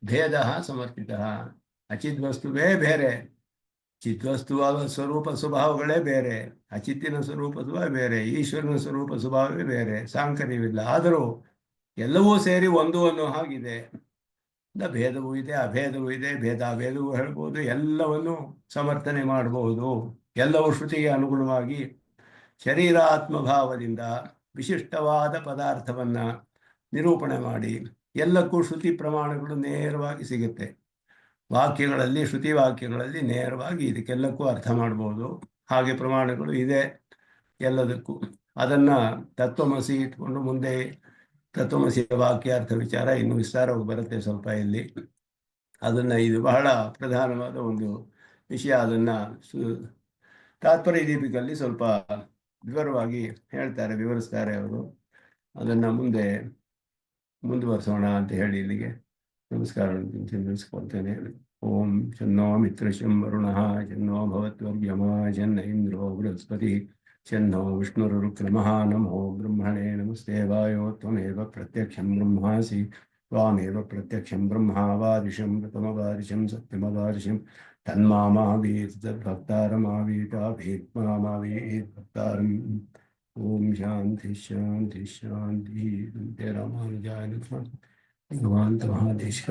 ಭೇದ ಸಮರ್ಪಿತ. ಅಚಿದ್ವಸ್ತುವೇ ಬೇರೆ, ಚಿದ್ವಸ್ತುವಾದ ಸ್ವರೂಪ ಸ್ವಭಾವಗಳೇ ಬೇರೆ, ಅಚಿತ್ತಿನ ಸ್ವರೂಪ ಸ್ವಭಾವ ಬೇರೆ, ಈಶ್ವರನ ಸ್ವರೂಪ ಸ್ವಭಾವವೇ ಬೇರೆ, ಸಾಂಕರ್ಯವಿಲ್ಲ. ಆದರೂ ಎಲ್ಲವೂ ಸೇರಿ ಒಂದು ಅನ್ನೋ ಹಾಗಿದೆ. ಭೇದವೂ ಇದೆ, ಅಭೇದವೂ ಇದೆ, ಭೇದಾಭೇದವೂ ಹೇಳ್ಬೋದು, ಎಲ್ಲವನ್ನು ಸಮರ್ಥನೆ ಮಾಡಬಹುದು. ಎಲ್ಲವೂ ಶ್ರುತಿಗೆ ಅನುಗುಣವಾಗಿ ಶರೀರ ಆತ್ಮಭಾವದಿಂದ ವಿಶಿಷ್ಟವಾದ ಪದಾರ್ಥವನ್ನು ನಿರೂಪಣೆ ಮಾಡಿ ಎಲ್ಲಕ್ಕೂ ಶ್ರುತಿ ಪ್ರಮಾಣಗಳು ನೇರವಾಗಿ ಸಿಗುತ್ತೆ. ವಾಕ್ಯಗಳಲ್ಲಿ, ಶ್ರುತಿ ವಾಕ್ಯಗಳಲ್ಲಿ ನೇರವಾಗಿ ಇದಕ್ಕೆಲ್ಲಕ್ಕೂ ಅರ್ಥ ಮಾಡ್ಬೋದು. ಹಾಗೆ ಪ್ರಮಾಣಗಳು ಇದೆ ಎಲ್ಲದಕ್ಕೂ. ಅದನ್ನು ತತ್ವಮಸಿ ಇಟ್ಕೊಂಡು ಮುಂದೆ ತತ್ವಮಸಿ ವಾಕ್ಯಾರ್ಥ ವಿಚಾರ ಇನ್ನು ವಿಸ್ತಾರವಾಗಿ ಬರುತ್ತೆ ಸ್ವಲ್ಪ ಇಲ್ಲಿ. ಅದನ್ನು, ಇದು ಬಹಳ ಪ್ರಧಾನವಾದ ಒಂದು ವಿಷಯ. ಅದನ್ನು ತಾತ್ಪರ್ಯ ದೀಪಿಕಲ್ಲಿ ಸ್ವಲ್ಪ ವಿವರವಾಗಿ ಹೇಳ್ತಾರೆ, ವಿವರಿಸ್ತಾರೆ ಅವರು. ಅದನ್ನು ಮುಂದುವರಿಸೋಣ ಅಂತ ಹೇಳಿ ಇಲ್ಲಿಗೆ ನಮಸ್ಕಾರ ತಿಳಿಸ್ಕೊಳ್ತೇನೆ. ಓಂ ಶನ್ನೋ ಮಿತ್ರಶಂ ವರುಣಃ ಶನ್ನೋ ಭವತ್ವರ್ಯಮಾ ಶನ್ನ ಇಂದ್ರೋ ಬೃಹಸ್ಪತಿ ಶನ್ನೋ ವಿಷ್ಣುರುಕ್ರಮಃ. ನಮೋ ಬ್ರಹ್ಮಣೇ ನಮಸ್ತೆ ವಾಯೋ ತ್ವಮೇವ ಪ್ರತ್ಯಕ್ಷಂ ಬ್ರಹ್ಮಾಸಿ ತ್ವಾಮೇವ ಪ್ರತ್ಯಕ್ಷಂ ಬ್ರಹ್ಮಾವಾದಿಶಂ ಪ್ರಥಮವಾದಿಶಂ ಸತ್ಯಮವಾದಿಶಂ ತನ್ಮಾಮಾವೀತ್ ತದ್ಭಕ್ತಾರಮಾವೀತಾಭೀತ್ ಮಾಮಾವೀತ್ ಭಕ್ತಾರಂ. ಓಂ ಶಾಂತಿ ಶಾಂತಿ ಶಾಂತಿ. ರಾಮಾನುಜಾಯ ನಮಃ. ಭಗವಾನ್ ಮಹಾದೇಶಿಕ